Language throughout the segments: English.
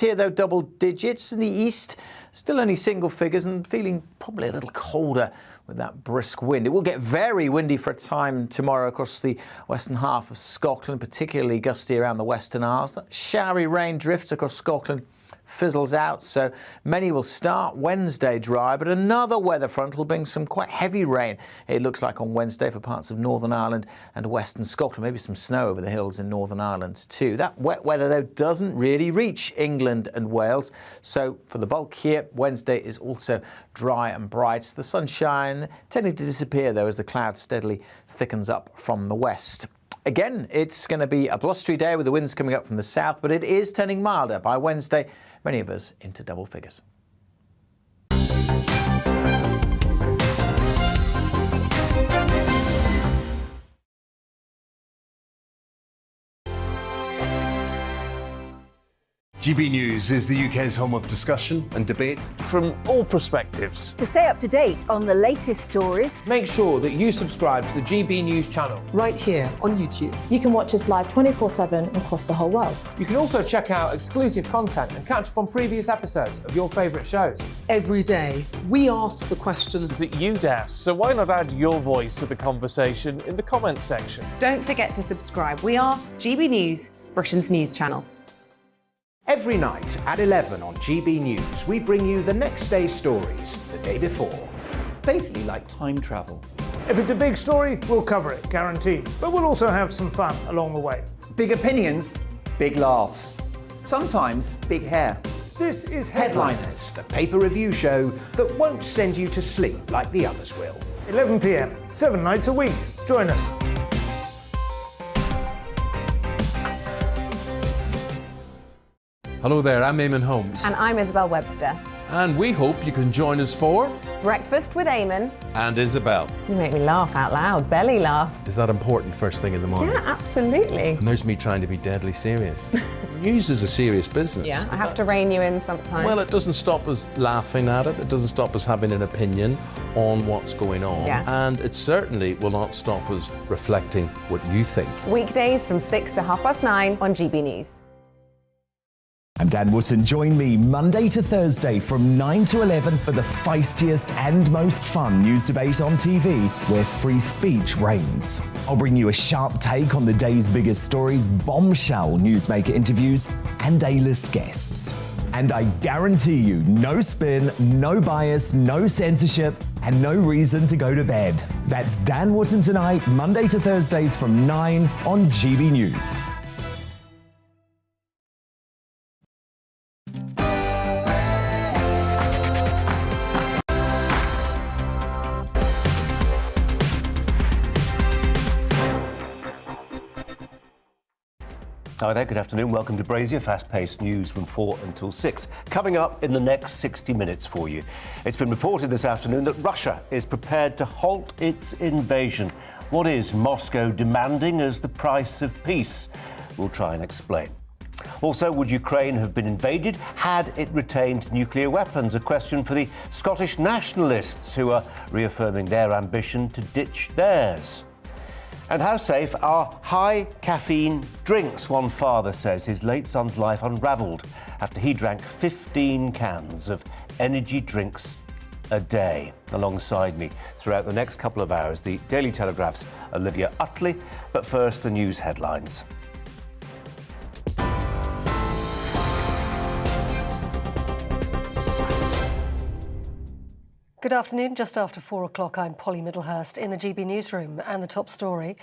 Here, though, double digits. In the east, still only single figures and feeling probably a little colder with that brisk wind. It will get very windy for a time tomorrow across the western half of Scotland, particularly gusty around the Western Isles. That showery rain drifts across Scotland, fizzles out, so many will start Wednesday dry, but another weather front will bring some quite heavy rain, it looks like, on Wednesday for parts of Northern Ireland and Western Scotland. Maybe some snow over the hills in Northern Ireland too. That wet weather, though, doesn't really reach England and Wales, so for the bulk here, Wednesday is also dry and bright. The sunshine tending to disappear, though, as the cloud steadily thickens up from the west. Again, it's going to be a blustery day with the winds coming up from the south, but it is turning milder by Wednesday, many of us into double figures. GB News is the UK's home of discussion and debate from all perspectives. To stay up to date on the latest stories, make sure that you subscribe to the GB News channel right here on YouTube. You can watch us live 24/7 across the whole world. You can also check out exclusive content and catch up on previous episodes of your favourite shows. Every day, we ask the questions that you'd ask, so why not add your voice to the conversation in the comments section? Don't forget to subscribe. We are GB News, Britain's news channel. Every night at 11 on GB News, we bring you the next day's stories the day before. Basically like time travel. If it's a big story, we'll cover it, guaranteed. But we'll also have some fun along the way. Big opinions, big laughs. Sometimes big hair. This is Headliners, the paper review show that won't send you to sleep like the others will. 11 p.m, 7 nights a week. Join us. Hello there, I'm Eamon Holmes. And I'm Isabel Webster. And we hope you can join us for Breakfast with Eamon and Isabel. You make me laugh out loud, belly laugh. Is that important first thing in the morning? Yeah, absolutely. And there's me trying to be deadly serious. News is a serious business. Yeah, I have to rein you in sometimes. Well, it doesn't stop us laughing at it. It doesn't stop us having an opinion on what's going on. Yeah. And it certainly will not stop us reflecting what you think. Weekdays from 6 to 9:30 on GB News. I'm Dan Wootton. Join me Monday to Thursday from 9 to 11 for the feistiest and most fun news debate on TV, where free speech reigns. I'll bring you a sharp take on the day's biggest stories, bombshell newsmaker interviews, and A-list guests. And I guarantee you, no spin, no bias, no censorship, and no reason to go to bed. That's Dan Wootton tonight, Monday to Thursdays from 9 on GB News. Hi there, good afternoon. Welcome to Brazier, fast-paced news from 4 until 6. Coming up in the next 60 minutes for you. It's been reported this afternoon that Russia is prepared to halt its invasion. What is Moscow demanding as the price of peace? We'll try and explain. Also, would Ukraine have been invaded had it retained nuclear weapons? A question for the Scottish nationalists who are reaffirming their ambition to ditch theirs. And how safe are high caffeine drinks? One father says his late son's life unravelled after he drank 15 cans of energy drinks a day. Alongside me throughout the next couple of hours, the Daily Telegraph's Olivia Utley. But first, the news headlines. Good afternoon. Just after 4 o'clock, I'm Polly Middlehurst in the GB newsroom. And the top story.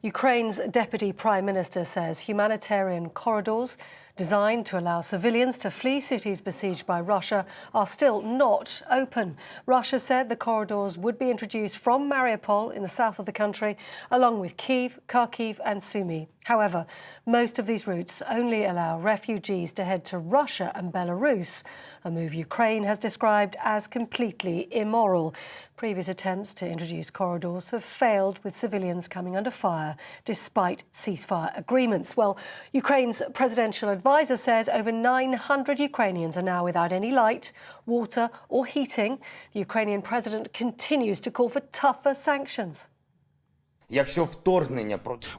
Ukraine's Deputy Prime Minister says humanitarian corridors designed to allow civilians to flee cities besieged by Russia are still not open. Russia said the corridors would be introduced from Mariupol in the south of the country, along with Kyiv, Kharkiv and Sumy. However, most of these routes only allow refugees to head to Russia and Belarus, a move Ukraine has described as completely immoral. Previous attempts to introduce corridors have failed, with civilians coming under fire despite ceasefire agreements. Well, Ukraine's presidential advisor says over 900 Ukrainians are now without any light, water or heating. The Ukrainian president continues to call for tougher sanctions.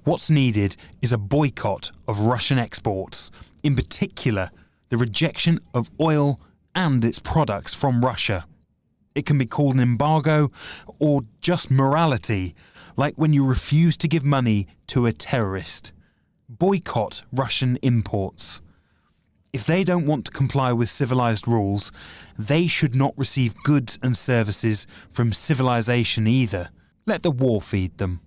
What's needed is a boycott of Russian exports, in particular the rejection of oil and its products from Russia. It can be called an embargo or just morality, like when you refuse to give money to a terrorist. Boycott Russian imports. If they don't want to comply with civilized rules, they should not receive goods and services from civilization either. Let the war feed them.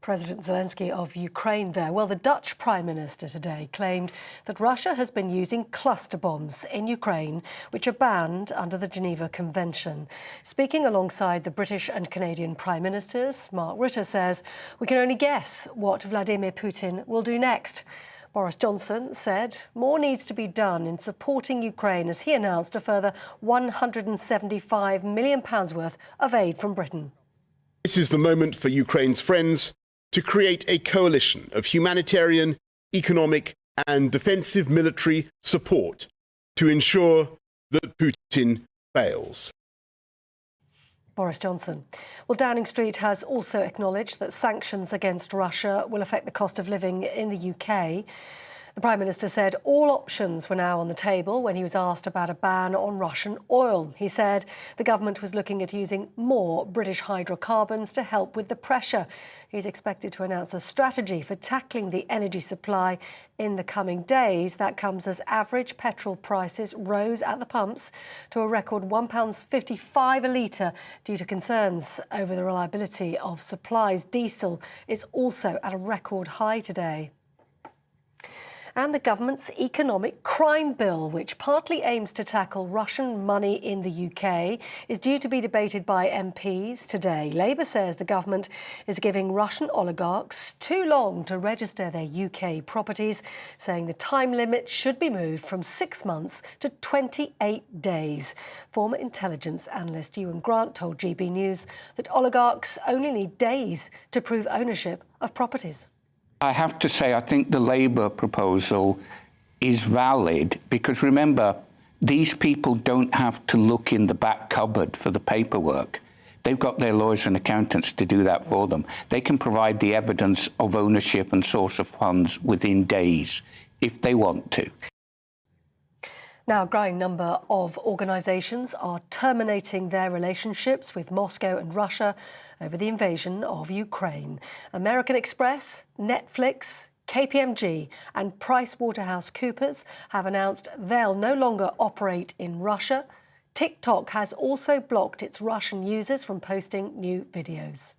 President Zelensky of Ukraine there. Well, the Dutch Prime Minister today claimed that Russia has been using cluster bombs in Ukraine, which are banned under the Geneva Convention. Speaking alongside the British and Canadian Prime Ministers, Mark Rutte says, "We can only guess what Vladimir Putin will do next." Boris Johnson said more needs to be done in supporting Ukraine as he announced a further £175 million worth of aid from Britain. This is the moment for Ukraine's friends to create a coalition of humanitarian, economic and defensive military support to ensure that Putin fails. Boris Johnson. Well, Downing Street has also acknowledged that sanctions against Russia will affect the cost of living in the UK. The Prime Minister said all options were now on the table when he was asked about a ban on Russian oil. He said the government was looking at using more British hydrocarbons to help with the pressure. He's expected to announce a strategy for tackling the energy supply in the coming days. That comes as average petrol prices rose at the pumps to a record £1.55 a litre due to concerns over the reliability of supplies. Diesel is also at a record high today. And the government's economic crime bill, which partly aims to tackle Russian money in the UK, is due to be debated by MPs today. Labour says the government is giving Russian oligarchs too long to register their UK properties, saying the time limit should be moved from 6 months to 28 days. Former intelligence analyst Ewan Grant told GB News that oligarchs only need days to prove ownership of properties. I have to say, I think the Labour proposal is valid because, remember, these people don't have to look in the back cupboard for the paperwork. They've got their lawyers and accountants to do that for them. They can provide the evidence of ownership and source of funds within days if they want to. Now, a growing number of organisations are terminating their relationships with Moscow and Russia over the invasion of Ukraine. American Express, Netflix, KPMG and PricewaterhouseCoopers have announced they'll no longer operate in Russia. TikTok has also blocked its Russian users from posting new videos.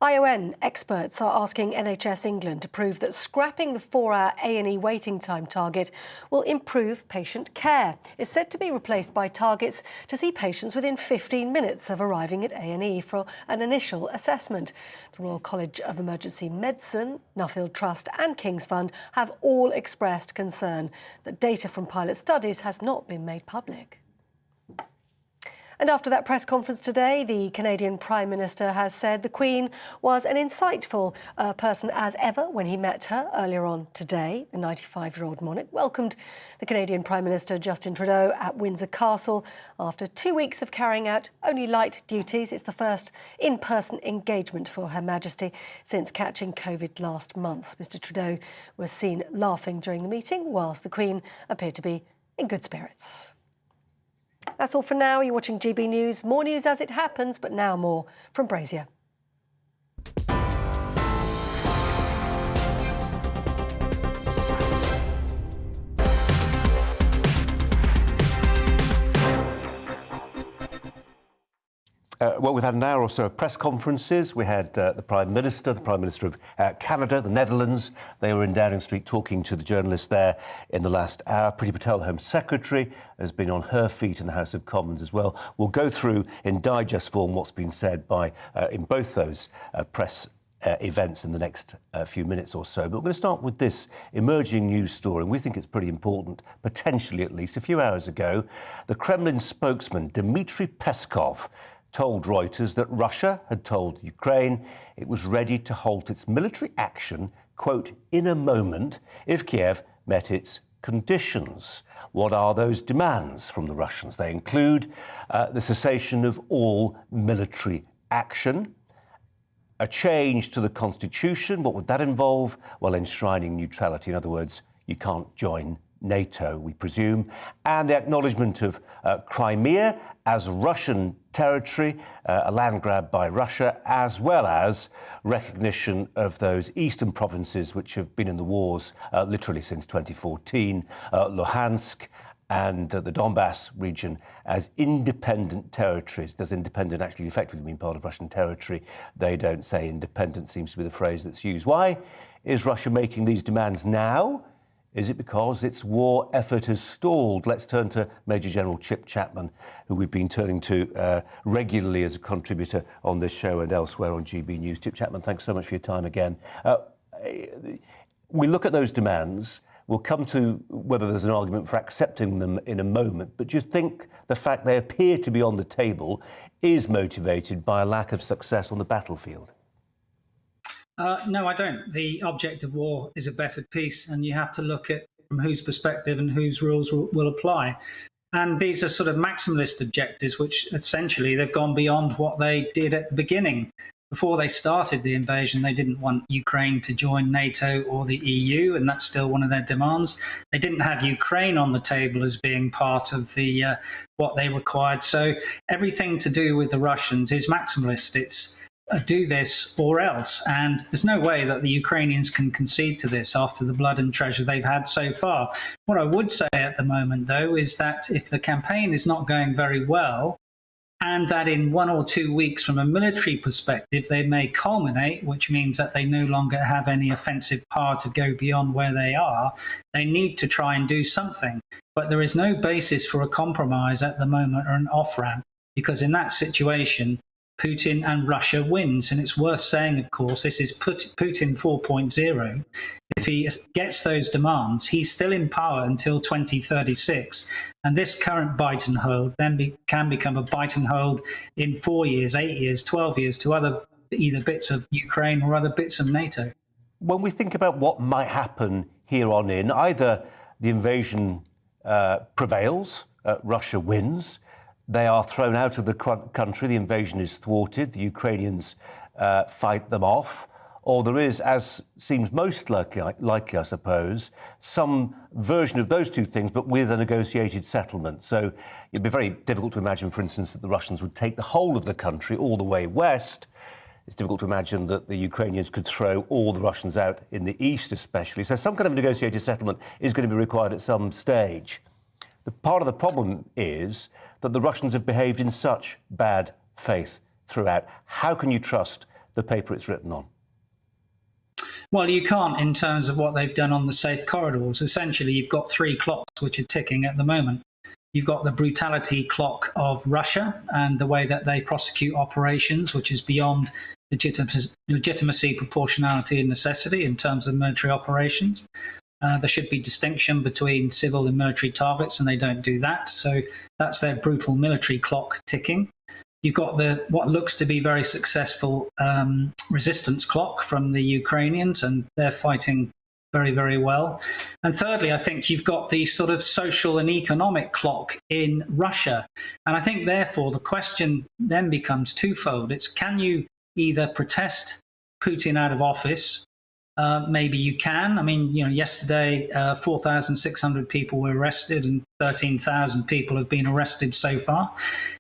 ION experts are asking NHS England to prove that scrapping the 4-hour A&E waiting time target will improve patient care. It's said to be replaced by targets to see patients within 15 minutes of arriving at A&E for an initial assessment. The Royal College of Emergency Medicine, Nuffield Trust and King's Fund have all expressed concern that data from pilot studies has not been made public. And after that press conference today, the Canadian Prime Minister has said the Queen was an insightful person as ever when he met her earlier on today. The 95-year-old monarch welcomed the Canadian Prime Minister Justin Trudeau at Windsor Castle after 2 weeks of carrying out only light duties. It's the first in-person engagement for Her Majesty since catching COVID last month. Mr Trudeau was seen laughing during the meeting, whilst the Queen appeared to be in good spirits. That's all for now. You're watching GB News. More news as it happens, but now more from Brazier. Well, we've had an hour or so of press conferences. We had the Prime Minister of Canada, the Netherlands. They were in Downing Street talking to the journalists there in the last hour. Priti Patel, the Home Secretary, has been on her feet in the House of Commons as well. We'll go through in digest form what's been said by in both those press events in the next few minutes or so. But we're going to start with this emerging news story, and we think it's pretty important, potentially at least. A few hours ago, the Kremlin spokesman Dmitry Peskov told Reuters that Russia had told Ukraine it was ready to halt its military action, quote, in a moment if Kiev met its conditions. What are those demands from the Russians? They include the cessation of all military action, a change to the constitution. What would that involve? Well, enshrining neutrality. In other words, you can't join NATO, we presume, and the acknowledgement of Crimea as Russian territory, a land grab by Russia, as well as recognition of those eastern provinces which have been in the wars literally since 2014, Luhansk and the Donbass region as independent territories. Does independent actually effectively mean part of Russian territory? They don't say. Independent seems to be the phrase that's used. Why is Russia making these demands now? Is it because its war effort has stalled? Let's turn to Major General Chip Chapman, who we've been turning to regularly as a contributor on this show and elsewhere on GB News. Chip Chapman, thanks so much for your time again. We look at those demands. We'll come to whether there's an argument for accepting them in a moment. But do you think the fact they appear to be on the table is motivated by a lack of success on the battlefield? No, I don't. The object of war is a better peace, and you have to look at from whose perspective and whose rules will apply. And these are sort of maximalist objectives, which essentially they've gone beyond what they did at the beginning. Before they started the invasion, they didn't want Ukraine to join NATO or the EU, and that's still one of their demands. They didn't have Ukraine on the table as being part of the what they required. So everything to do with the Russians is maximalist. It's do this or else. And there's no way that the Ukrainians can concede to this after the blood and treasure they've had so far. What I would say at the moment, though, is that if the campaign is not going very well, and that in 1 or 2 weeks from a military perspective, they may culminate, which means that they no longer have any offensive power to go beyond where they are, they need to try and do something. But there is no basis for a compromise at the moment or an off-ramp, because in that situation, Putin and Russia wins. And it's worth saying, of course, this is Putin 4.0. If he gets those demands, he's still in power until 2036. And this current bite and hold then can become a bite and hold in 4 years, 8 years, 12 years to other either bits of Ukraine or other bits of NATO. When we think about what might happen here on in, either the invasion prevails, Russia wins, they are thrown out of the country, the invasion is thwarted, the Ukrainians fight them off, or there is, as seems most likely, I suppose, some version of those two things, but with a negotiated settlement. So it'd be very difficult to imagine, for instance, that the Russians would take the whole of the country all the way west. It's difficult to imagine that the Ukrainians could throw all the Russians out in the east, especially. So some kind of negotiated settlement is going to be required at some stage. The part of the problem is that the Russians have behaved in such bad faith throughout. How can you trust the paper it's written on? Well, you can't in terms of what they've done on the safe corridors. Essentially, you've got 3 clocks which are ticking at the moment. You've got the brutality clock of Russia and the way that they prosecute operations, which is beyond legitimacy, proportionality and necessity in terms of military operations. There should be distinction between civil and military targets, and they don't do that. So that's their brutal military clock ticking. You've got what looks to be very successful resistance clock from the Ukrainians, and they're fighting very, very well. And thirdly, I think you've got the sort of social and economic clock in Russia. And I think, therefore, the question then becomes twofold. It's, can you either protest Putin out of office? Maybe you can. I mean, yesterday, 4,600 people were arrested and 13,000 people have been arrested so far.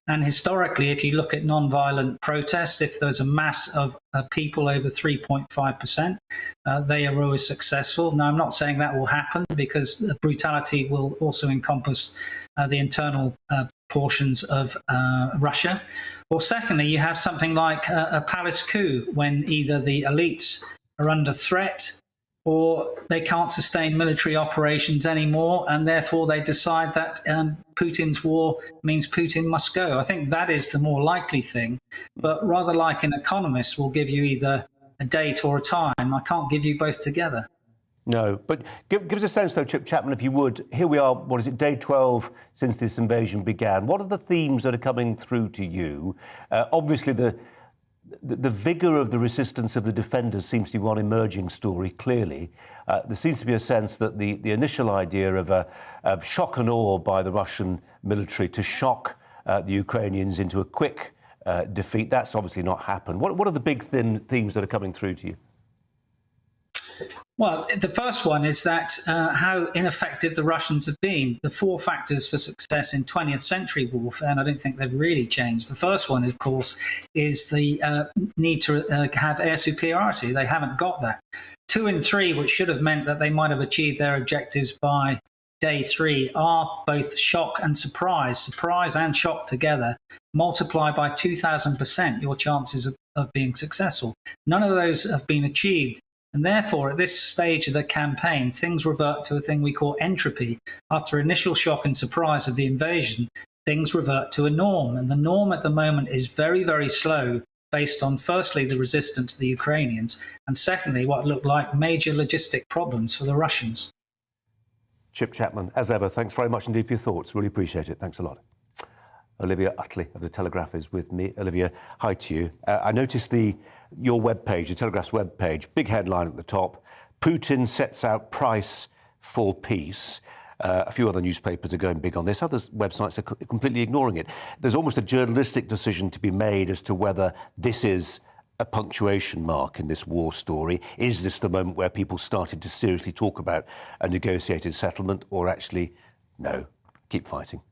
And historically, if you look at non-violent protests, if there's a mass of people over 3.5%, they are always successful. Now, I'm not saying that will happen because brutality will also encompass the internal portions of Russia. Or secondly, you have something like a palace coup when either the elites are under threat or they can't sustain military operations anymore, and therefore they decide that Putin's war means Putin must go. I think that is the more likely thing. But rather like an economist will give you either a date or a time, I can't give you both together. No, but give us a sense, though, Chip Chapman, if you would. Here we are, what is it, day 12 since this invasion began. What are the themes that are coming through to you? Obviously, the vigour of the resistance of the defenders seems to be one emerging story, clearly. There seems to be a sense that the initial idea of shock and awe by the Russian military to shock the Ukrainians into a quick defeat. That's obviously not happened. What are the big themes that are coming through to you? Well, the first one is that how ineffective the Russians have been. The 4 factors for success in 20th century warfare, and I don't think they've really changed. The first one, of course, is the need to have air superiority. They haven't got that. 2 and 3, which should have meant that they might have achieved their objectives by day 3, are both shock and surprise. Surprise and shock together multiply by 2,000% your chances of being successful. None of those have been achieved. And therefore, at this stage of the campaign, things revert to a thing we call entropy. After initial shock and surprise of the invasion, things revert to a norm. And the norm at the moment is very, very slow, based on, firstly, the resistance of the Ukrainians, and secondly, what looked like major logistic problems for the Russians. Chip Chapman, as ever, thanks very much indeed for your thoughts. Really appreciate it. Thanks a lot. Olivia Utley of The Telegraph is with me. Olivia, hi to you. I noticed your webpage, the Telegraph's webpage, big headline at the top, Putin sets out price for peace. A few other newspapers are going big on this. Other websites are completely ignoring it. There's almost a journalistic decision to be made as to whether this is a punctuation mark in this war story. Is this the moment where people started to seriously talk about a negotiated settlement, or actually, no, keep fighting?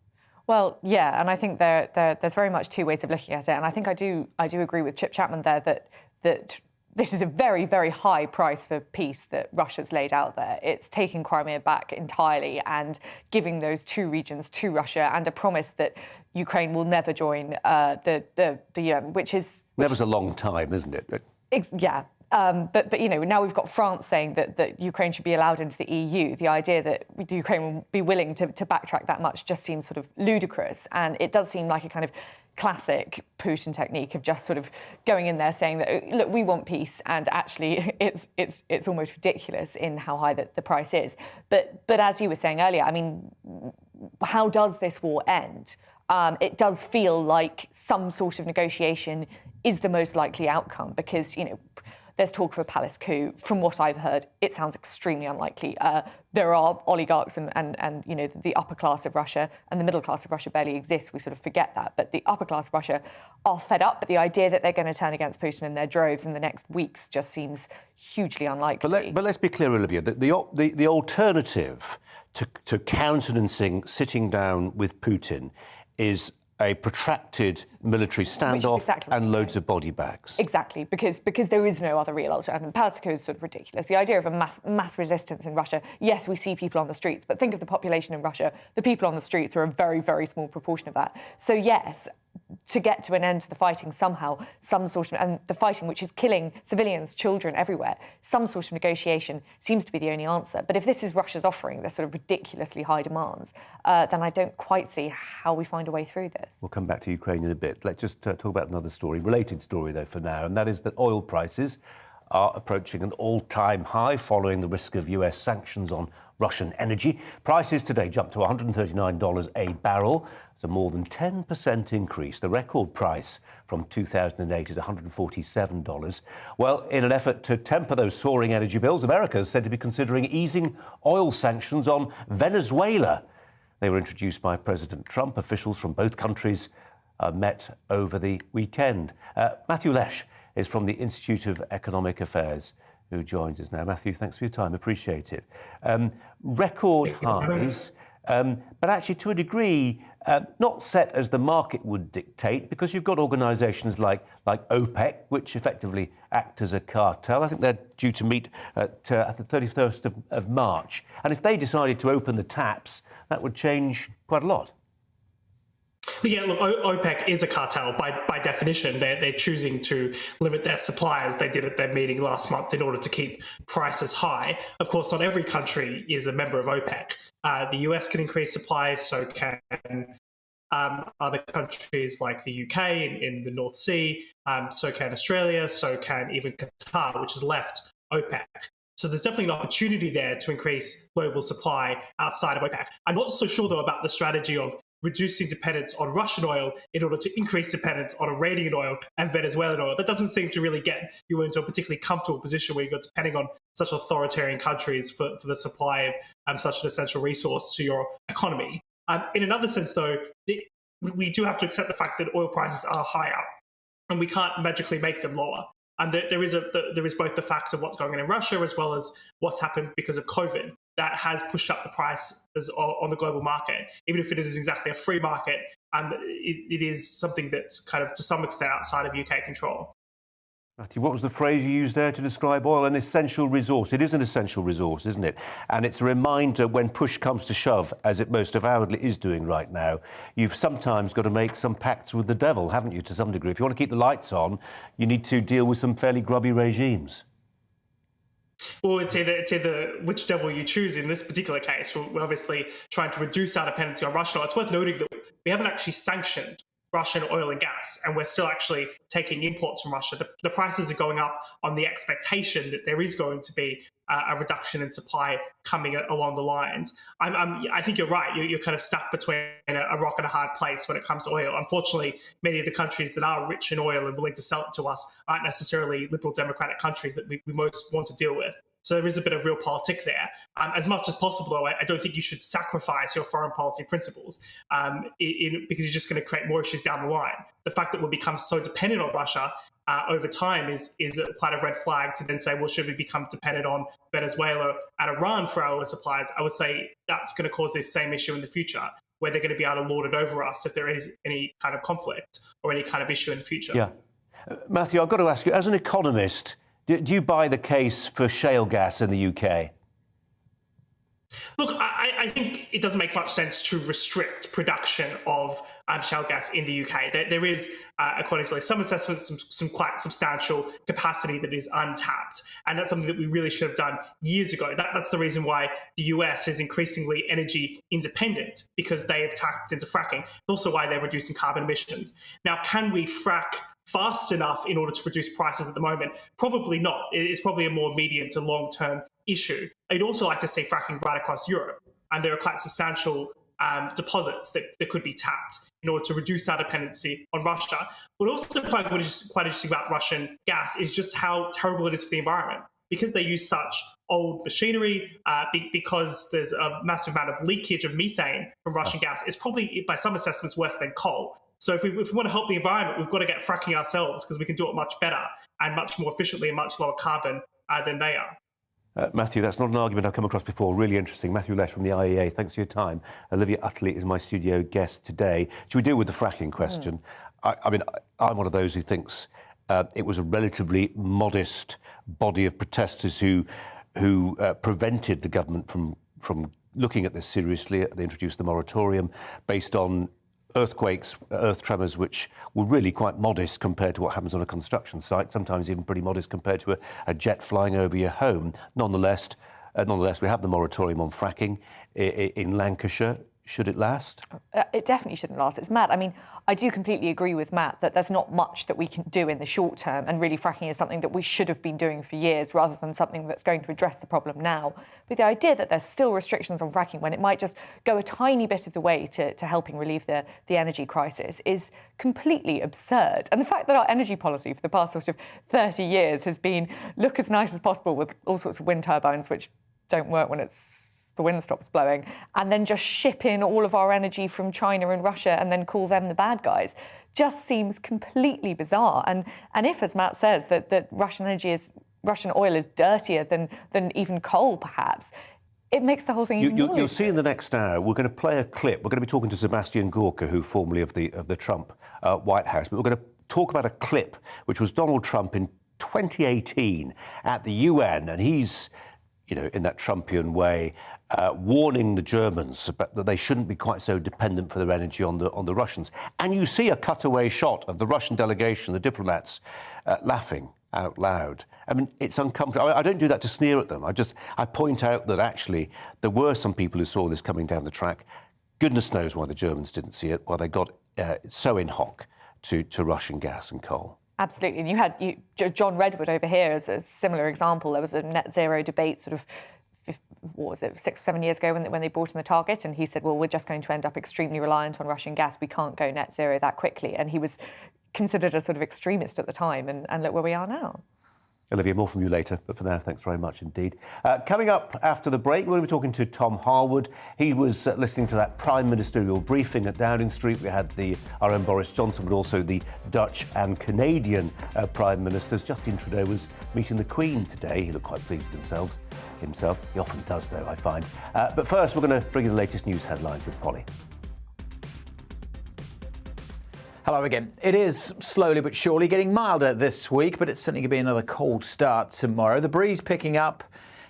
Well, yeah, and I think there's very much 2 ways of looking at it, and I think I do agree with Chip Chapman there that this is a very, very high price for peace that Russia's laid out there. It's taking Crimea back entirely and giving those 2 regions to Russia, and a promise that Ukraine will never join the UN, which is... Never's a long time, isn't it? Yeah. But you know, now we've got France saying that Ukraine should be allowed into the EU. The idea that Ukraine will be willing to backtrack that much just seems sort of ludicrous. And it does seem like a kind of classic Putin technique of just sort of going in there saying that, look, we want peace, and actually it's almost ridiculous in how high the price is. But as you were saying earlier, I mean, how does this war end? It does feel like some sort of negotiation is the most likely outcome, because, you know, there's talk of a palace coup. From what I've heard, it sounds extremely unlikely. There are oligarchs and you know, the upper class of Russia, and the middle class of Russia barely exists. We sort of forget that. But the upper class of Russia are fed up. But the idea that they're going to turn against Putin in their droves in the next weeks just seems hugely unlikely. But let's be clear, Olivia, that the alternative to countenancing sitting down with Putin is a protracted military standoff and loads of body bags. Exactly, because there is no other real alternative. Palace coup is sort of ridiculous. The idea of a mass resistance in Russia, yes, we see people on the streets, but think of the population in Russia. The people on the streets are a very, very small proportion of that. So yes, to get to an end to the fighting somehow, some sort of, and the fighting which is killing civilians, children everywhere, some sort of negotiation seems to be the only answer. But if this is Russia's offering, their sort of ridiculously high demands, then I don't quite see how we find a way through this. We'll come back to Ukraine in a bit. Let's just talk about another story, related story though for now, and that is that oil prices are approaching an all-time high following the risk of US sanctions on Russian energy. Prices today jumped to $139 a barrel. It's a more than 10% increase. The record price from 2008 is $147. Well, in an effort to temper those soaring energy bills, America is said to be considering easing oil sanctions on Venezuela. They were introduced by President Trump. Officials from both countries met over the weekend. Matthew Lesh is from the Institute of Economic Affairs, who joins us now. Matthew, thanks for your time. Appreciate it. Record highs, but actually to a degree, not set as the market would dictate, because you've got organisations like OPEC, which effectively act as a cartel. I think they're due to meet at the 31st of March. And if they decided to open the taps, that would change quite a lot. But yeah, look, OPEC is a cartel by definition. They're choosing to limit their supplies. They did at their meeting last month in order to keep prices high. Of course, not every country is a member of OPEC. The US can increase supply, so can other countries like the UK in the North Sea, so can Australia, so can even Qatar, which has left OPEC. So there's definitely an opportunity there to increase global supply outside of OPEC. I'm not so sure, though, about the strategy of reducing dependence on Russian oil in order to increase dependence on Iranian oil and Venezuelan oil. That doesn't seem to really get you into a particularly comfortable position where you're depending on such authoritarian countries for the supply of such an essential resource to your economy. In another sense, though, we do have to accept the fact that oil prices are higher. and we can't magically make them lower. And there is both the fact of what's going on in Russia as well as what's happened because of COVID that has pushed up the price on the global market. Even if it is exactly a free market, it is something that's kind of to some extent outside of UK control. Matthew, what was the phrase you used there to describe oil? An essential resource. It is an essential resource, isn't it? And it's a reminder when push comes to shove, as it most avowedly is doing right now, you've sometimes got to make some pacts with the devil, haven't you, to some degree? If you want to keep the lights on, you need to deal with some fairly grubby regimes. Well, it's either which devil you choose in this particular case. We're obviously trying to reduce our dependency on Russian oil. It's worth noting that we haven't actually sanctioned Russian oil and gas, and we're still actually taking imports from Russia. The prices are going up on the expectation that there is going to be a reduction in supply coming along the lines. I think you're right. You're kind of stuck between a rock and a hard place when it comes to oil. Unfortunately, many of the countries that are rich in oil and willing to sell it to us aren't necessarily liberal democratic countries that we most want to deal with. So there is a bit of real politic there. As much as possible, though, I don't think you should sacrifice your foreign policy principles because you're just going to create more issues down the line. The fact that we'll become so dependent on Russia over time is quite a red flag to then say, well, should we become dependent on Venezuela and Iran for our oil supplies? I would say that's going to cause this same issue in the future, where they're going to be able to lord it over us if there is any kind of conflict or any kind of issue in the future. Yeah. Matthew, I've got to ask you, as an economist, do you buy the case for shale gas in the UK? Look, I think it doesn't make much sense to restrict production of shale gas in the UK. There is, according to some assessments, some quite substantial capacity that is untapped. And that's something that we really should have done years ago. That's the reason why the US is increasingly energy independent, because they have tapped into fracking. It's also why they're reducing carbon emissions. Now, can we frack fast enough in order to reduce prices at the moment? Probably not. It's probably a more medium to long-term issue. I'd also like to see fracking right across Europe, and there are quite substantial deposits that could be tapped in order to reduce our dependency on Russia. But also, I find what is quite interesting about Russian gas is just how terrible it is for the environment, because they use such old machinery, because there's a massive amount of leakage of methane from Russian gas. It's probably, by some assessments, worse than coal. So if we want to help the environment, we've got to get fracking ourselves, because we can do it much better and much more efficiently and much lower carbon than they are. Matthew, that's not an argument I've come across before. Really interesting. Matthew Lesh from the IEA, thanks for your time. Olivia Utterly is my studio guest today. Should we deal with the fracking question? I mean, I'm one of those who thinks it was a relatively modest body of protesters who prevented the government from looking at this seriously. They introduced the moratorium based on earthquakes, earth tremors, which were really quite modest compared to what happens on a construction site, sometimes even pretty modest compared to a jet flying over your home. Nonetheless, we have the moratorium on fracking in Lancashire. Should it last? It definitely shouldn't last. It's mad. I mean, I do completely agree with Matt that there's not much that we can do in the short term, and really fracking is something that we should have been doing for years rather than something that's going to address the problem now. But the idea that there's still restrictions on fracking when it might just go a tiny bit of the way to helping relieve the energy crisis is completely absurd. And the fact that our energy policy for the past sort of 30 years has been look as nice as possible with all sorts of wind turbines, which don't work when the wind stops blowing, and then just ship in all of our energy from China and Russia and then call them the bad guys, just seems completely bizarre. And if, as Matt says, that Russian oil is dirtier than even coal, perhaps, it makes the whole thing even more. You'll see in the next hour, we're going to play a clip. We're going to be talking to Sebastian Gorka, who formerly of the Trump White House, but we're going to talk about a clip which was Donald Trump in 2018 at the UN, and he's, in that Trumpian way, warning the Germans that they shouldn't be quite so dependent for their energy on the Russians. And you see a cutaway shot of the Russian delegation, the diplomats, laughing out loud. I mean, it's uncomfortable. I don't do that to sneer at them. I point out that actually there were some people who saw this coming down the track. Goodness knows why the Germans didn't see it, why they got so in hock to Russian gas and coal. Absolutely. And you had John Redwood over here as a similar example. There was a net zero debate sort of, what was it, 6 or 7 years ago when they brought in the target, and he said, well, we're just going to end up extremely reliant on Russian gas. We can't go net zero that quickly. And he was considered a sort of extremist at the time, and look where we are now. Olivia, more from you later, but for now, thanks very much indeed. Coming up after the break, we're going to be talking to Tom Harwood. He was listening to that Prime Ministerial briefing at Downing Street. We had our own Boris Johnson, but also the Dutch and Canadian Prime Ministers. Justin Trudeau was meeting the Queen today. He looked quite pleased with himself. He often does, though, I find. But first, we're going to bring you the latest news headlines with Polly. Hello again. It is slowly but surely getting milder this week, but it's certainly going to be another cold start tomorrow. The breeze picking up,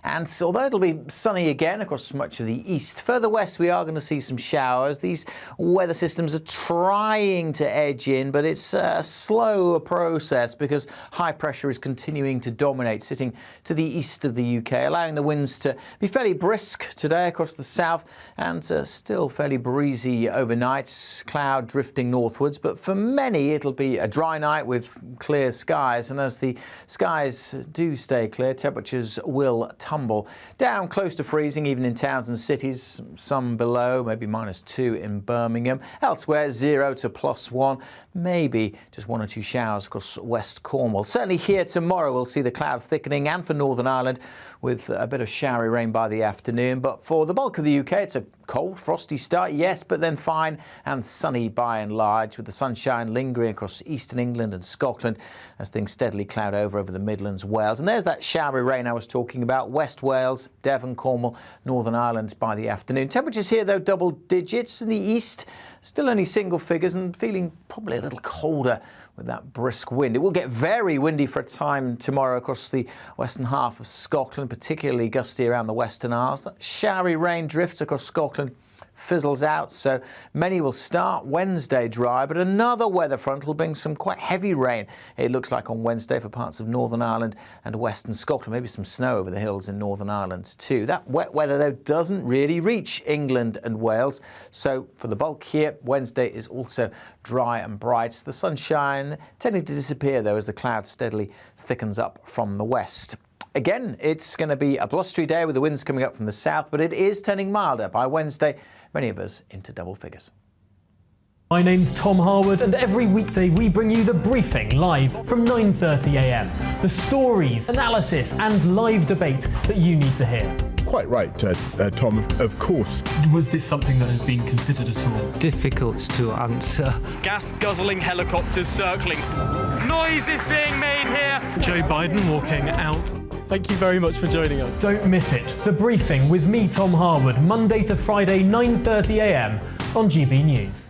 and although it'll be sunny again across much of the east, further west we are going to see some showers. These weather systems are trying to edge in, but it's a slow process because high pressure is continuing to dominate, sitting to the east of the UK, allowing the winds to be fairly brisk today across the south and still fairly breezy overnight, cloud drifting northwards. But for many, it'll be a dry night with clear skies, and as the skies do stay clear, temperatures will tumble down close to freezing, even in towns and cities, some below, maybe -2 in Birmingham. Elsewhere, 0 to +1, maybe just 1 or 2 showers across West Cornwall. Certainly here tomorrow, we'll see the cloud thickening, and for Northern Ireland, with a bit of showery rain by the afternoon. But for the bulk of the UK, it's a cold, frosty start, yes, but then fine and sunny by and large, with the sunshine lingering across eastern England and Scotland as things steadily cloud over the Midlands, Wales. And there's that showery rain I was talking about, West Wales, Devon, Cornwall, Northern Ireland by the afternoon. Temperatures here, though, double digits. In the east, still only single figures and feeling probably a little colder with that brisk wind. It will get very windy for a time tomorrow across the western half of Scotland, particularly gusty around the Western Isles. That showery rain drifts across Scotland, fizzles out, so many will start Wednesday dry, but another weather front will bring some quite heavy rain, it looks like, on Wednesday for parts of Northern Ireland and Western Scotland, maybe some snow over the hills in Northern Ireland too. That wet weather, though, doesn't really reach England and Wales, so for the bulk here, Wednesday is also dry and bright. The sunshine tending to disappear, though, as the cloud steadily thickens up from the west. Again, it's going to be a blustery day with the winds coming up from the south, but it is turning milder by Wednesday, many of us into double figures. My name's Tom Harwood, and every weekday we bring you The Briefing live from 9:30 a.m. The stories, analysis and live debate that you need to hear. Quite right, Tom, of course. Was this something that had been considered at all? Difficult to answer. Gas-guzzling helicopters circling. Noise is being made here. Joe Biden walking out. Thank you very much for joining us. Don't miss it. The Briefing with me, Tom Harwood, Monday to Friday, 9:30 a.m. on GB News.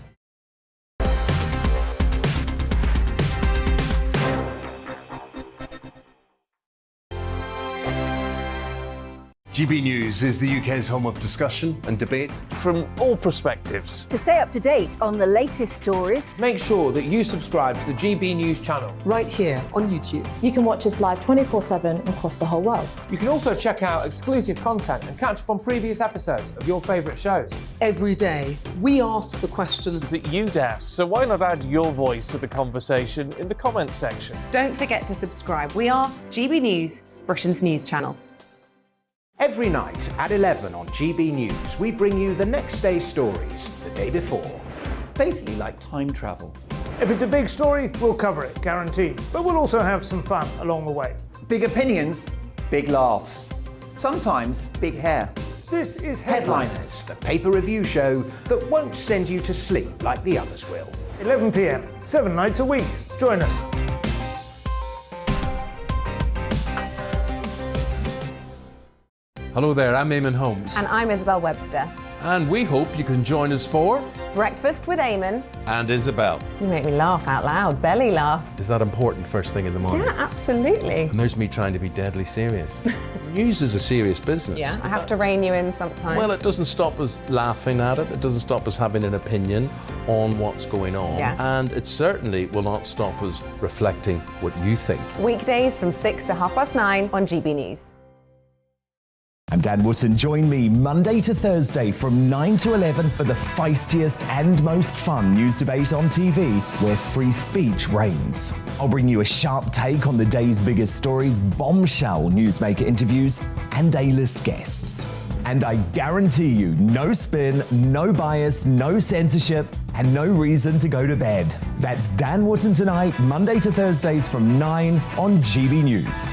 GB News is the UK's home of discussion and debate from all perspectives. To stay up to date on the latest stories, make sure that you subscribe to the GB News channel right here on YouTube. You can watch us live 24/7 across the whole world. You can also check out exclusive content and catch up on previous episodes of your favourite shows. Every day, we ask the questions that you'd ask, so why not add your voice to the conversation in the comments section? Don't forget to subscribe. We are GB News, Britain's news channel. Every night at 11 on GB News, we bring you the next day's stories the day before. Basically like time travel. If it's a big story, we'll cover it, guaranteed. But we'll also have some fun along the way. Big opinions, big laughs. Sometimes big hair. This is Headliners, the paper review show that won't send you to sleep like the others will. 11 p.m, 7 nights a week. Join us. Hello there, I'm Eamon Holmes. And I'm Isabel Webster. And we hope you can join us for Breakfast with Eamon and Isabel. You make me laugh out loud, belly laugh. Is that important first thing in the morning? Yeah, absolutely. And there's me trying to be deadly serious. News is a serious business. Yeah, I have to rein you in sometimes. Well, it doesn't stop us laughing at it. It doesn't stop us having an opinion on what's going on. Yeah. And it certainly will not stop us reflecting what you think. Weekdays from 6 to 9:30 on GB News. I'm Dan Wootton. Join me Monday to Thursday from 9 to 11 for the feistiest and most fun news debate on TV, where free speech reigns. I'll bring you a sharp take on the day's biggest stories, bombshell newsmaker interviews, and A-list guests. And I guarantee you, no spin, no bias, no censorship, and no reason to go to bed. That's Dan Wootton Tonight, Monday to Thursdays from 9 on GB News.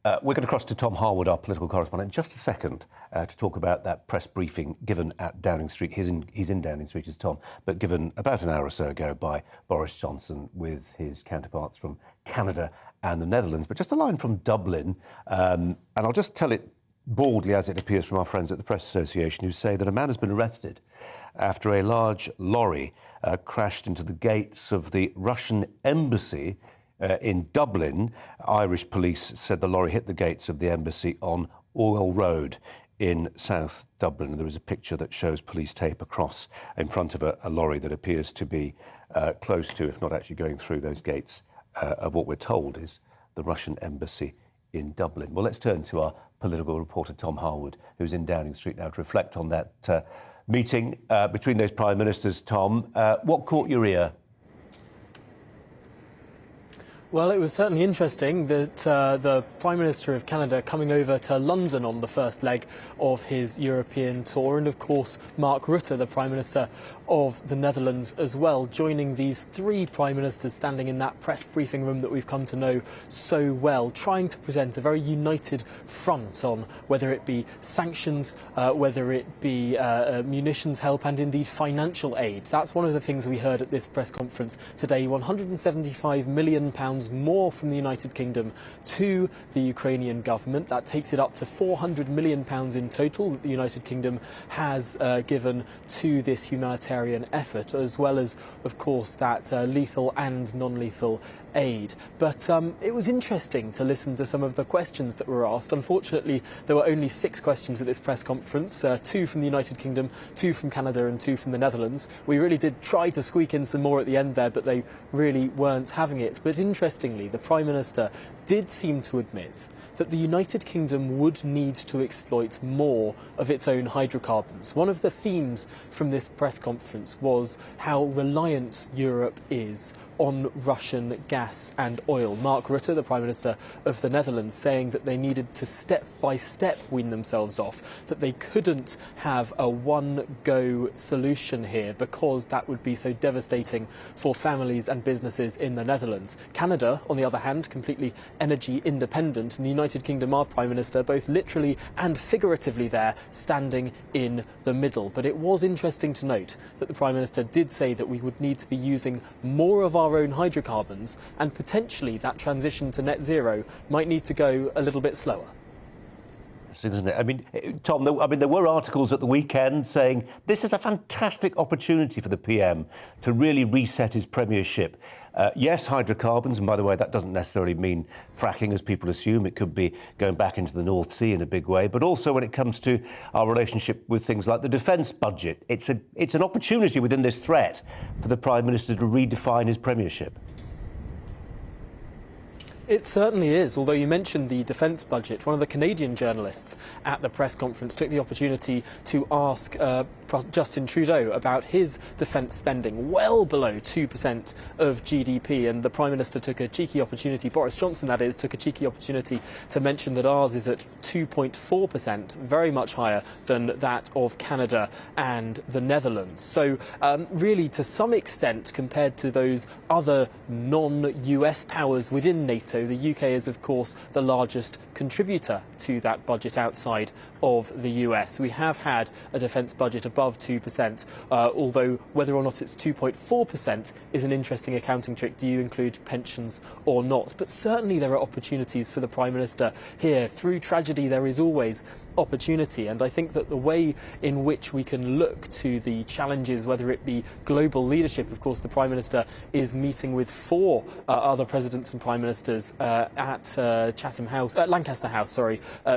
We're going to cross to Tom Harwood, our political correspondent, in just a second to talk about that press briefing given at Downing Street. He's in Downing Street, is Tom, but given about an hour or so ago by Boris Johnson with his counterparts from Canada and the Netherlands. But just a line from Dublin, and I'll just tell it baldly as it appears from our friends at the Press Association, who say that a man has been arrested after a large lorry crashed into the gates of the Russian embassy in Dublin. Irish police said the lorry hit the gates of the embassy on Orwell Road in South Dublin. There is a picture that shows police tape across in front of a lorry that appears to be close to, if not actually going through those gates of what we're told is the Russian embassy in Dublin. Well, let's turn to our political reporter, Tom Harwood, who's in Downing Street now to reflect on that meeting between those prime ministers. Tom, what caught your ear? Well, it was certainly interesting that the Prime Minister of Canada coming over to London on the first leg of his European tour, and of course Mark Rutte, the Prime Minister of the Netherlands as well, joining these three Prime Ministers standing in that press briefing room that we've come to know so well, trying to present a very united front on whether it be sanctions, whether it be munitions help and indeed financial aid. That's one of the things we heard at this press conference today. £175 million more from the United Kingdom to the Ukrainian government. That takes it up to £400 million in total that the United Kingdom has given to this humanitarian effort, as well as, of course, that lethal and non-lethal aid. But it was interesting to listen to some of the questions that were asked. Unfortunately, there were only 6 questions at this press conference, 2 from the United Kingdom, 2 from Canada and 2 from the Netherlands. We really did try to squeak in some more at the end there, but they really weren't having it. But interestingly, the Prime Minister did seem to admit that the United Kingdom would need to exploit more of its own hydrocarbons. One of the themes from this press conference was how reliant Europe is on Russian gas and oil. Mark Rutte, the Prime Minister of the Netherlands, saying that they needed to step by step wean themselves off, that they couldn't have a one-go solution here because that would be so devastating for families and businesses in the Netherlands. Canada, on the other hand, completely energy independent, and the United Kingdom, our Prime Minister, both literally and figuratively there, standing in the middle. But it was interesting to note that the Prime Minister did say that we would need to be using more of our own hydrocarbons, and potentially that transition to net zero might need to go a little bit slower. Isn't it? I mean, Tom, there were articles at the weekend saying this is a fantastic opportunity for the PM to really reset his premiership. Yes, hydrocarbons, and by the way, that doesn't necessarily mean fracking, as people assume. It could be going back into the North Sea in a big way. But also when it comes to our relationship with things like the defence budget, it's an opportunity within this threat for the Prime Minister to redefine his premiership. It certainly is, although you mentioned the defence budget. One of the Canadian journalists at the press conference took the opportunity to ask Justin Trudeau about his defence spending, well below 2% of GDP, and the Prime Minister took a cheeky opportunity, Boris Johnson that is, took a cheeky opportunity to mention that ours is at 2.4%, very much higher than that of Canada and the Netherlands. So really, to some extent, compared to those other non-US powers within NATO, the UK is, of course, the largest contributor to that budget outside of the US. We have had a defence budget above 2%, although whether or not it's 2.4% is an interesting accounting trick. Do you include pensions or not? But certainly there are opportunities for the Prime Minister here. Through tragedy, there is always opportunity, and I think that the way in which we can look to the challenges, whether it be global leadership, of course the Prime Minister is meeting with 4 other presidents and Prime Ministers at Lancaster House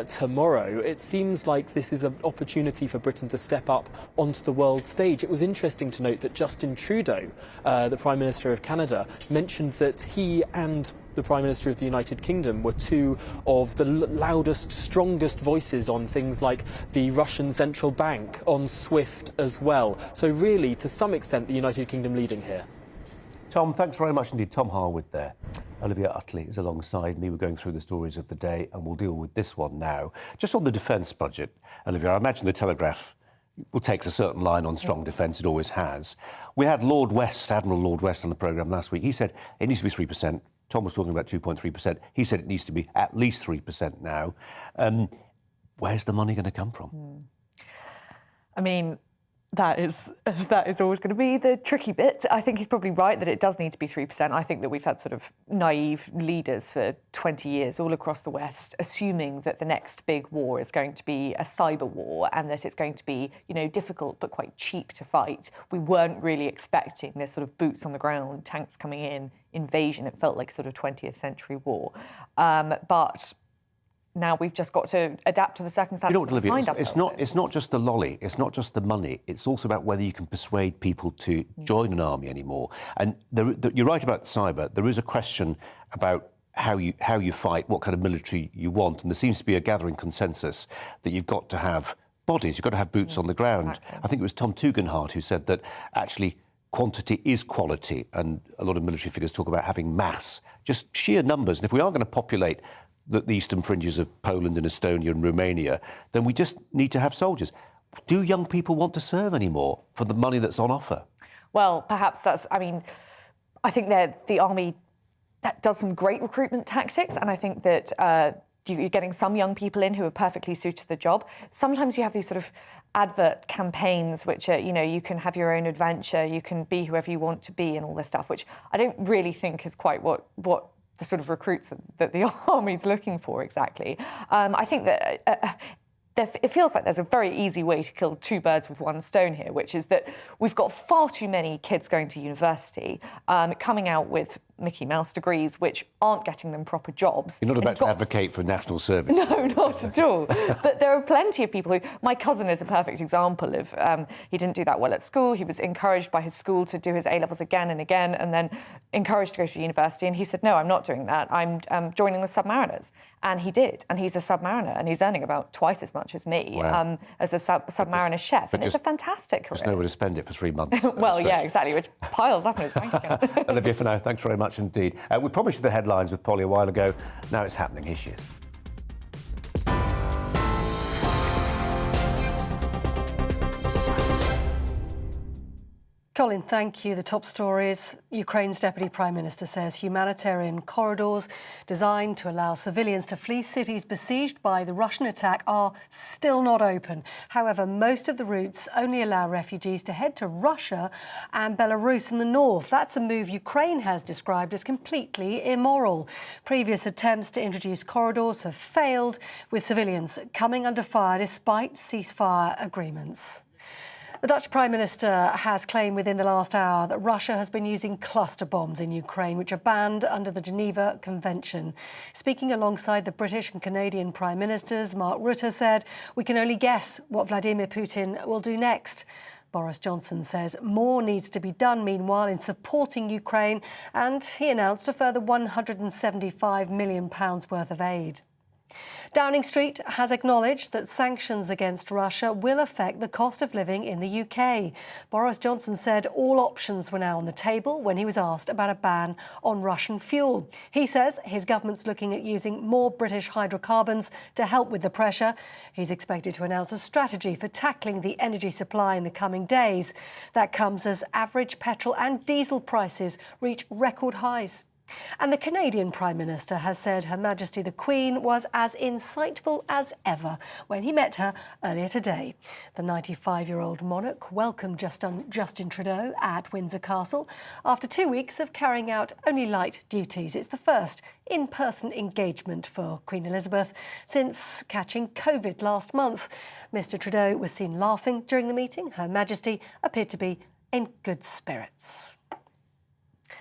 tomorrow. It seems like this is an opportunity for Britain to step up onto the world stage. It was interesting to note that Justin Trudeau, the Prime Minister of Canada, mentioned that he and the Prime Minister of the United Kingdom were 2 of the loudest, strongest voices on things like the Russian Central Bank, on SWIFT as well. So really, to some extent, the United Kingdom leading here. Tom, thanks very much indeed. Tom Harwood there. Olivia Utley is alongside me. We're going through the stories of the day, and we'll deal with this one now. Just on the defence budget, Olivia, I imagine the Telegraph takes a certain line on strong defence. It always has. We had Admiral Lord West on the programme last week. He said it needs to be 3%. Tom was talking about 2.3%. He said it needs to be at least 3% now. Where's the money going to come from? I mean, that is always going to be the tricky bit. I think he's probably right that it does need to be 3%. I think that we've had sort of naive leaders for 20 years all across the West, assuming that the next big war is going to be a cyber war and that it's going to be, difficult but quite cheap to fight. We weren't really expecting this sort of boots on the ground, tanks coming in, invasion. It felt like sort of 20th century war. But now we've just got to adapt to the circumstances. You know what, Olivia, find ourselves it's not just the lolly, it's not just the money, it's also about whether you can persuade people to join an army anymore. And you're right about cyber. There is a question about how you fight, what kind of military you want, and there seems to be a gathering consensus that you've got to have bodies, you've got to have boots on the ground. Exactly. I think it was Tom Tugendhat who said that actually quantity is quality, and a lot of military figures talk about having mass, just sheer numbers. And if we are going to populate the eastern fringes of Poland and Estonia and Romania, then we just need to have soldiers. Do young people want to serve anymore for the money that's on offer? Well, perhaps that's, I think that the army that does some great recruitment tactics, and I think that you're getting some young people in who are perfectly suited to the job. Sometimes you have these sort of advert campaigns which are, you can have your own adventure, you can be whoever you want to be and all this stuff, which I don't really think is quite what the sort of recruits that the army's looking for exactly. I think that it feels like there's a very easy way to kill two birds with one stone here, which is that we've got far too many kids going to university, coming out with Mickey Mouse degrees, which aren't getting them proper jobs. You're not about to advocate for national service. No, not at all. But there are plenty of people who... My cousin is a perfect example of... he didn't do that well at school. He was encouraged by his school to do his A-levels again and again, and then encouraged to go to university. And he said, no, I'm not doing that. I'm joining the Submariners. And he did. And he's a submariner, and he's earning about twice as much as me as a submariner chef. And it's a fantastic career. Just nowhere to spend it for 3 months. Well, yeah, exactly, which piles up in his bank account. Olivia, for now, thanks very much indeed. We promised you the headlines with Polly a while ago. Now it's happening. Here she is. Colin, thank you. The top stories. Ukraine's Deputy Prime Minister says humanitarian corridors designed to allow civilians to flee cities besieged by the Russian attack are still not open. However, most of the routes only allow refugees to head to Russia and Belarus in the north. That's a move Ukraine has described as completely immoral. Previous attempts to introduce corridors have failed, with civilians coming under fire despite ceasefire agreements. The Dutch Prime Minister has claimed within the last hour that Russia has been using cluster bombs in Ukraine, which are banned under the Geneva Convention. Speaking alongside the British and Canadian Prime Ministers, Mark Rutte said, "We can only guess what Vladimir Putin will do next." Boris Johnson says more needs to be done, meanwhile, in supporting Ukraine, and he announced a further £175 million worth of aid. Downing Street has acknowledged that sanctions against Russia will affect the cost of living in the UK. Boris Johnson said all options were now on the table when he was asked about a ban on Russian fuel. He says his government's looking at using more British hydrocarbons to help with the pressure. He's expected to announce a strategy for tackling the energy supply in the coming days. That comes as average petrol and diesel prices reach record highs. And the Canadian Prime Minister has said Her Majesty the Queen was as insightful as ever when he met her earlier today. The 95-year-old monarch welcomed Justin Trudeau at Windsor Castle after 2 weeks of carrying out only light duties. It's the first in-person engagement for Queen Elizabeth since catching COVID last month. Mr Trudeau was seen laughing during the meeting. Her Majesty appeared to be in good spirits.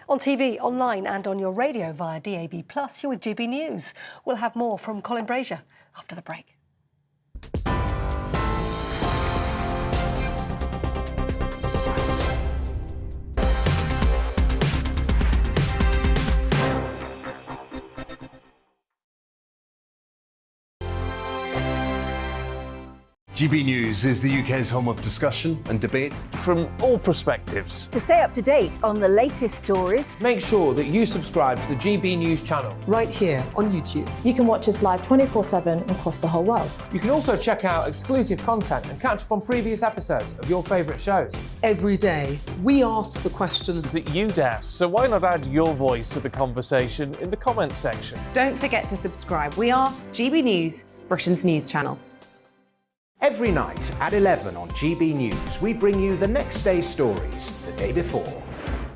On TV, online and on your radio via DAB+, you're with GB News. We'll have more from Colin Brazier after the break. GB News is the UK's home of discussion and debate from all perspectives. To stay up to date on the latest stories, make sure that you subscribe to the GB News channel right here on YouTube. You can watch us live 24/7 across the whole world. You can also check out exclusive content and catch up on previous episodes of your favourite shows. Every day, we ask the questions that you'd ask, so why not add your voice to the conversation in the comments section? Don't forget to subscribe. We are GB News, Britain's news channel. Every night at 11 on GB News, we bring you the next day's stories the day before.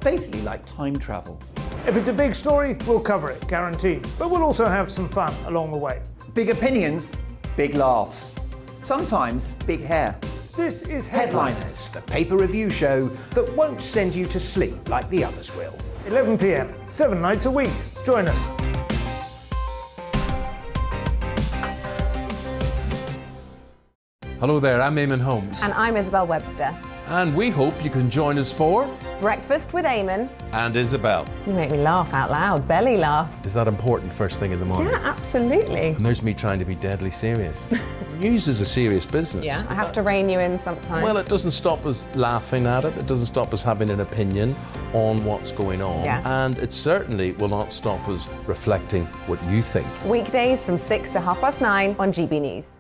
Basically like time travel. If it's a big story, we'll cover it, guaranteed. But we'll also have some fun along the way. Big opinions, big laughs. Sometimes big hair. This is Headliners, the paper review show that won't send you to sleep like the others will. 11 p.m, 7 nights a week. Join us. Hello there, I'm Eamon Holmes. And I'm Isabel Webster. And we hope you can join us for Breakfast with Eamon. And Isabel. You make me laugh out loud, belly laugh. Is that important first thing in the morning? Yeah, absolutely. And there's me trying to be deadly serious. News is a serious business. Yeah, I have to rein you in sometimes. Well, it doesn't stop us laughing at it. It doesn't stop us having an opinion on what's going on. Yeah. And it certainly will not stop us reflecting what you think. Weekdays from 6 to 9:30 on GB News.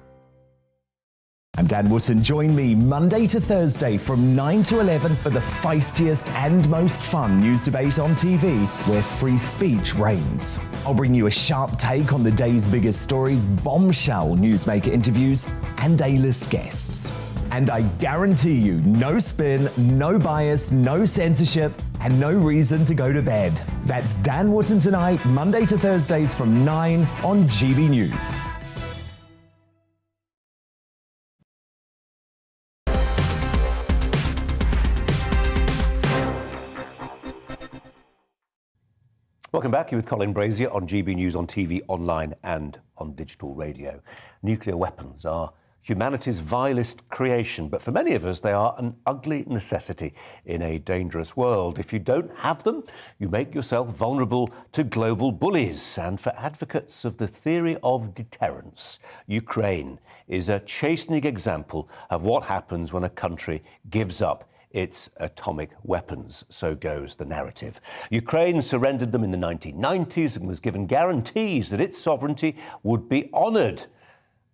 I'm Dan Wootton. Join me Monday to Thursday from 9 to 11 for the feistiest and most fun news debate on TV, where free speech reigns. I'll bring you a sharp take on the day's biggest stories, bombshell newsmaker interviews, and A-list guests. And I guarantee you, no spin, no bias, no censorship, and no reason to go to bed. That's Dan Wootton tonight, Monday to Thursdays from 9 on GB News. Welcome back. You're with Colin Brazier on GB News on TV, online and on digital radio. Nuclear weapons are humanity's vilest creation, but for many of us they are an ugly necessity in a dangerous world. If you don't have them, you make yourself vulnerable to global bullies. And for advocates of the theory of deterrence, Ukraine is a chastening example of what happens when a country gives up its atomic weapons, so goes the narrative. Ukraine surrendered them in the 1990s and was given guarantees that its sovereignty would be honoured.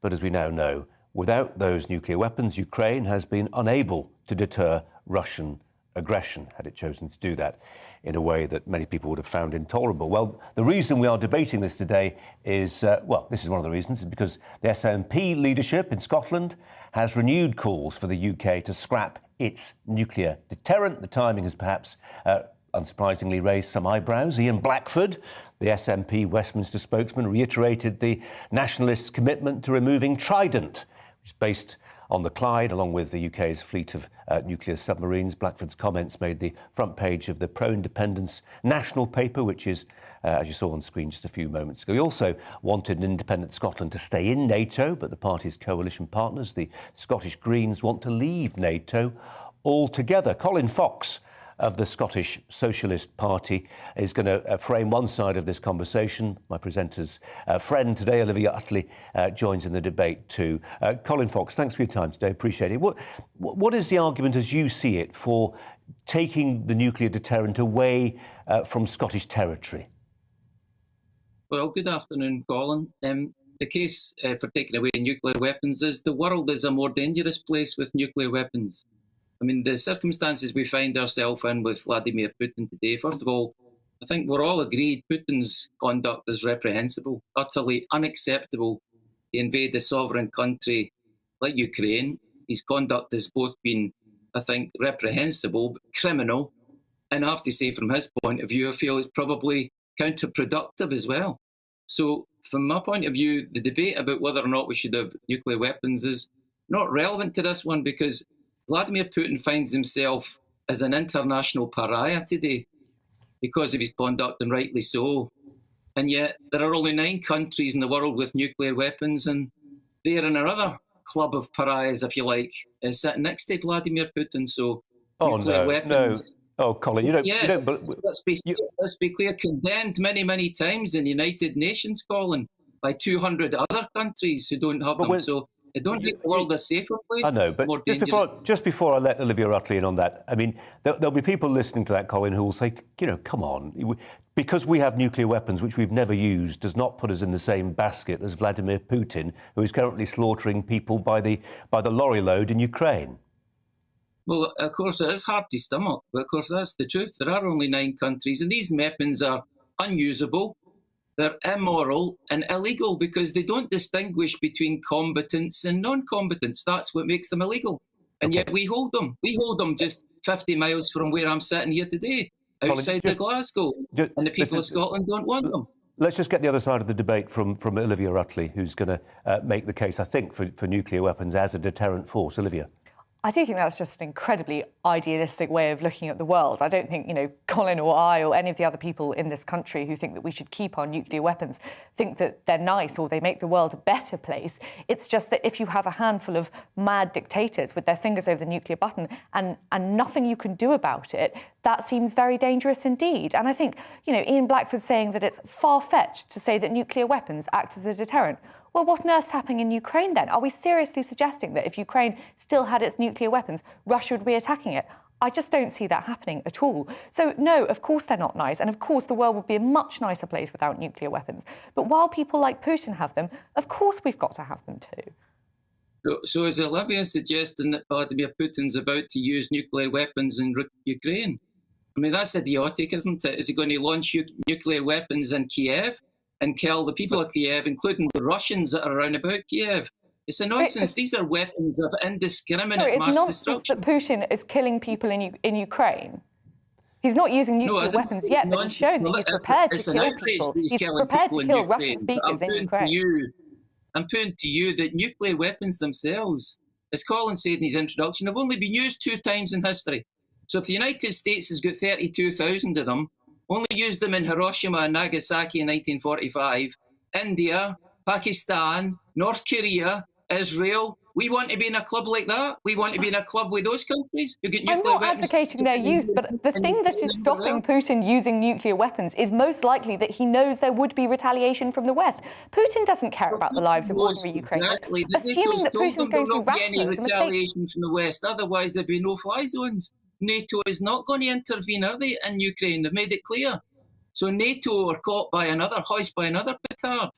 But as we now know, without those nuclear weapons, Ukraine has been unable to deter Russian aggression, had it chosen to do that in a way that many people would have found intolerable. Well, the reason we are debating this today is, this is one of the reasons, is because the SNP leadership in Scotland has renewed calls for the UK to scrap its nuclear deterrent. The timing has perhaps, unsurprisingly, raised some eyebrows. Ian Blackford, the SNP Westminster spokesman, reiterated the nationalists' commitment to removing Trident, which is based on the Clyde, along with the UK's fleet of nuclear submarines. Blackford's comments made the front page of the pro-independence national paper, which is, as you saw on screen just a few moments ago. He also wanted an independent Scotland to stay in NATO, but the party's coalition partners, the Scottish Greens, want to leave NATO altogether. Colin Fox of the Scottish Socialist Party is going to frame one side of this conversation. My presenter's friend today, Olivia Utley, joins in the debate too. Colin Fox, thanks for your time today. Appreciate it. What is the argument, as you see it, for taking the nuclear deterrent away from Scottish territory? Well, good afternoon, Colin. The case for taking away nuclear weapons is the world is a more dangerous place with nuclear weapons. I mean, the circumstances we find ourselves in with Vladimir Putin today, first of all, I think we're all agreed Putin's conduct is reprehensible, utterly unacceptable to invade a sovereign country like Ukraine. His conduct has both been, I think, reprehensible, but criminal. And I have to say, from his point of view, I feel it's probably counterproductive as well. So from my point of view, the debate about whether or not we should have nuclear weapons is not relevant to this one, because Vladimir Putin finds himself as an international pariah today because of his conduct, and rightly so. And yet there are only 9 countries in the world with nuclear weapons, and they are in another club of pariahs, if you like, sitting next to Vladimir Putin. So nuclear weapons... Oh, Colin, you don't... Yes, you don't, let's be clear, condemned many, many times in the United Nations, Colin, by 200 other countries who don't have them. So They don't make the world a safer place. I know, but more just before I let Olivia Rutley in on that, I mean, there'll be people listening to that, Colin, who will say, you know, come on, because we have nuclear weapons, which we've never used, does not put us in the same basket as Vladimir Putin, who is currently slaughtering people by the lorry load in Ukraine. Well, of course, it is hard to stomach, but of course, that's the truth. There are only 9 countries, and these weapons are unusable, they're immoral and illegal because they don't distinguish between combatants and non-combatants. That's what makes them illegal. And yet we hold them. We hold them just 50 miles from where I'm sitting here today, outside Glasgow, and the people of Scotland don't want them. Let's just get the other side of the debate from Olivia Rutley, who's going to make the case, I think, for nuclear weapons as a deterrent force. Olivia. I do think that's just an incredibly idealistic way of looking at the world. I don't think, you know, Colin or I or any of the other people in this country who think that we should keep our nuclear weapons think that they're nice or they make the world a better place. It's just that if you have a handful of mad dictators with their fingers over the nuclear button and nothing you can do about it, that seems very dangerous indeed. And I think, you know, Ian Blackford's saying that it's far-fetched to say that nuclear weapons act as a deterrent. Well, what on earth's happening in Ukraine then? Are we seriously suggesting that if Ukraine still had its nuclear weapons, Russia would be attacking it? I just don't see that happening at all. So, no, of course they're not nice. And of course the world would be a much nicer place without nuclear weapons. But while people like Putin have them, of course we've got to have them too. So is Olivia suggesting that Vladimir Putin's about to use nuclear weapons in Ukraine? I mean, that's idiotic, isn't it? Is he going to launch nuclear weapons in Kiev and kill the people of Kiev, including the Russians that are around about Kiev? It's a nonsense. These are weapons of indiscriminate mass destruction. That Putin is killing people in Ukraine. He's not using nuclear weapons yet, but he's shown that he's prepared to kill people. He's prepared to kill Russian speakers in Ukraine. I'm putting to you that nuclear weapons themselves, as Colin said in his introduction, have only been used 2 times in history. So if the United States has got 32,000 of them, only used them in Hiroshima and Nagasaki in 1945, India, Pakistan, North Korea, Israel, we want to be in a club like that. We want to be in a club with those countries who get nuclear weapons. I'm not advocating their use, but the thing that is stopping Putin using nuclear weapons is most likely that he knows there would be retaliation from the West. Putin doesn't care about the lives of ordinary Ukrainians. Exactly. Assuming that Putin's going to be rational any retaliation from the West, otherwise there'd be no-fly zones. NATO is not going to intervene, are they, in Ukraine? They've made it clear. So NATO are caught by another hoist, by another petard.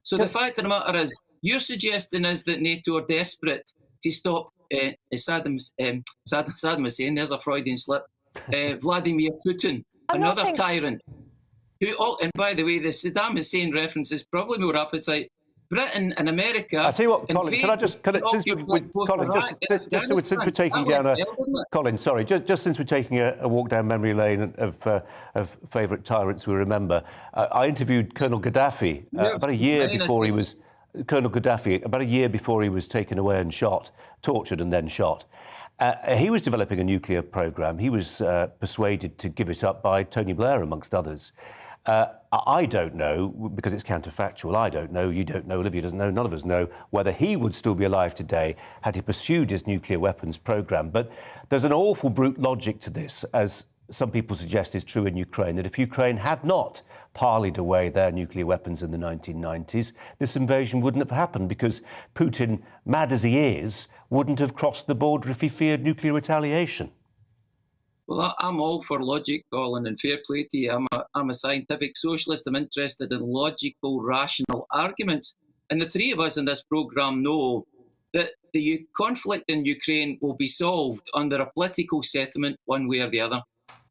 So the fact of the matter is, your suggestion is that NATO are desperate to stop Saddam Hussein, there's a Freudian slip, Vladimir Putin, another tyrant. And by the way, the Saddam Hussein reference is probably more appetite. Britain and America. I tell you what, Colin. Since we're taking down Colin, sorry, just since we're taking a walk down memory lane of favourite tyrants we remember, I interviewed Colonel Gaddafi about a year before he was taken away and shot, tortured and then shot. He was developing a nuclear programme. He was persuaded to give it up by Tony Blair, amongst others. I don't know, because it's counterfactual, I don't know, you don't know, Olivia doesn't know, none of us know whether he would still be alive today had he pursued his nuclear weapons programme. But there's an awful brute logic to this, as some people suggest is true in Ukraine, that if Ukraine had not parleyed away their nuclear weapons in the 1990s, this invasion wouldn't have happened, because Putin, mad as he is, wouldn't have crossed the border if he feared nuclear retaliation. Well, I'm all for logic, Colin, and fair play to you. I'm a scientific socialist. I'm interested in logical, rational arguments. And the 3 of us in this programme know that the conflict in Ukraine will be solved under a political settlement one way or the other.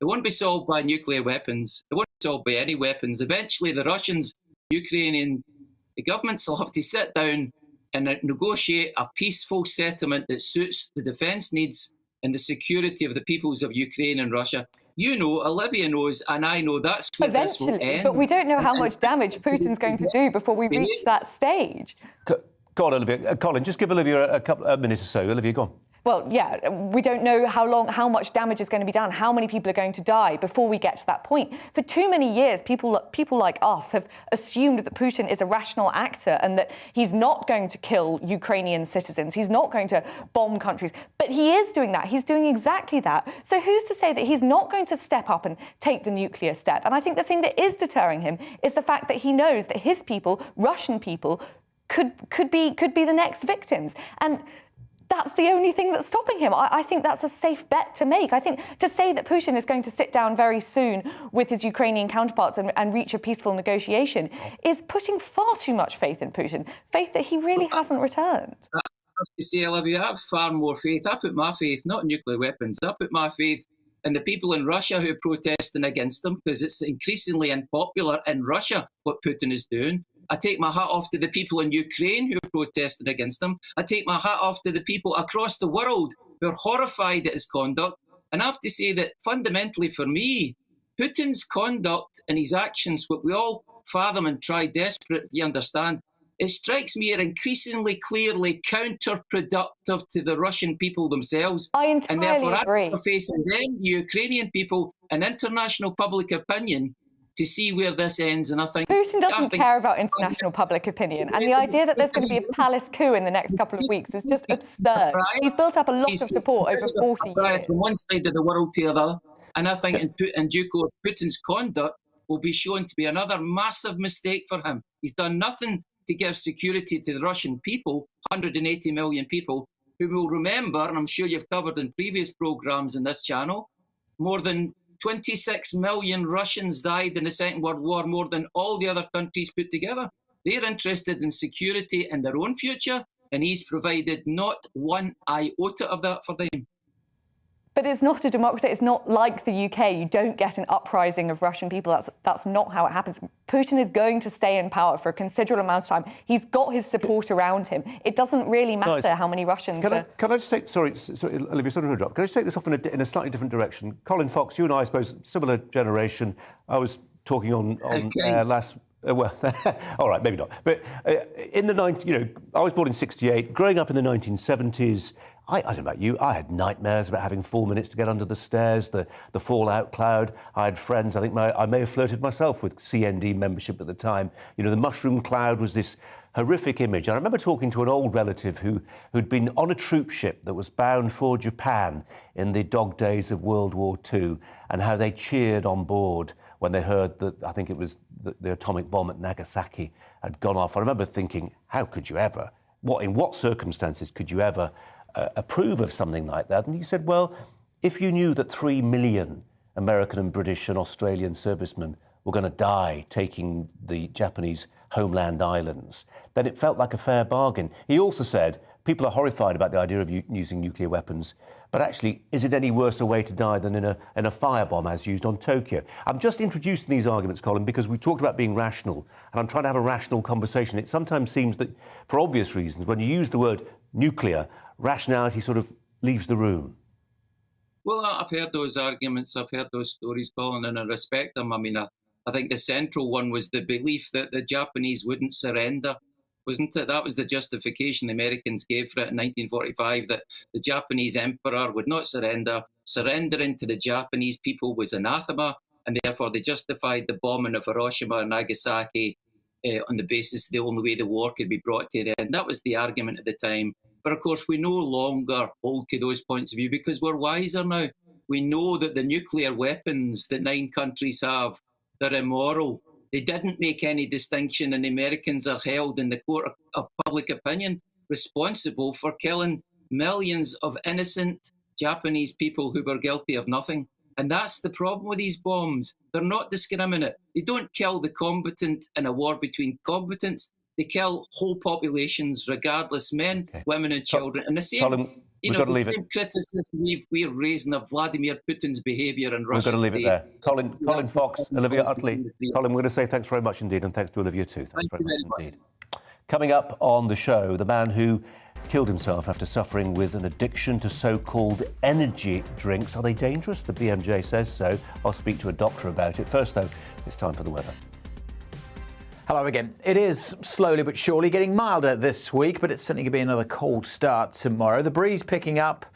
It won't be solved by nuclear weapons. It won't be solved by any weapons. Eventually, the Russians, Ukrainian, the governments will have to sit down and negotiate a peaceful settlement that suits the defence needs and the security of the peoples of Ukraine and Russia. You know, Olivia knows, and I know that's where this will end. But we don't know how much damage Putin's going to do before we reach that stage. Go on, Olivia. Colin, just give Olivia a minute or so. Olivia, go on. Well, yeah, we don't know how much damage is going to be done, how many people are going to die before we get to that point. For too many years, people like us have assumed that Putin is a rational actor and that he's not going to kill Ukrainian citizens, he's not going to bomb countries. But he is doing that. He's doing exactly that. So who's to say that he's not going to step up and take the nuclear step? And I think the thing that is deterring him is the fact that he knows that his people, Russian people, could be the next victims. And that's the only thing that's stopping him. I think that's a safe bet to make. I think to say that Putin is going to sit down very soon with his Ukrainian counterparts and reach a peaceful negotiation is putting far too much faith in Putin, faith that he really hasn't returned. I have to say, Olivia, I have far more faith. I put my faith not in nuclear weapons. I put my faith in the people in Russia who are protesting against them, because it's increasingly unpopular in Russia what Putin is doing. I take my hat off to the people in Ukraine who protested against him. I take my hat off to the people across the world who are horrified at his conduct. And I have to say that fundamentally for me, Putin's conduct and his actions, what we all fathom and try desperately to understand, it strikes me as increasingly clearly counterproductive to the Russian people themselves. I entirely and therefore, agree. I'm facing them, Ukrainian people, and international public opinion to see where this ends. And I think Putin doesn't care about international public opinion, and the idea that there's going to be a palace coup in the next couple of weeks is just absurd. He's built up a lot of support over 40 years. From one side of the world to the other, and I think in due course, Putin's conduct will be shown to be another massive mistake for him. He's done nothing to give security to the Russian people, 180 million people, who will remember, and I'm sure you've covered in previous programmes in this channel, more than 26 million Russians died in the Second World War, more than all the other countries put together. They're interested in security and their own future, and he's provided not one iota of that for them. But it's not a democracy. It's not like the UK. You don't get an uprising of Russian people. That's not how it happens. Putin is going to stay in power for a considerable amount of time. He's got his support around him. It doesn't really matter how many Russians Can I just take, sorry, Olivia, sorry to interrupt. Can I just take this off in a slightly different direction? Colin Fox, you and I suppose, similar generation. I was talking on last... well, all right, maybe not. But in the 90s, I was born in 68. Growing up in the 1970s, I don't know about you, I had nightmares about having 4 minutes to get under the stairs, the fallout cloud. I had friends, I think I may have flirted myself with CND membership at the time. The mushroom cloud was this horrific image. I remember talking to an old relative who'd been on a troop ship that was bound for Japan in the dog days of World War II, and how they cheered on board when they heard that, I think it was the atomic bomb at Nagasaki had gone off. I remember thinking, how could you ever, in what circumstances could you ever approve of something like that? And he said, well, if you knew that 3 million American and British and Australian servicemen were going to die taking the Japanese homeland islands, then it felt like a fair bargain. He also said, people are horrified about the idea of using nuclear weapons, but actually, is it any worse a way to die than in a firebomb as used on Tokyo? I'm just introducing these arguments, Colin, because we talked about being rational, and I'm trying to have a rational conversation. It sometimes seems that, for obvious reasons, when you use the word nuclear, rationality sort of leaves the room. Well, I've heard those arguments, I've heard those stories, Colin, and I respect them. I mean, I think the central one was the belief that the Japanese wouldn't surrender, wasn't it? That was the justification the Americans gave for it in 1945, that the Japanese emperor would not surrender. Surrendering to the Japanese people was anathema, and therefore they justified the bombing of Hiroshima and Nagasaki on the basis the only way the war could be brought to an end. That was the argument at the time. But of course, we no longer hold to those points of view because we're wiser now. We know that the nuclear weapons that 9 countries have, they're immoral. They didn't make any distinction, and the Americans are held in the court of public opinion responsible for killing millions of innocent Japanese people who were guilty of nothing. And that's the problem with these bombs. They're not discriminate. They don't kill the combatant in a war between combatants. They kill whole populations, regardless, men, women and children. And the same, Colin, the same criticism we're raising of Vladimir Putin's behaviour in Russia. We've got to leave it there. Colin Fox, Olivia Utley. Colin, we're going to say thanks very much indeed, and thanks to Olivia too. Thanks very much indeed. Coming up on the show, the man who killed himself after suffering with an addiction to so-called energy drinks. Are they dangerous? The BMJ says so. I'll speak to a doctor about it. First, though, it's time for the weather. Hello again. It is slowly but surely getting milder this week, but it's certainly going to be another cold start tomorrow. The breeze picking up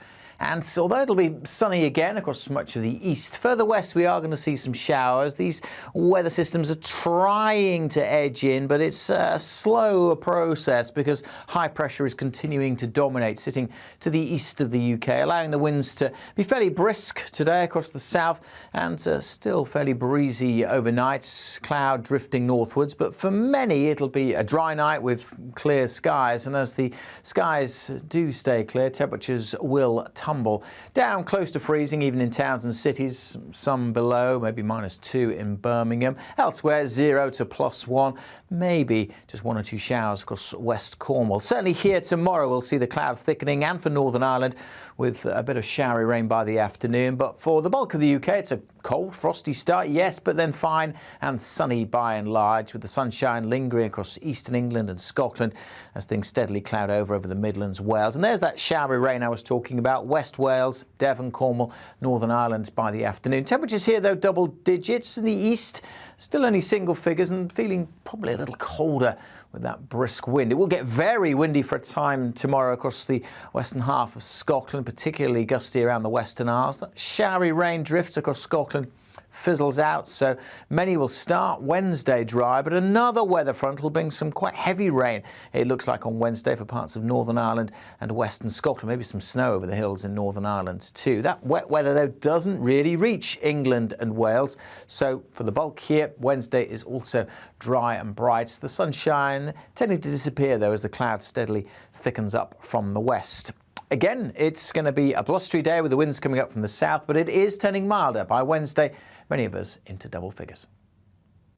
And so, although it'll be sunny again across much of the east, further west we are going to see some showers. These weather systems are trying to edge in, but it's a slow process because high pressure is continuing to dominate, sitting to the east of the UK, allowing the winds to be fairly brisk today across the south and still fairly breezy overnight, cloud drifting northwards. But for many, it'll be a dry night with clear skies. And as the skies do stay clear, temperatures will tumble down close to freezing, even in towns and cities, some below, maybe -2 in Birmingham. Elsewhere, 0 to +1, maybe just 1 or 2 showers across West Cornwall. Certainly here tomorrow, we'll see the cloud thickening, and for Northern Ireland, with a bit of showery rain by the afternoon. But for the bulk of the UK, it's a cold, frosty start, yes, but then fine and sunny by and large, with the sunshine lingering across eastern England and Scotland as things steadily cloud over the Midlands, Wales. And there's that showery rain I was talking about, West Wales, Devon, Cornwall, Northern Ireland by the afternoon. Temperatures here, though, double digits. In the east, still only single figures and feeling probably a little colder with that brisk wind. It will get very windy for a time tomorrow across the western half of Scotland, particularly gusty around the Western Isles. That showery rain drifts across Scotland, fizzles out, so many will start Wednesday dry, but another weather front will bring some quite heavy rain, it looks like, on Wednesday for parts of Northern Ireland and Western Scotland. Maybe some snow over the hills in Northern Ireland too. That wet weather, though, doesn't really reach England and Wales, so for the bulk here, Wednesday is also dry and bright. The sunshine tending to disappear, though, as the cloud steadily thickens up from the west. Again, it's going to be a blustery day with the winds coming up from the south, but it is turning milder by Wednesday, many of us into double figures.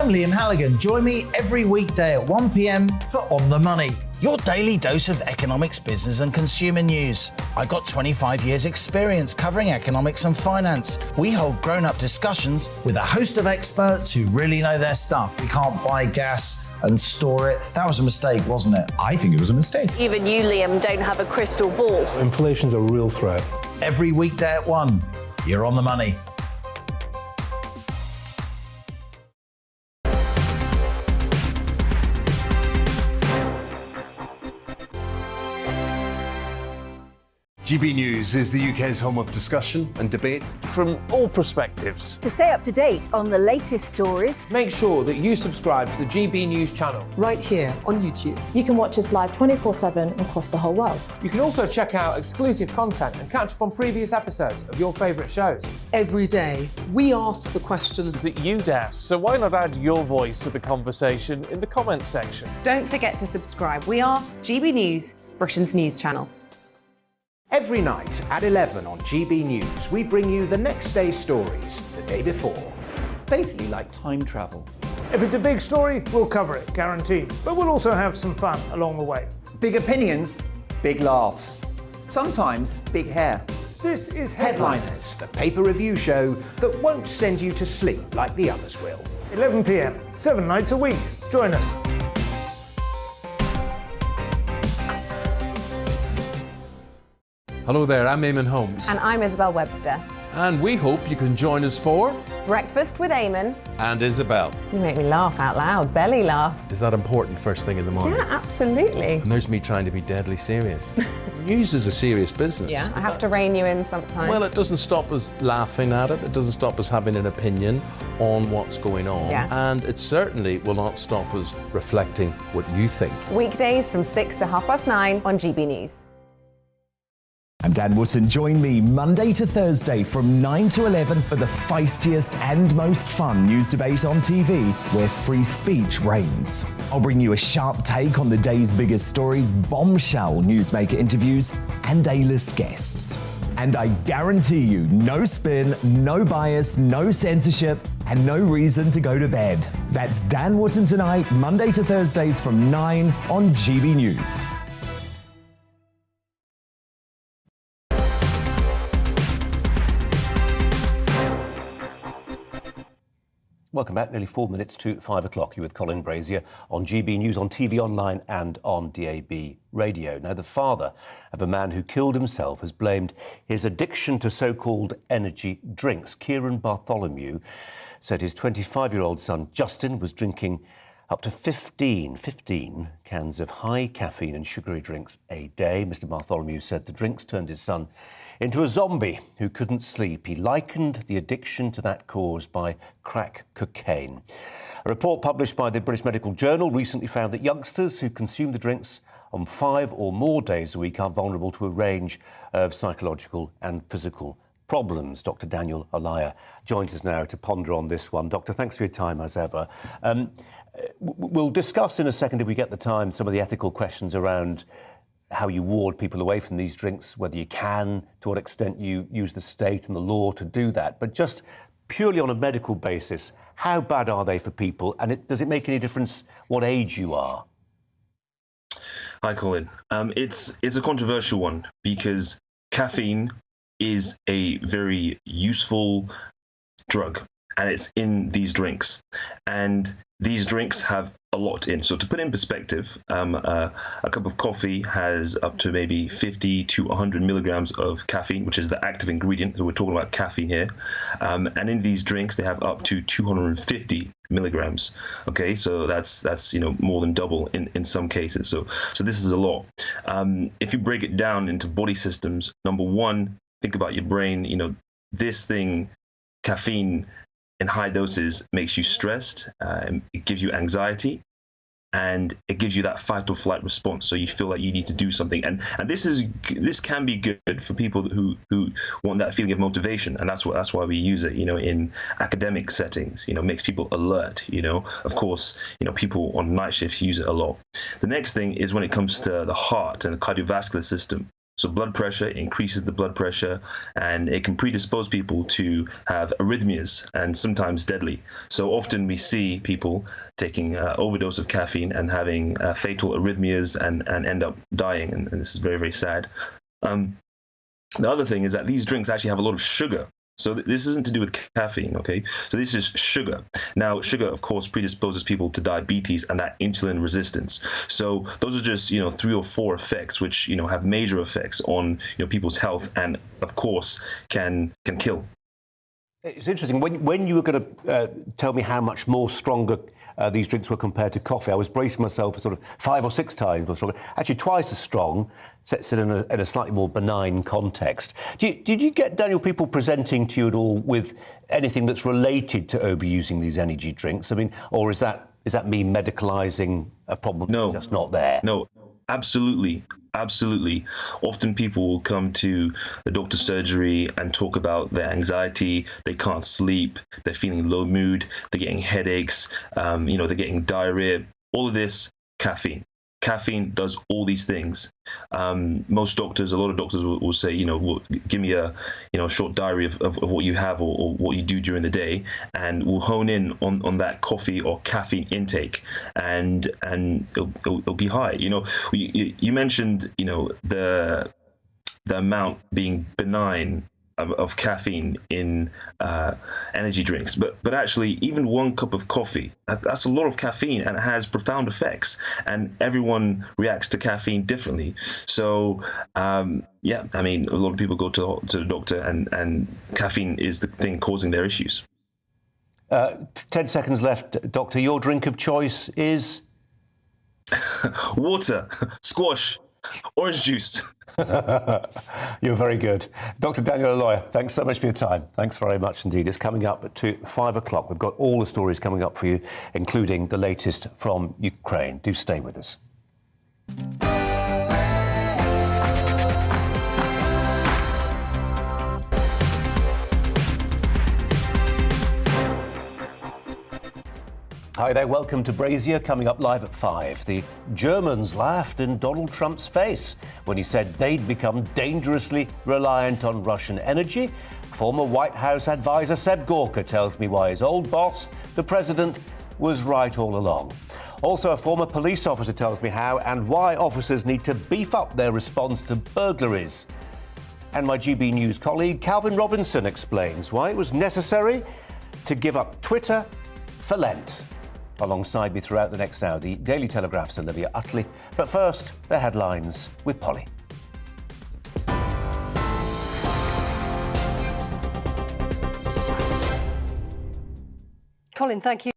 I'm Liam Halligan. Join me every weekday at 1 p.m. for On the Money, your daily dose of economics, business and consumer news. I've got 25 years experience covering economics and finance. We hold grown-up discussions with a host of experts who really know their stuff. We can't buy gas and store it. That was a mistake, wasn't it? I think it was a mistake. Even you, Liam, don't have a crystal ball. Inflation's a real threat. Every weekday at 1, you're On the Money. GB News is the UK's home of discussion and debate from all perspectives. To stay up to date on the latest stories, make sure that you subscribe to the GB News channel right here on YouTube. You can watch us live 24/7 across the whole world. You can also check out exclusive content and catch up on previous episodes of your favourite shows. Every day, we ask the questions that you'd ask, so why not add your voice to the conversation in the comments section? Don't forget to subscribe. We are GB News, Britain's news channel. Every night at 11 on GB News, we bring you the next day's stories the day before. It's basically like time travel. If it's a big story, we'll cover it, guaranteed. But we'll also have some fun along the way. Big opinions, big laughs. Sometimes big hair. This is Headliners, the paper review show that won't send you to sleep like the others will. 11 p.m, 7 nights a week. Join us. Hello there, I'm Eamon Holmes. And I'm Isabel Webster. And we hope you can join us for Breakfast with Eamon and Isabel. You make me laugh out loud, belly laugh. Is that important first thing in the morning? Yeah, absolutely. And there's me trying to be deadly serious. News is a serious business. Yeah, I have to rein you in sometimes. Well, it doesn't stop us laughing at it. It doesn't stop us having an opinion on what's going on. Yeah. And it certainly will not stop us reflecting what you think. Weekdays from 6 to 9:30 on GB News. I'm Dan Wootton. Join me Monday to Thursday from 9 to 11 for the feistiest and most fun news debate on TV, where free speech reigns. I'll bring you a sharp take on the day's biggest stories, bombshell newsmaker interviews, and A-list guests. And I guarantee you, no spin, no bias, no censorship, and no reason to go to bed. That's Dan Wootton Tonight, Monday to Thursdays from 9 on GB News. Welcome back. Nearly 4 minutes to 5 o'clock. You're with Colin Brazier on GB News, on TV Online and on DAB Radio. Now, the father of a man who killed himself has blamed his addiction to so-called energy drinks. Kieran Bartholomew said his 25-year-old son, Justin, was drinking up to 15 cans of high caffeine and sugary drinks a day. Mr. Bartholomew said the drinks turned his son into a zombie who couldn't sleep. He likened the addiction to that caused by crack cocaine. A report published by the British Medical Journal recently found that youngsters who consume the drinks on 5 or more days a week are vulnerable to a range of psychological and physical problems. Dr. Daniel Olaya joins us now to ponder on this one. Doctor, thanks for your time as ever. We'll discuss in a second, if we get the time, some of the ethical questions around how you ward people away from these drinks, whether you can, to what extent you use the state and the law to do that. But just purely on a medical basis, how bad are they for people? And does it make any difference what age you are? Hi, Colin. It's a controversial one because caffeine is a very useful drug, and it's in these drinks. And these drinks have a lot in. So to put in perspective, a cup of coffee has up to maybe 50 to 100 milligrams of caffeine, which is the active ingredient. So we're talking about caffeine here. And in these drinks, they have up to 250 milligrams. Okay, so that's more than double in some cases. So this is a lot. If you break it down into body systems, number one, think about your brain. This thing, caffeine in high doses, makes you stressed. It gives you anxiety, and it gives you that fight or flight response. So you feel like you need to do something, and this can be good for people who want that feeling of motivation, and that's why we use it. In academic settings, makes people alert. Of course, people on night shifts use it a lot. The next thing is when it comes to the heart and the cardiovascular system. So blood pressure increases the blood pressure, and it can predispose people to have arrhythmias, and sometimes deadly. So often we see people taking overdose of caffeine and having fatal arrhythmias and end up dying, and this is very, very sad. The other thing is that these drinks actually have a lot of sugar. So this isn't to do with caffeine, okay? So this is sugar. Now, sugar, of course, predisposes people to diabetes and that insulin resistance. So those are just, 3 or 4 effects which, have major effects on, people's health, and, of course, can kill. It's interesting. When you were going to tell me how much more stronger these drinks were compared to coffee, I was bracing myself for sort of 5 or 6 times more stronger. Actually, twice as strong, sets it in a slightly more benign context. Did you get, Daniel, people presenting to you at all with anything that's related to overusing these energy drinks? I mean, or is that me medicalising a problem that's just not there? No, absolutely. Absolutely. Often people will come to the doctor's surgery and talk about their anxiety. They can't sleep. They're feeling low mood. They're getting headaches. They're getting diarrhea. All of this, caffeine. Caffeine does all these things. Most doctors, a lot of doctors will say, give me a short diary of what you have or what you do during the day, and we'll hone in on that coffee or caffeine intake, and it'll be high. You mentioned the amount being benign of caffeine in energy drinks, but actually even 1 cup of coffee, that's a lot of caffeine, and it has profound effects, and everyone reacts to caffeine differently. So a lot of people go to the doctor, and caffeine is the thing causing their issues. 10 seconds left, Doctor. Your drink of choice is? Water, squash, orange juice. You're very good. Dr. Daniel Olaya, thanks so much for your time. Thanks very much indeed. It's coming up at 5 o'clock. We've got all the stories coming up for you, including the latest from Ukraine. Do stay with us. Hi there, welcome to Brazier. Coming up live at 5. The Germans laughed in Donald Trump's face when he said they'd become dangerously reliant on Russian energy. Former White House advisor Seb Gorka tells me why his old boss, the president, was right all along. Also, a former police officer tells me how and why officers need to beef up their response to burglaries. And my GB News colleague Calvin Robinson explains why it was necessary to give up Twitter for Lent. Alongside me throughout the next hour, the Daily Telegraph's Olivia Utley. But first, the headlines with Polly. Colin, thank you.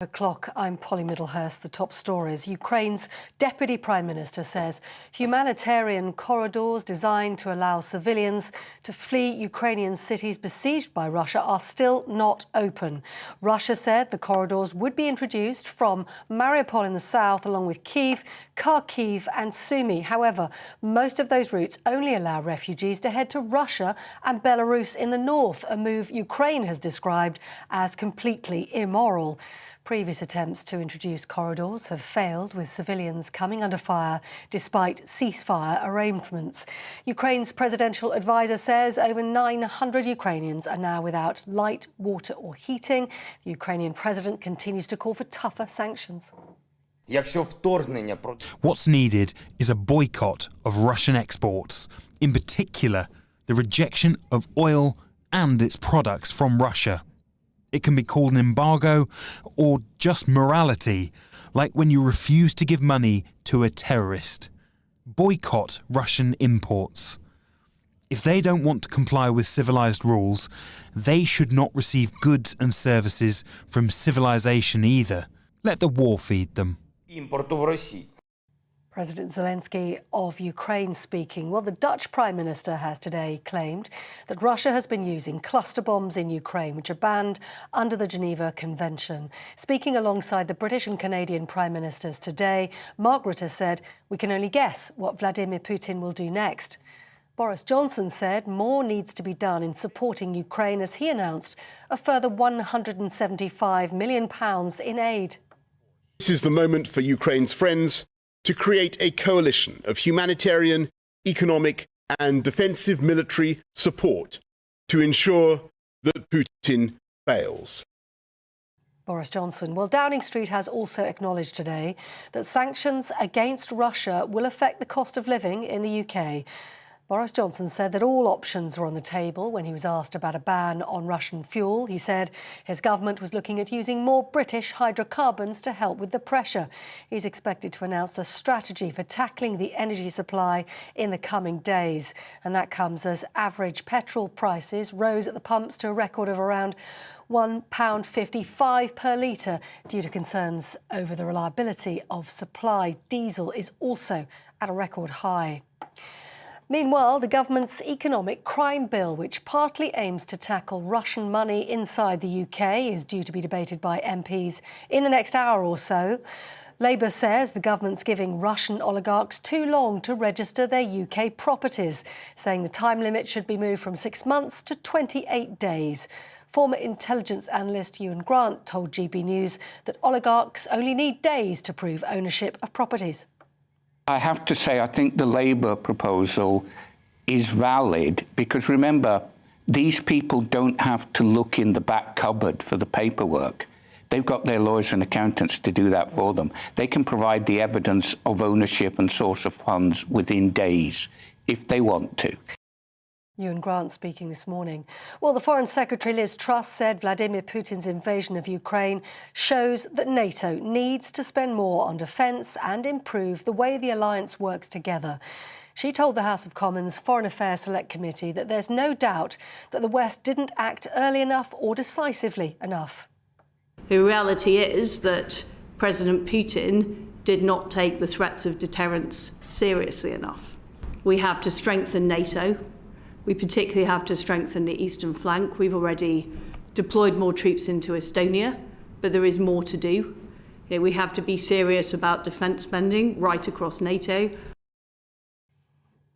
O'clock, I'm Polly Middlehurst. The top stories. Ukraine's Deputy Prime Minister says humanitarian corridors designed to allow civilians to flee Ukrainian cities besieged by Russia are still not open. Russia said the corridors would be introduced from Mariupol in the south, along with Kyiv, Kharkiv and Sumy. However, most of those routes only allow refugees to head to Russia and Belarus in the north, a move Ukraine has described as completely immoral. Previous attempts to introduce corridors have failed, with civilians coming under fire despite ceasefire arrangements. Ukraine's presidential advisor says over 900 Ukrainians are now without light, water or heating. The Ukrainian president continues to call for tougher sanctions. What's needed is a boycott of Russian exports, in particular the rejection of oil and its products from Russia. It can be called an embargo or just morality, like when you refuse to give money to a terrorist. Boycott Russian imports. If they don't want to comply with civilized rules, they should not receive goods and services from civilization either. Let the war feed them. President Zelensky of Ukraine speaking. Well, the Dutch Prime Minister has today claimed that Russia has been using cluster bombs in Ukraine, which are banned under the Geneva Convention. Speaking alongside the British and Canadian Prime Ministers today, Mark Rutte said, "We can only guess what Vladimir Putin will do next." Boris Johnson said more needs to be done in supporting Ukraine as he announced a further £175 million in aid. This is the moment for Ukraine's friends to create a coalition of humanitarian, economic and defensive military support to ensure that Putin fails. Boris Johnson. Well, Downing Street has also acknowledged today that sanctions against Russia will affect the cost of living in the UK. Boris Johnson said that all options were on the table when he was asked about a ban on Russian fuel. He said his government was looking at using more British hydrocarbons to help with the pressure. He's expected to announce a strategy for tackling the energy supply in the coming days. And that comes as average petrol prices rose at the pumps to a record of around £1.55 per litre due to concerns over the reliability of supply. Diesel is also at a record high. Meanwhile, the government's economic crime bill, which partly aims to tackle Russian money inside the UK, is due to be debated by MPs in the next hour or so. Labour says the government's giving Russian oligarchs too long to register their UK properties, saying the time limit should be moved from 6 months to 28 days. Former intelligence analyst Ewan Grant told GB News that oligarchs only need days to prove ownership of properties. I have to say, I think the Labour proposal is valid because, remember, these people don't have to look in the back cupboard for the paperwork. They've got their lawyers and accountants to do that for them. They can provide the evidence of ownership and source of funds within days if they want to. Ewan Grant speaking this morning. Well, the Foreign Secretary Liz Truss said Vladimir Putin's invasion of Ukraine shows that NATO needs to spend more on defence and improve the way the alliance works together. She told the House of Commons Foreign Affairs Select Committee that there's no doubt that the West didn't act early enough or decisively enough. The reality is that President Putin did not take the threats of deterrence seriously enough. We have to strengthen NATO. We particularly have to strengthen the eastern flank. We've already deployed more troops into Estonia, but there is more to do. We have to be serious about defence spending right across NATO.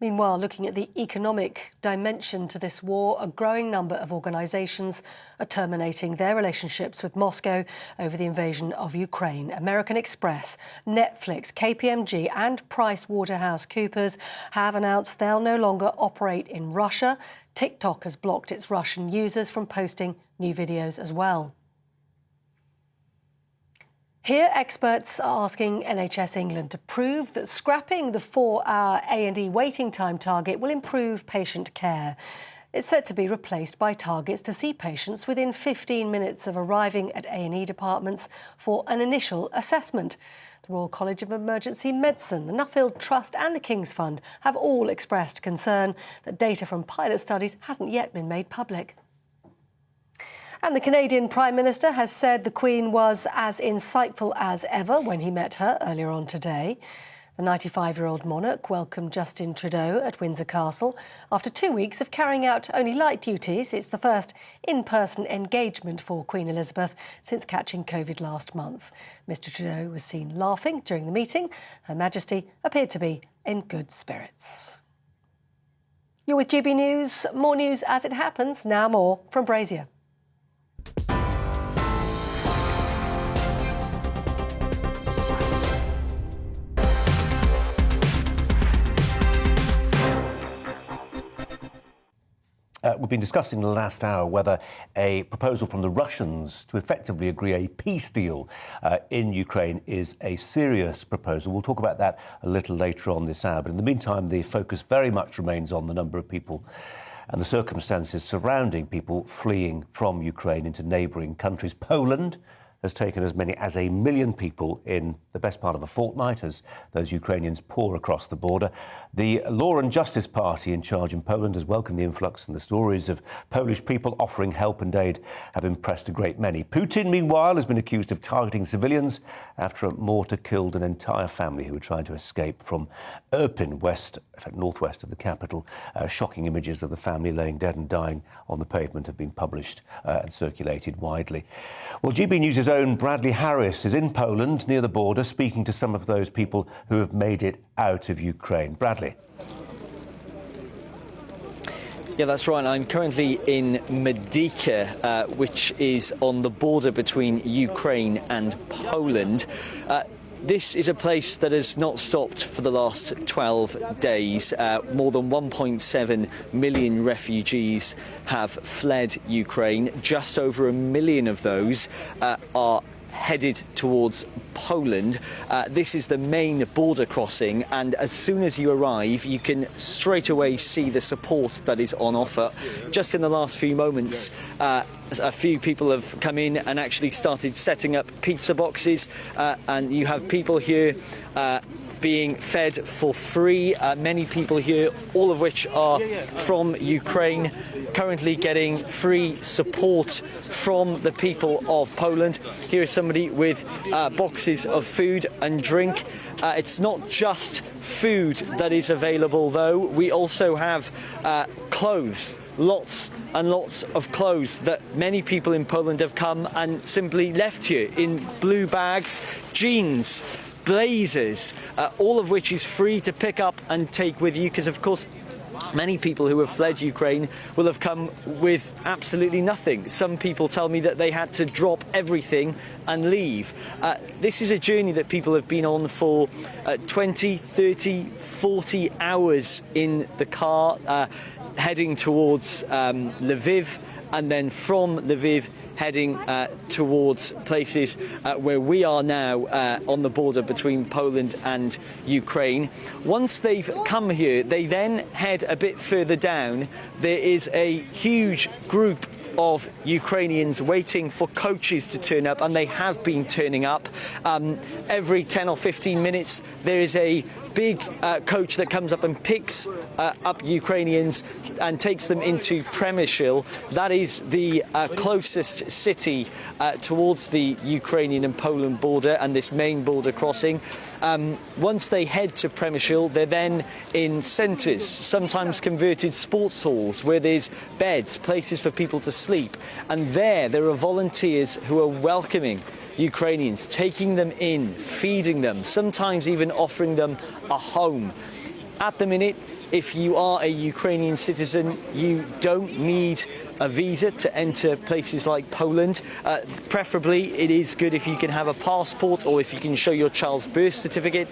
Meanwhile, looking at the economic dimension to this war, a growing number of organisations are terminating their relationships with Moscow over the invasion of Ukraine. American Express, Netflix, KPMG and PricewaterhouseCoopers have announced they'll no longer operate in Russia. TikTok has blocked its Russian users from posting new videos as well. Here, experts are asking NHS England to prove that scrapping the 4-hour A&E waiting time target will improve patient care. It's set to be replaced by targets to see patients within 15 minutes of arriving at A&E departments for an initial assessment. The Royal College of Emergency Medicine, the Nuffield Trust and the King's Fund have all expressed concern that data from pilot studies hasn't yet been made public. And the Canadian Prime Minister has said the Queen was as insightful as ever when he met her earlier on today. The 95-year-old monarch welcomed Justin Trudeau at Windsor Castle. After 2 weeks of carrying out only light duties, it's the first in-person engagement for Queen Elizabeth since catching COVID last month. Mr Trudeau was seen laughing during the meeting. Her Majesty appeared to be in good spirits. You're with GB News. More news as it happens. Now more from Brazier. We've been discussing the last hour whether a proposal from the Russians to effectively agree a peace deal in Ukraine is a serious proposal. We'll talk about that a little later on this hour. But in the meantime, the focus very much remains on the number of people and the circumstances surrounding people fleeing from Ukraine into neighbouring countries. Poland has taken as many as 1 million people in the best part of a fortnight as those Ukrainians pour across the border. The Law and Justice Party in charge in Poland has welcomed the influx, and the stories of Polish people offering help and aid have impressed a great many. Putin, meanwhile, has been accused of targeting civilians after a mortar killed an entire family who were trying to escape from Irpin, northwest of the capital. Shocking images of the family laying dead and dying on the pavement have been published and circulated widely. Well, GB News' own Bradley Harris is in Poland near the border, speaking to some of those people who have made it out of Ukraine. Bradley. Yeah, that's right. I'm currently in Medyka, which is on the border between Ukraine and Poland. This is a place that has not stopped for the last 12 days. More than 1.7 million refugees have fled Ukraine. Just over 1 million of those are headed towards Poland. This is the main border crossing, and as soon as you arrive, you can straight away see the support that is on offer. Just in the last few moments, a few people have come in and actually started setting up pizza boxes, and you have people here being fed for free. Many people here, all of which are from Ukraine, currently getting free support from the people of Poland. Here is somebody with boxes of food and drink. It's not just food that is available, though. We also have clothes. Lots and lots of clothes that many people in Poland have come and simply left here in blue bags, jeans, blazers, all of which is free to pick up and take with you, because of course many people who have fled Ukraine will have come with absolutely nothing. Some people tell me that they had to drop everything and leave. This is a journey that people have been on for 20, 30, 40 hours in the car, heading towards Lviv, and then from Lviv heading towards places where we are now on the border between Poland and Ukraine. Once they've come here, they then head a bit further down. There is a huge group of Ukrainians waiting for coaches to turn up, and they have been turning up. Every 10 or 15 minutes there is a big coach that comes up and picks up Ukrainians and takes them into Przemyśl. That is the closest city towards the Ukrainian and Poland border and this main border crossing. Once they head to Przemyśl, they're then in centres, sometimes converted sports halls, where there's beds, places for people to sleep. And there are volunteers who are welcoming Ukrainians, taking them in, feeding them, sometimes even offering them a home. At the minute, if you are a Ukrainian citizen, you don't need a visa to enter places like Poland. Preferably, it is good if you can have a passport or if you can show your child's birth certificate.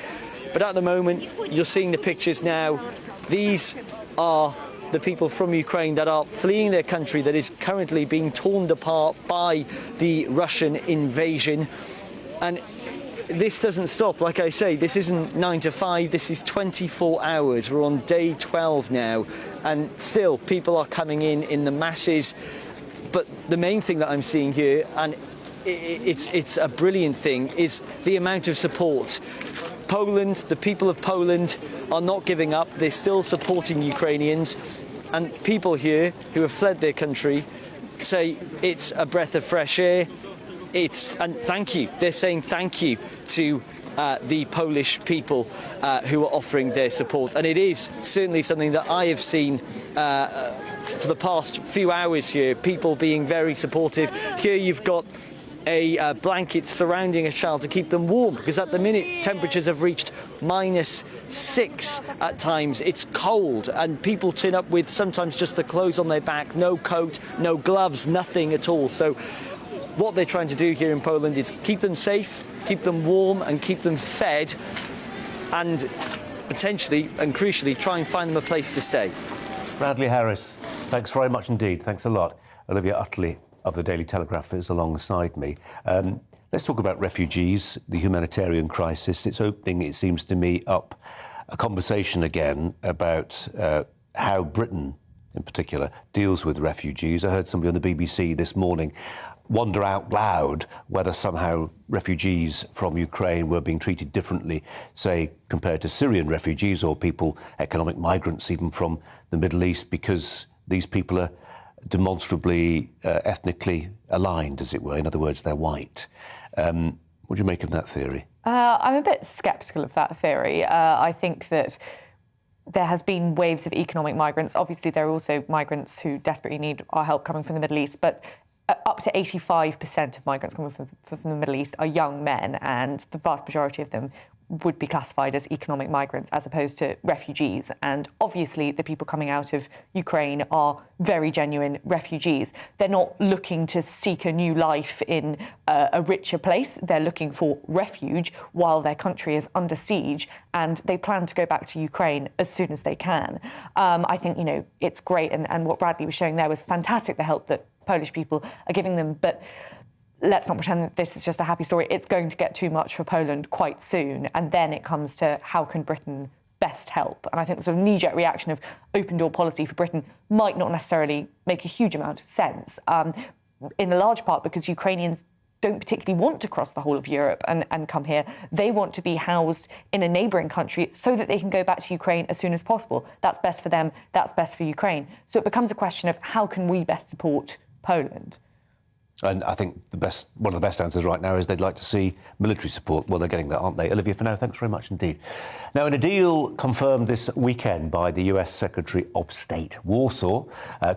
But at the moment, you're seeing the pictures now. These are the people from Ukraine that are fleeing their country that is currently being torn apart by the Russian invasion. And this doesn't stop. Like I say, this isn't 9 to 5, this is 24 hours. We're on day 12 now, and still people are coming in the masses. But the main thing that I'm seeing here, and it's a brilliant thing, is the amount of support. Poland, the people of Poland are not giving up. They're still supporting Ukrainians, and people here who have fled their country say it's a breath of fresh air. And thank you. They're saying thank you to the Polish people who are offering their support. And it is certainly something that I have seen for the past few hours here, people being very supportive. Here you've got a blanket surrounding a child to keep them warm, because at the minute temperatures have reached -6 at times. It's cold, and people turn up with sometimes just the clothes on their back, no coat, no gloves, nothing at all. So what they're trying to do here in Poland is keep them safe, keep them warm and keep them fed, and potentially and crucially try and find them a place to stay. Bradley Harris, thanks very much indeed. Thanks a lot. Olivia Utley of the Daily Telegraph is alongside me. Let's talk about refugees, the humanitarian crisis. It's opening, it seems to me, up a conversation again about how Britain, in particular, deals with refugees. I heard somebody on the BBC this morning wonder out loud whether somehow refugees from Ukraine were being treated differently, say, compared to Syrian refugees or people, economic migrants even from the Middle East, because these people are demonstrably ethnically aligned, as it were. In other words, they're white. What do you make of that theory? I'm a bit sceptical of that theory. I think that there has been waves of economic migrants. Obviously, there are also migrants who desperately need our help coming from the Middle East, but up to 85% of migrants coming from the Middle East are young men, and the vast majority of them would be classified as economic migrants as opposed to refugees. And obviously the people coming out of Ukraine are very genuine refugees. They're not looking to seek a new life in a richer place. They're looking for refuge while their country is under siege, and they plan to go back to Ukraine as soon as they can. I think, it's great, and what Bradley was showing there was fantastic, the help that Polish people are giving them, but let's not pretend that this is just a happy story. It's going to get too much for Poland quite soon. And then it comes to how can Britain best help? And I think the sort of knee-jerk reaction of open door policy for Britain might not necessarily make a huge amount of sense, in a large part because Ukrainians don't particularly want to cross the whole of Europe and come here. They want to be housed in a neighbouring country so that they can go back to Ukraine as soon as possible. That's best for them. That's best for Ukraine. So it becomes a question of how can we best support Poland? And I think one of the best answers right now is they'd like to see military support. Well, they're getting that, aren't they? Olivia, for now, thanks very much indeed. Now, in a deal confirmed this weekend by the US Secretary of State, Warsaw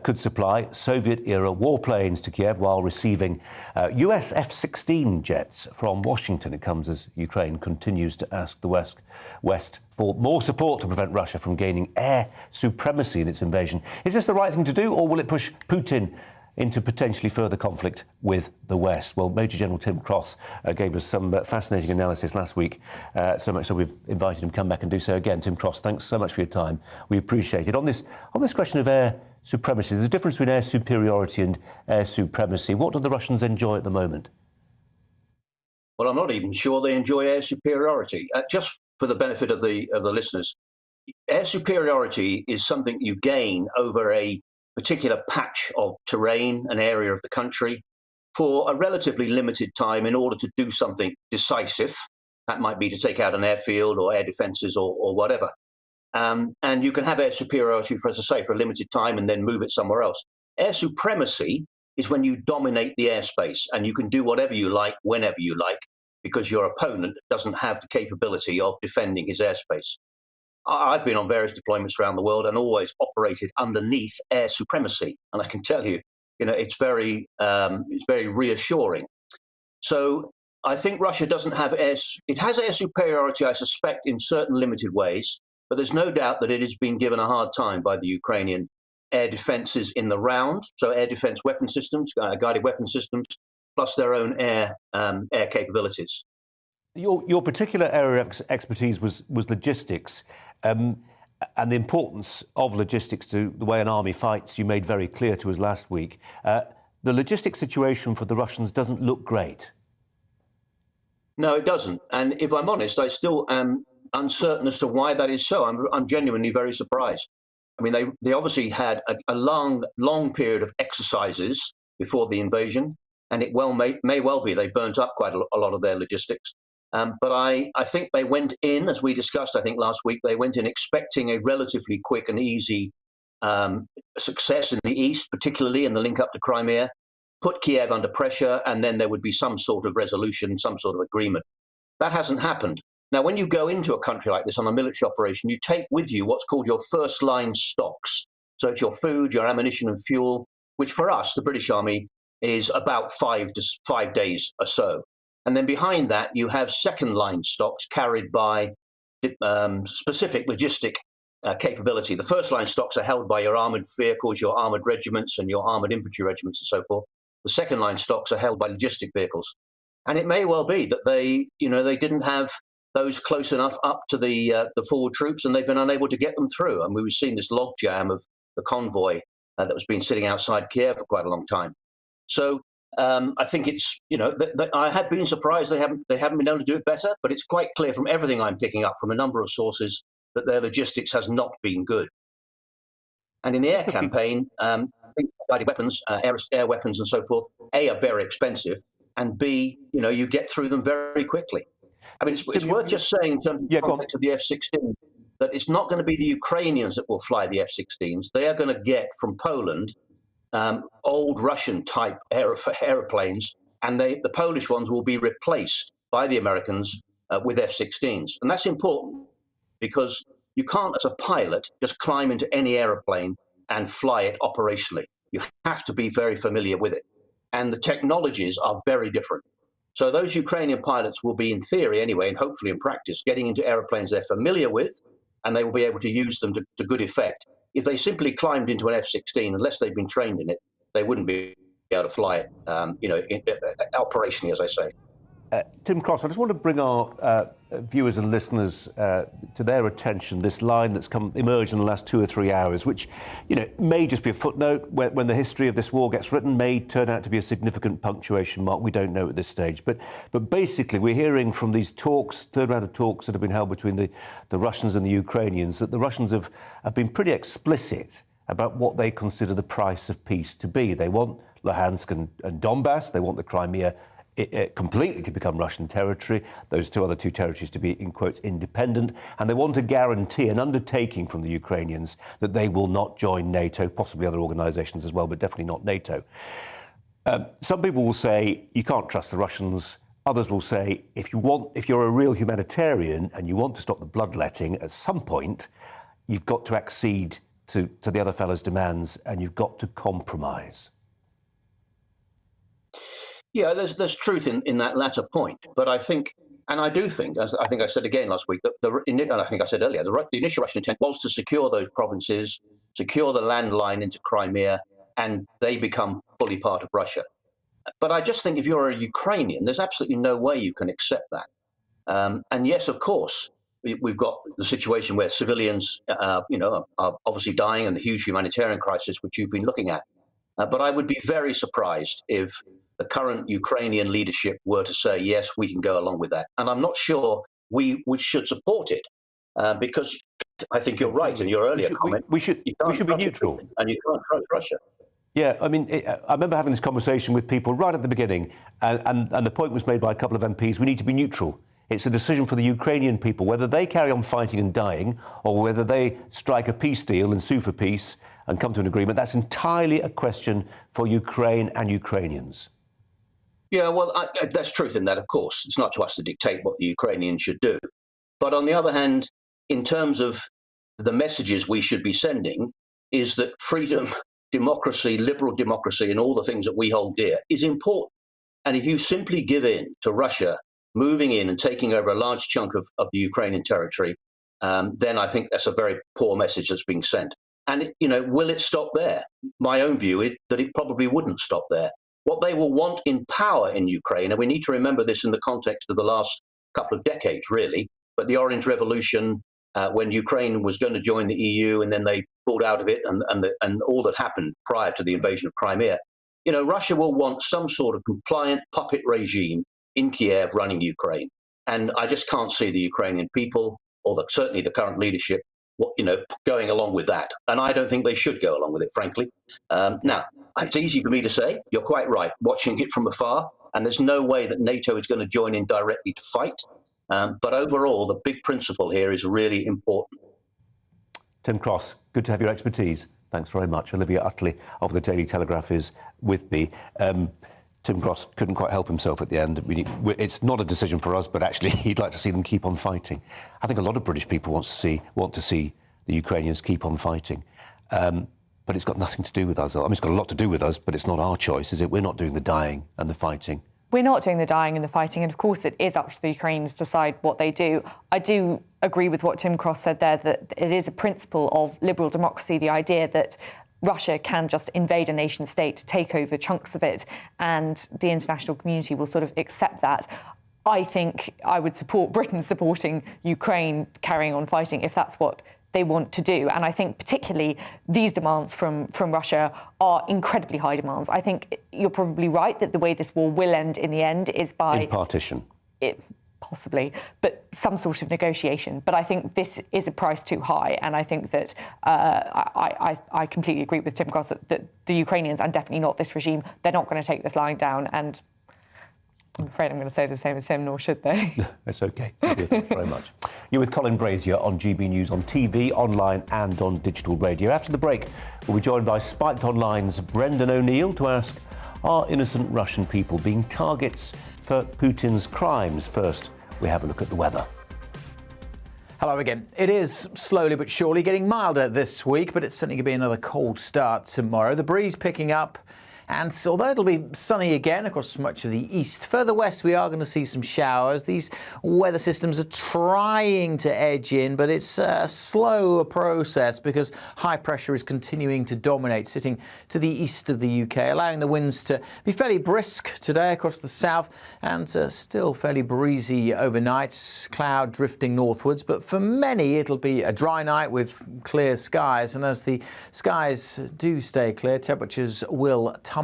could supply Soviet-era warplanes to Kiev while receiving US F-16 jets from Washington. It comes as Ukraine continues to ask the West for more support to prevent Russia from gaining air supremacy in its invasion. Is this the right thing to do, or will it push Putin into potentially further conflict with the West? Well, Major General Tim Cross gave us some fascinating analysis last week, so much so we've invited him to come back and do so again. Tim Cross, thanks so much for your time. We appreciate it. On this question of air supremacy, there's a difference between air superiority and air supremacy. What do the Russians enjoy at the moment? Well, I'm not even sure they enjoy air superiority. Just for the benefit of the listeners, air superiority is something you gain over a particular patch of terrain, an area of the country, for a relatively limited time in order to do something decisive. That might be to take out an airfield or air defences or whatever. And you can have air superiority, as I say, for a limited time and then move it somewhere else. Air supremacy is when you dominate the airspace and you can do whatever you like, whenever you like, because your opponent doesn't have the capability of defending his airspace. I've been on various deployments around the world and always operated underneath air supremacy. And I can tell you, it's very reassuring. So I think Russia doesn't have it has air superiority, I suspect, in certain limited ways, but there's no doubt that it has been given a hard time by the Ukrainian air defences in the round. So air defence weapon systems, guided weapon systems, plus their own air capabilities. Your particular area of expertise was logistics, and the importance of logistics to the way an army fights, you made very clear to us last week. The logistics situation for the Russians doesn't look great. No, it doesn't. And if I'm honest, I still am uncertain as to why that is so. I'm genuinely very surprised. I mean, they obviously had a long period of exercises before the invasion, and it may well be they burnt up quite a lot of their logistics. But I think they went in, as we discussed, I think last week, they went in expecting a relatively quick and easy success in the east, particularly in the link up to Crimea, put Kiev under pressure, and then there would be some sort of resolution, some sort of agreement. That hasn't happened. Now, when you go into a country like this on a military operation, you take with you what's called your first line stocks. So it's your food, your ammunition and fuel, which for us, the British Army, is about 5 days or so. And then behind that, you have second line stocks carried by specific logistic capability. The first line stocks are held by your armoured vehicles, your armoured regiments and your armoured infantry regiments and so forth. The second line stocks are held by logistic vehicles. And it may well be that they didn't have those close enough up to the forward troops, and they've been unable to get them through. And we've seen this logjam of the convoy that was been sitting outside Kiev for quite a long time. So I think it's, I have been surprised they haven't been able to do it better, but it's quite clear from everything I'm picking up from a number of sources that their logistics has not been good. And in the air campaign, guided weapons, air weapons and so forth, A, are very expensive, and B, you get through them very quickly. I mean, it's worth just saying in terms of the context of the F-16 that it's not going to be the Ukrainians that will fly the F-16s. They are going to get from Poland old Russian-type aeroplanes, and the Polish ones will be replaced by the Americans with F-16s. And that's important because you can't, as a pilot, just climb into any aeroplane and fly it operationally. You have to be very familiar with it. And the technologies are very different. So those Ukrainian pilots will be, in theory anyway, and hopefully in practice, getting into aeroplanes they're familiar with, and they will be able to use them to good effect. If they simply climbed into an F-16, unless they've been trained in it, they wouldn't be able to fly it, operationally, as I say. Tim Cross, I just want to bring our viewers and listeners to their attention this line that's emerged in the last 2 or 3 hours, which, may just be a footnote when the history of this war gets written, may turn out to be a significant punctuation mark. We don't know at this stage. But basically, we're hearing from these talks, third round of talks that have been held between the Russians and the Ukrainians, that the Russians have been pretty explicit about what they consider the price of peace to be. They want Luhansk and Donbass. They want the Crimea completely to become Russian territory, those two territories to be, in quotes, independent, and they want a guarantee, an undertaking from the Ukrainians that they will not join NATO, possibly other organisations as well, but definitely not NATO. Some people will say you can't trust the Russians. Others will say if you're a real humanitarian and you want to stop the bloodletting, at some point you've got to accede to the other fellow's demands and you've got to compromise. Yeah, there's truth in that latter point, but I think, and I do think, as I think I said again last week, and I think I said earlier, the initial Russian intent was to secure those provinces, secure the landline into Crimea, and they become fully part of Russia. But I just think if you're a Ukrainian, there's absolutely no way you can accept that. And yes, of course, we've got the situation where civilians, are obviously dying, and the huge humanitarian crisis which you've been looking at. But I would be very surprised if the current Ukrainian leadership were to say, yes, we can go along with that. And I'm not sure we should support it because I think you're right in your earlier comment. We should be neutral. And you can't trust Russia. Yeah, I mean, I remember having this conversation with people right at the beginning, and the point was made by a couple of MPs, we need to be neutral. It's a decision for the Ukrainian people, whether they carry on fighting and dying, or whether they strike a peace deal and sue for peace and come to an agreement. That's entirely a question for Ukraine and Ukrainians. Yeah, well, that's truth in that, of course. It's not to us to dictate what the Ukrainians should do. But on the other hand, in terms of the messages we should be sending, is that freedom, democracy, liberal democracy, and all the things that we hold dear is important. And if you simply give in to Russia moving in and taking over a large chunk of the Ukrainian territory, then I think that's a very poor message that's being sent. And, will it stop there? My own view is that it probably wouldn't stop there. What they will want in power in Ukraine, and we need to remember this in the context of the last couple of decades, really, but the Orange Revolution, when Ukraine was going to join the EU and then they pulled out of it, and all that happened prior to the invasion of Crimea, Russia will want some sort of compliant puppet regime in Kiev running Ukraine. And I just can't see the Ukrainian people, or certainly the current leadership, going along with that. And I don't think they should go along with it, frankly. Now, it's easy for me to say, you're quite right, watching it from afar, and there's no way that NATO is going to join in directly to fight. But overall, the big principle here is really important. Tim Cross, good to have your expertise. Thanks very much. Olivia Utley of the Daily Telegraph is with me. Tim Cross couldn't quite help himself at the end. It's not a decision for us, but actually he'd like to see them keep on fighting. I think a lot of British people want to see the Ukrainians keep on fighting. But it's got nothing to do with us. I mean, it's got a lot to do with us, but it's not our choice, is it? We're not doing the dying and the fighting. We're not doing the dying and the fighting, and of course it is up to the Ukrainians to decide what they do. I do agree with what Tim Cross said there, that it is a principle of liberal democracy, the idea that Russia can just invade a nation state, take over chunks of it, and the international community will sort of accept that. I think I would support Britain supporting Ukraine carrying on fighting if that's what they want to do. And I think particularly these demands from Russia are incredibly high demands. I think you're probably right that the way this war will end in the end is by... In partition. Possibly, but some sort of negotiation. But I think this is a price too high. And I think that I completely agree with Tim Cross that the Ukrainians, and definitely not this regime, they're not going to take this lying down. And I'm afraid I'm going to say the same as him, nor should they. It's OK. Thank you very much. You're with Colin Brazier on GB News on TV, online and on digital radio. After the break, we'll be joined by Spiked Online's Brendan O'Neill to ask, are innocent Russian people being targets for Putin's crimes? First, we have a look at the weather. Hello again. It is slowly but surely getting milder this week, but it's certainly going to be another cold start tomorrow. The breeze picking up, and so, although it'll be sunny again across much of the east, further west we are going to see some showers. These weather systems are trying to edge in, but it's a slow process because high pressure is continuing to dominate, sitting to the east of the UK, allowing the winds to be fairly brisk today across the south and still fairly breezy overnight, cloud drifting northwards. But for many, it'll be a dry night with clear skies, and as the skies do stay clear, temperatures will tumble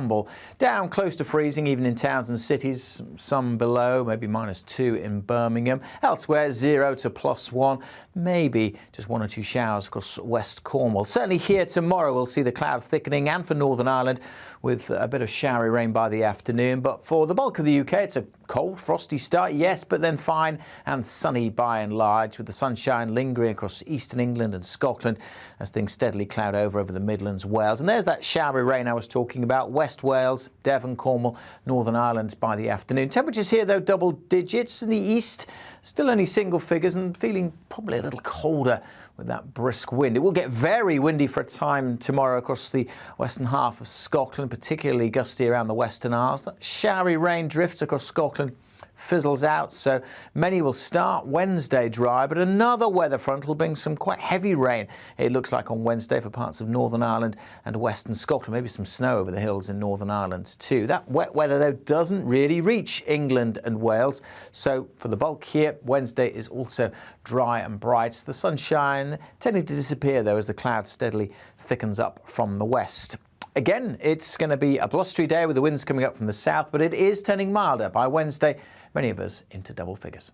down close to freezing, even in towns and cities, some below, maybe -2 in Birmingham. Elsewhere, 0 to +1, maybe just 1 or 2 showers across West Cornwall. Certainly here tomorrow, we'll see the cloud thickening, and for Northern Ireland, with a bit of showery rain by the afternoon. But for the bulk of the UK, it's a cold, frosty start, yes, but then fine and sunny by and large, with the sunshine lingering across eastern England and Scotland as things steadily cloud over the Midlands, Wales. And there's that showery rain I was talking about. West Wales, Devon, Cornwall, Northern Ireland by the afternoon. Temperatures here, though, double digits. In the east, still only single figures and feeling probably a little colder with that brisk wind. It will get very windy for a time tomorrow across the western half of Scotland, particularly gusty around the Western Isles. That showery rain drifts across Scotland, fizzles out, so many will start Wednesday dry, but another weather front will bring some quite heavy rain, it looks like, on Wednesday for parts of Northern Ireland and Western Scotland. Maybe some snow over the hills in Northern Ireland too. That wet weather, though, doesn't really reach England and Wales, so for the bulk here, Wednesday is also dry and bright. The sunshine tending to disappear, though, as the cloud steadily thickens up from the west. Again, it's going to be a blustery day with the winds coming up from the south, but it is turning milder. By Wednesday, many of us into double figures.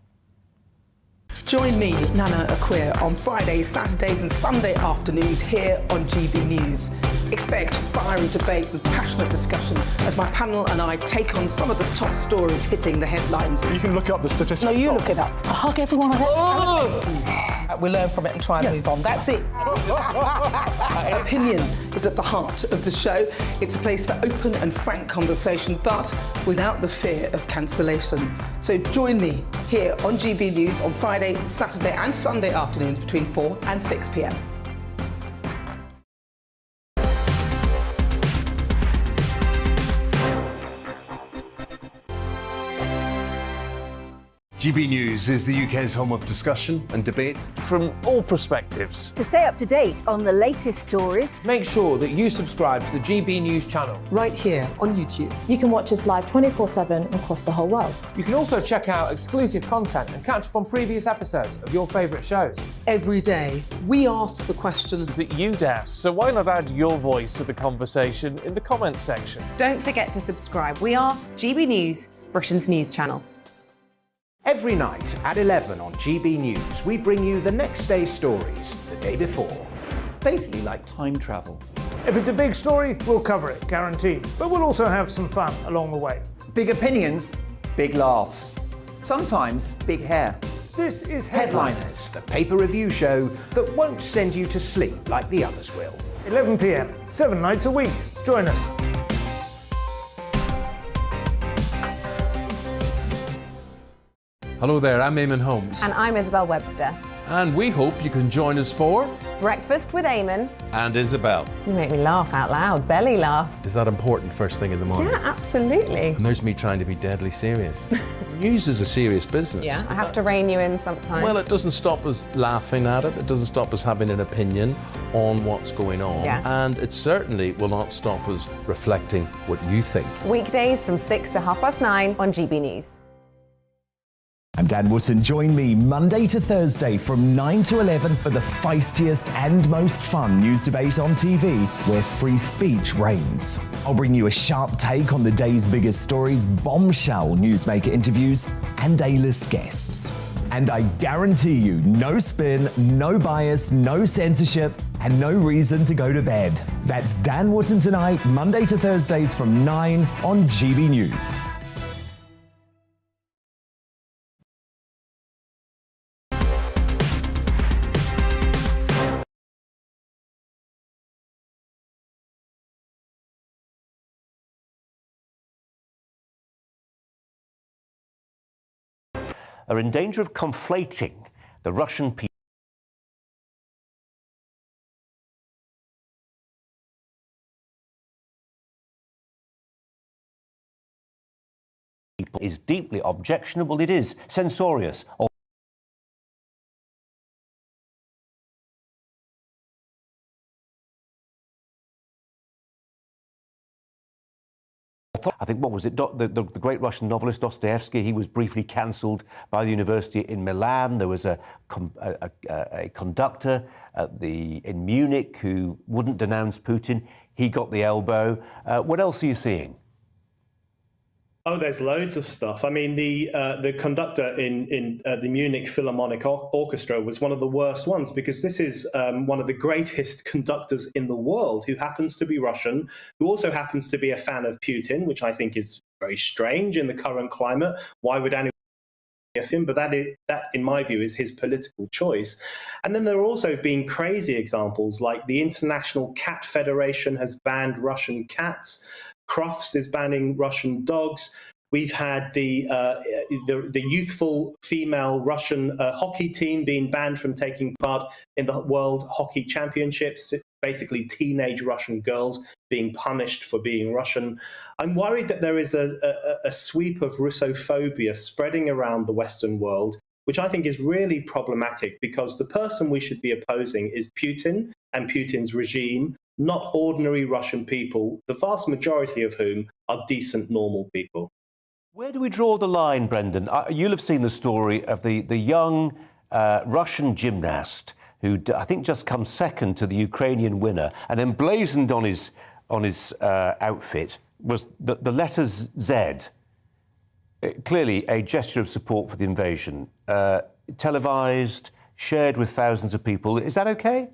Join me, Nana Akweer, on Fridays, Saturdays and Sunday afternoons here on GB News. Expect fiery debate with passionate discussion as my panel and I take on some of the top stories hitting the headlines. You can look up the statistics. No, you look it up. I hug everyone. We learn from it and try and move on. That's it. Opinion is at the heart of the show. It's a place for open and frank conversation, but without the fear of cancellation. So join me here on GB News on Friday, Saturday and Sunday afternoons between 4 and 6 p.m. GB News is the UK's home of discussion and debate from all perspectives. To stay up to date on the latest stories, make sure that you subscribe to the GB News channel right here on YouTube. You can watch us live 24/7 across the whole world. You can also check out exclusive content and catch up on previous episodes of your favourite shows. Every day, we ask the questions that you'd ask, so why not add your voice to the conversation in the comments section? Don't forget to subscribe. We are GB News, Britain's news channel. Every night at 11 on GB News, we bring you the next day's stories the day before. Basically like time travel. If it's a big story, we'll cover it, guaranteed. But we'll also have some fun along the way. Big opinions, big laughs. Sometimes big hair. This is Headliners, the paper review show that won't send you to sleep like the others will. 11 p.m, 7 nights a week. Join us. Hello there, I'm Eamon Holmes. And I'm Isabel Webster. And we hope you can join us for Breakfast with Eamon and Isabel. You make me laugh out loud, belly laugh. Is that important first thing in the morning? Yeah, absolutely. And there's me trying to be deadly serious. News is a serious business. Yeah, I have to rein you in sometimes. Well, it doesn't stop us laughing at it. It doesn't stop us having an opinion on what's going on. Yeah. And it certainly will not stop us reflecting what you think. Weekdays from 6 to 9:30 on GB News. I'm Dan Wootton. Join me Monday to Thursday from 9 to 11 for the feistiest and most fun news debate on TV, where free speech reigns. I'll bring you a sharp take on the day's biggest stories, bombshell newsmaker interviews, and A-list guests. And I guarantee you, no spin, no bias, no censorship, and no reason to go to bed. That's Dan Wootton Tonight, Monday to Thursdays from 9 on GB News. Are in danger of conflating the Russian people is deeply objectionable. It is censorious. I think, what was it, the great Russian novelist Dostoevsky, he was briefly cancelled by the university in Milan. There was a conductor in Munich who wouldn't denounce Putin. He got the elbow. What else are you seeing? Oh, there's loads of stuff. I mean, the conductor in the Munich Philharmonic Orchestra was one of the worst ones, because this is one of the greatest conductors in the world, who happens to be Russian, who also happens to be a fan of Putin, which I think is very strange in the current climate. Why would anyone him? But that, in my view, is his political choice. And then there are also been crazy examples, like the International Cat Federation has banned Russian cats. Crufts is banning Russian dogs. We've had the youthful female Russian hockey team being banned from taking part in the World Hockey Championships. Basically, teenage Russian girls being punished for being Russian. I'm worried that there is a sweep of Russophobia spreading around the Western world, which I think is really problematic, because the person we should be opposing is Putin and Putin's regime, not ordinary Russian people, the vast majority of whom are decent, normal people. Where do we draw the line, Brendan? You'll have seen the story of the young Russian gymnast who I think just come second to the Ukrainian winner, and emblazoned on his outfit was the letters Z. Clearly a gesture of support for the invasion, televised, shared with thousands of people. Is that okay?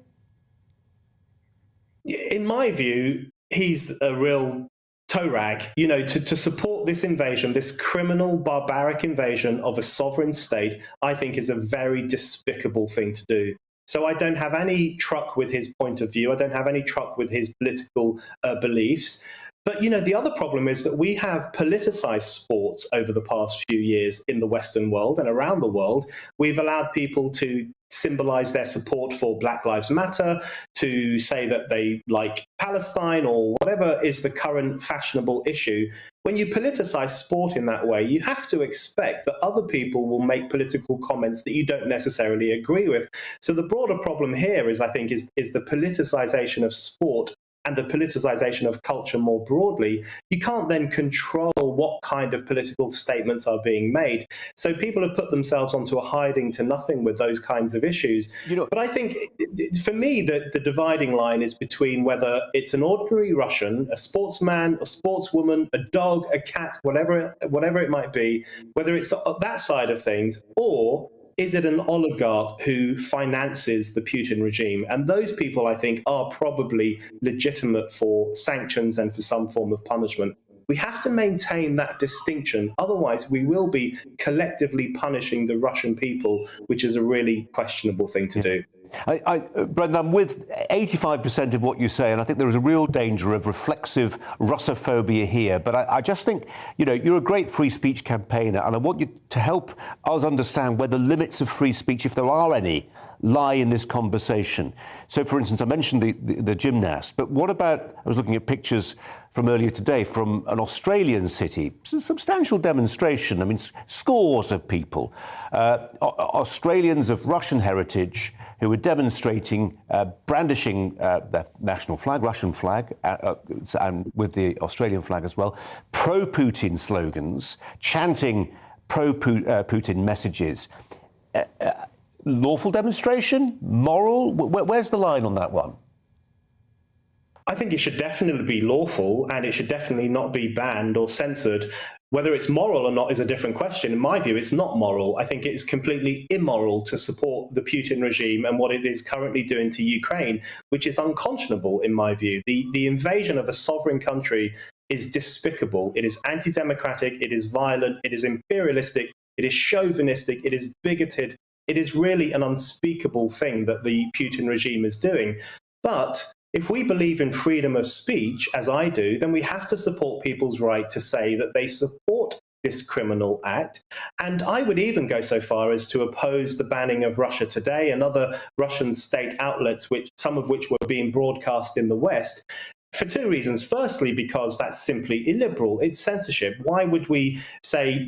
In my view, he's a real toe rag, to support this invasion, this criminal, barbaric invasion of a sovereign state, I think is a very despicable thing to do. So I don't have any truck with his point of view. I don't have any truck with his political beliefs. But, the other problem is that we have politicized sports over the past few years in the Western world and around the world. We've allowed people to symbolize their support for Black Lives Matter, to say that they like Palestine or whatever is the current fashionable issue. When you politicize sport in that way, you have to expect that other people will make political comments that you don't necessarily agree with. So the broader problem here is, I think, is the politicization of sport and the politicization of culture more broadly. You can't then control what kind of political statements are being made. So people have put themselves onto a hiding to nothing with those kinds of issues. But I think, for me, the dividing line is between whether it's an ordinary Russian, a sportsman, a sportswoman, a dog, a cat, whatever it might be, whether it's that side of things, or is it an oligarch who finances the Putin regime? And those people, I think, are probably legitimate for sanctions and for some form of punishment. We have to maintain that distinction. Otherwise, we will be collectively punishing the Russian people, which is a really questionable thing to do. Brendan, I'm with 85% of what you say, and I think there is a real danger of reflexive Russophobia here. But I just think, you're a great free speech campaigner, and I want you to help us understand where the limits of free speech, if there are any, lie in this conversation. So, for instance, I mentioned the gymnast, but what about, I was looking at pictures from earlier today from an Australian city, it's a substantial demonstration. I mean, scores of people, Australians of Russian heritage who were demonstrating, brandishing their national flag, Russian flag, and with the Australian flag as well, pro-Putin slogans, chanting pro-Putin messages. Lawful demonstration? Moral? Where's the line on that one? I think it should definitely be lawful, and it should definitely not be banned or censored. Whether it's moral or not is a different question. In my view, it's not moral. I think it is completely immoral to support the Putin regime and what it is currently doing to Ukraine, which is unconscionable in my view. The invasion of a sovereign country is despicable. It is anti-democratic, it is violent, it is imperialistic, it is chauvinistic, it is bigoted. It is really an unspeakable thing that the Putin regime is doing. But if we believe in freedom of speech, as I do, then we have to support people's right to say that they support this criminal act. And I would even go so far as to oppose the banning of Russia Today and other Russian state outlets, some of which were being broadcast in the West. For two reasons. Firstly, because that's simply illiberal. It's censorship. Why would we say,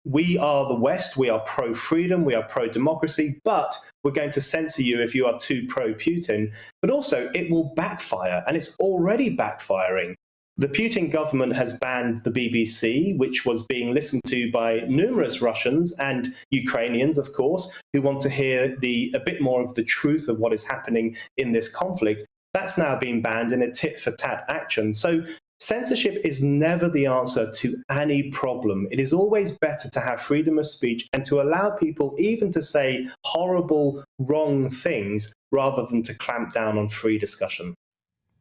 we are the West, we are pro-freedom, we are pro-democracy, but we're going to censor you if you are too pro-Putin? But also, it will backfire, and it's already backfiring. The Putin government has banned the BBC, which was being listened to by numerous Russians and Ukrainians, of course, who want to hear a bit more of the truth of what is happening in this conflict. That's now been banned in a tit-for-tat action. So censorship is never the answer to any problem. It is always better to have freedom of speech and to allow people even to say horrible, wrong things rather than to clamp down on free discussion.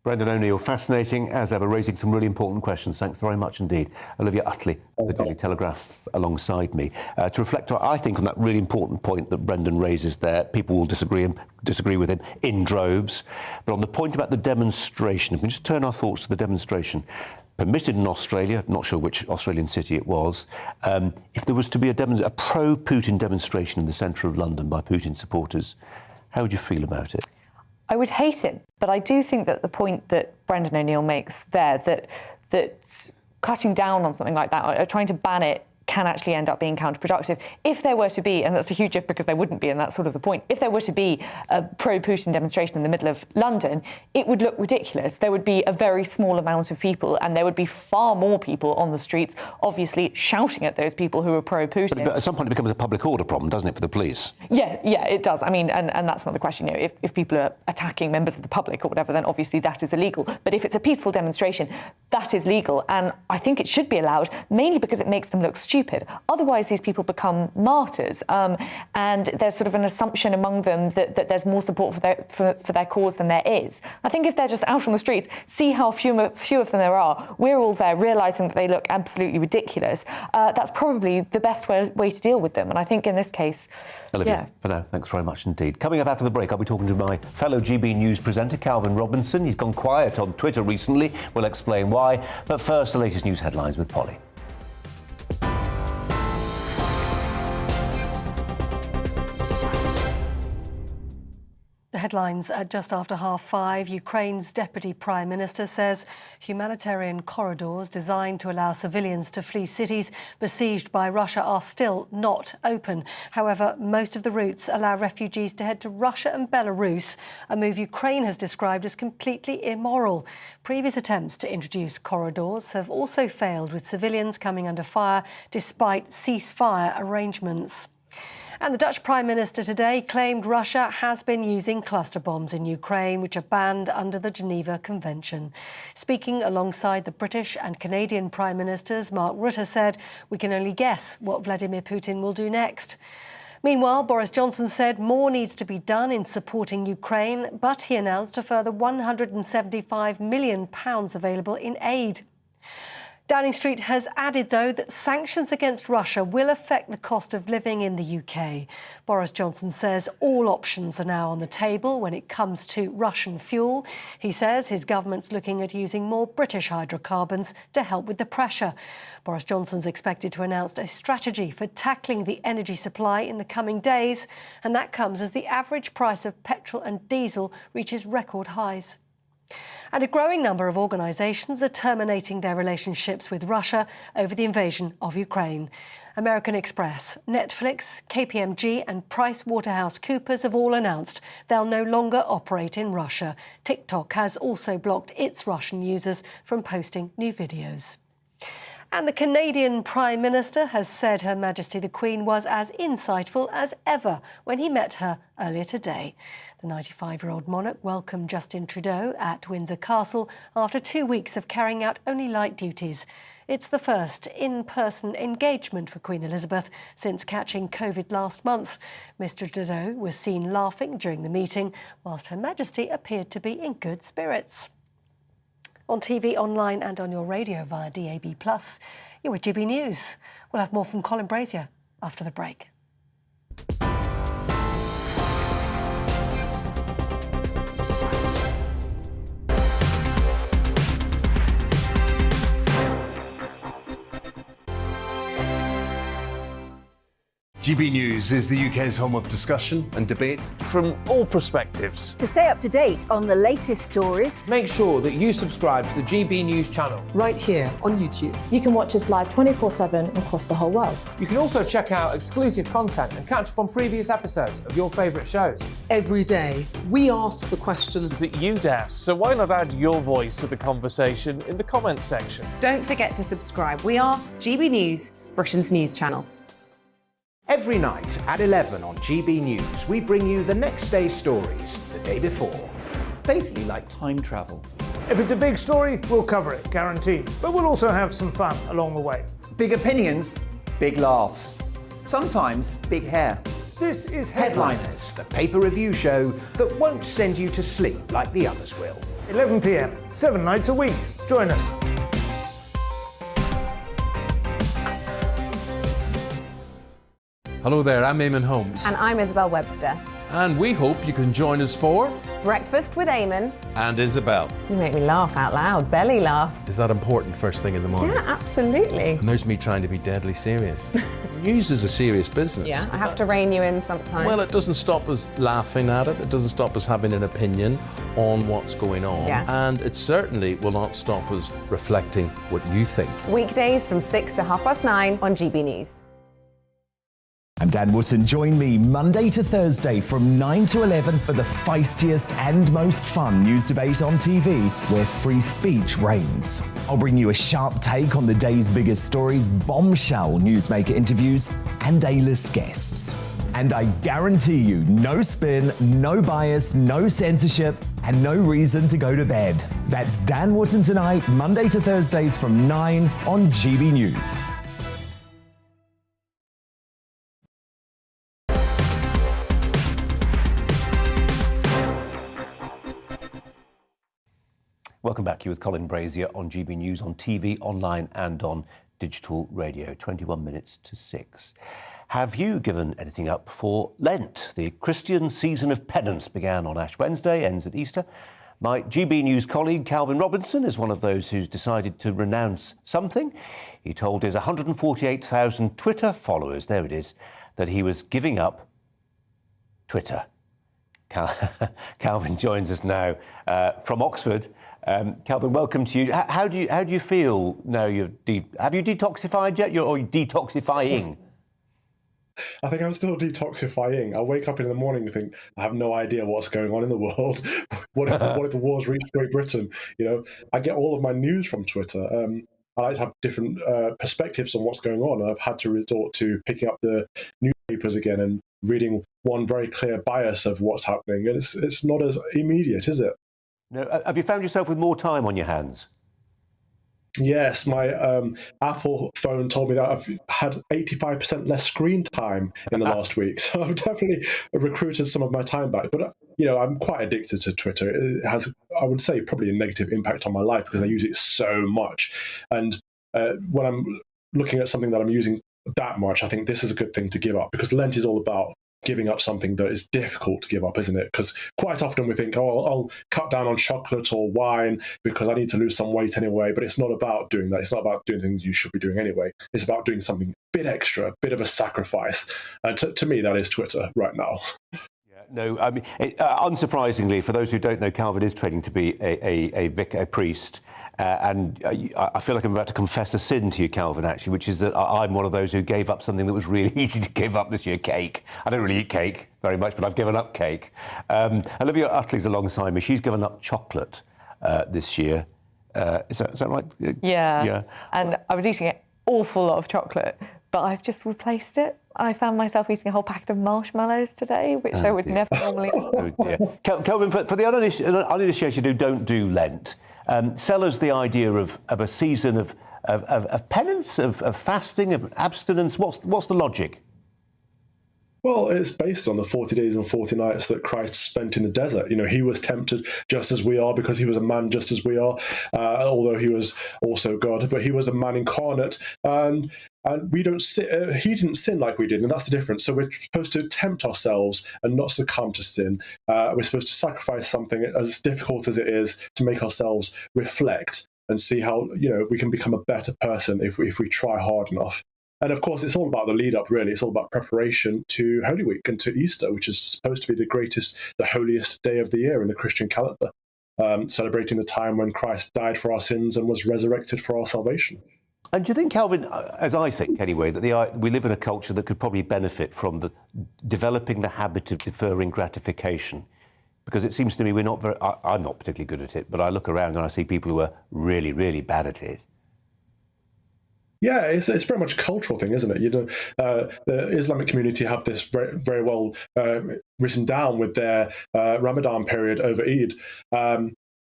Brendan O'Neill, fascinating as ever, raising some really important questions. Thanks very much indeed. Olivia Utley, the Daily Telegraph, alongside me, to reflect, I think, on that really important point that Brendan raises there. People will disagree with him in droves. But on the point about the demonstration, if we just turn our thoughts to the demonstration, permitted in Australia, not sure which Australian city it was, if there was to be a pro-Putin demonstration in the centre of London by Putin supporters, how would you feel about it? I would hate it, but I do think that the point that Brendan O'Neill makes there, that cutting down on something like that, or trying to ban it, can actually end up being counterproductive. If there were to be, and that's a huge if because there wouldn't be, and that's sort of the point, if there were to be a pro-Putin demonstration in the middle of London, it would look ridiculous. There would be a very small amount of people, and there would be far more people on the streets, obviously shouting at those people who are pro-Putin. But at some point it becomes a public order problem, doesn't it, for the police? Yeah, it does. I mean, and that's not the question. If people are attacking members of the public or whatever, then obviously that is illegal. But if it's a peaceful demonstration, that is legal. And I think it should be allowed, mainly because it makes them look stupid. Otherwise, these people become martyrs, and there's sort of an assumption among them that there's more support for their cause than there is. I think if they're just out on the streets, see how few of them there are, we're all there realising that they look absolutely ridiculous, that's probably the best way to deal with them. And I think in this case, Olivia, for now, thanks very much indeed. Coming up after the break, I'll be talking to my fellow GB News presenter, Calvin Robinson. He's gone quiet on Twitter recently. We'll explain why. But first, the latest news headlines with Polly. The headlines at just after 5:30. Ukraine's Deputy Prime Minister says humanitarian corridors designed to allow civilians to flee cities besieged by Russia are still not open. However, most of the routes allow refugees to head to Russia and Belarus, a move Ukraine has described as completely immoral. Previous attempts to introduce corridors have also failed, with civilians coming under fire despite ceasefire arrangements. And the Dutch Prime Minister today claimed Russia has been using cluster bombs in Ukraine, which are banned under the Geneva Convention. Speaking alongside the British and Canadian Prime Ministers, Mark Rutte said, "We can only guess what Vladimir Putin will do next." Meanwhile, Boris Johnson said more needs to be done in supporting Ukraine, but he announced a further £175 million available in aid. Downing Street has added, though, that sanctions against Russia will affect the cost of living in the UK. Boris Johnson says all options are now on the table when it comes to Russian fuel. He says his government's looking at using more British hydrocarbons to help with the pressure. Boris Johnson's expected to announce a strategy for tackling the energy supply in the coming days, and that comes as the average price of petrol and diesel reaches record highs. And a growing number of organisations are terminating their relationships with Russia over the invasion of Ukraine. American Express, Netflix, KPMG and PricewaterhouseCoopers have all announced they'll no longer operate in Russia. TikTok has also blocked its Russian users from posting new videos. And the Canadian Prime Minister has said Her Majesty the Queen was as insightful as ever when he met her earlier today. The 95-year-old monarch welcomed Justin Trudeau at Windsor Castle after 2 weeks of carrying out only light duties. It's the first in-person engagement for Queen Elizabeth since catching COVID last month. Mr Trudeau was seen laughing during the meeting, whilst Her Majesty appeared to be in good spirits. On TV, online and on your radio via DAB+. You're with GB News. We'll have more from Colin Brazier after the break. GB News is the UK's home of discussion and debate from all perspectives. To stay up to date on the latest stories, make sure that you subscribe to the GB News channel right here on YouTube. You can watch us live 24/7 across the whole world. You can also check out exclusive content and catch up on previous episodes of your favourite shows. Every day, we ask the questions that you'd ask, so why not add your voice to the conversation in the comments section? Don't forget to subscribe. We are GB News, Britain's news channel. Every night at 11 on GB News, we bring you the next day's stories the day before. Basically like time travel. If it's a big story, we'll cover it, guaranteed. But we'll also have some fun along the way. Big opinions, big laughs. Sometimes big hair. This is Headliners, the paper review show that won't send you to sleep like the others will. 11 p.m, 7 nights a week. Join us. Hello there, I'm Eamon Holmes. And I'm Isabel Webster. And we hope you can join us for Breakfast with Eamon and Isabel. You make me laugh out loud, belly laugh. Is that important first thing in the morning? Yeah, absolutely. And there's me trying to be deadly serious. News is a serious business. Yeah, I have to rein you in sometimes. Well, it doesn't stop us laughing at it. It doesn't stop us having an opinion on what's going on. Yeah. And it certainly will not stop us reflecting what you think. Weekdays from 6 to 9:30 on GB News. I'm Dan Wootton. Join me Monday to Thursday from 9 to 11 for the feistiest and most fun news debate on TV, where free speech reigns. I'll bring you a sharp take on the day's biggest stories, bombshell newsmaker interviews, and A-list guests. And I guarantee you, no spin, no bias, no censorship, and no reason to go to bed. That's Dan Wootton Tonight, Monday to Thursdays from 9 on GB News. Welcome back. You're with Colin Brazier on GB News, on TV, online and on digital radio. 21 minutes to 6. Have you given anything up for Lent? The Christian season of penance began on Ash Wednesday, ends at Easter. My GB News colleague Calvin Robinson is one of those who's decided to renounce something. He told his 148,000 Twitter followers, there it is, that he was giving up Twitter. Calvin joins us now from Oxford. Calvin, welcome to you. How do you feel now? Have you detoxified yet? Or are you detoxifying? I think I'm still detoxifying. I wake up in the morning and think, I have no idea what's going on in the world. What if the war's reached Great Britain? You know, I get all of my news from Twitter. I like to have different perspectives on what's going on. And I've had to resort to picking up the newspapers again and reading one very clear bias of what's happening. And it's not as immediate, is it? No. Have you found yourself with more time on your hands? Yes, my Apple phone told me that I've had 85% less screen time in the last week. So I've definitely recruited some of my time back. But, I'm quite addicted to Twitter. It has, I would say, probably a negative impact on my life because I use it so much. And when I'm looking at something that I'm using that much, I think this is a good thing to give up, because Lent is all about giving up something that is difficult to give up, isn't it? Because quite often we think, oh, I'll cut down on chocolate or wine because I need to lose some weight anyway. But it's not about doing that. It's not about doing things you should be doing anyway. It's about doing something a bit extra, a bit of a sacrifice. And to me, that is Twitter right now. No, I mean, unsurprisingly, for those who don't know, Calvin is training to be a priest. And I feel like I'm about to confess a sin to you, Calvin, actually, which is that I'm one of those who gave up something that was really easy to give up this year, cake. I don't really eat cake very much, but I've given up cake. Olivia Utley's alongside me. She's given up chocolate this year. Is that right? Yeah. And I was eating an awful lot of chocolate, but I've just replaced it. I found myself eating a whole packet of marshmallows today, which I would never normally eat. Kelvin, for the uninitiated who don't do Lent, sell us the idea of a season of penance, of fasting, of abstinence. What's the logic? Well, it's based on the 40 days and 40 nights that Christ spent in the desert. He was tempted just as we are, because he was a man just as we are, although he was also God. But he was a man incarnate, and we don't sin. He didn't sin like we did, and that's the difference. So we're supposed to tempt ourselves and not succumb to sin. We're supposed to sacrifice something as difficult as it is to make ourselves reflect and see how we can become a better person if we try hard enough. And of course, it's all about the lead up, really. It's all about preparation to Holy Week and to Easter, which is supposed to be the holiest day of the year in the Christian calendar, celebrating the time when Christ died for our sins and was resurrected for our salvation. And do you think, Calvin, as I think anyway, that we live in a culture that could probably benefit from developing the habit of deferring gratification? Because it seems to me I'm not particularly good at it, but I look around and I see people who are really, really bad at it. Yeah, it's very much a cultural thing, isn't it? The Islamic community have this very, very well written down with their Ramadan period over Eid.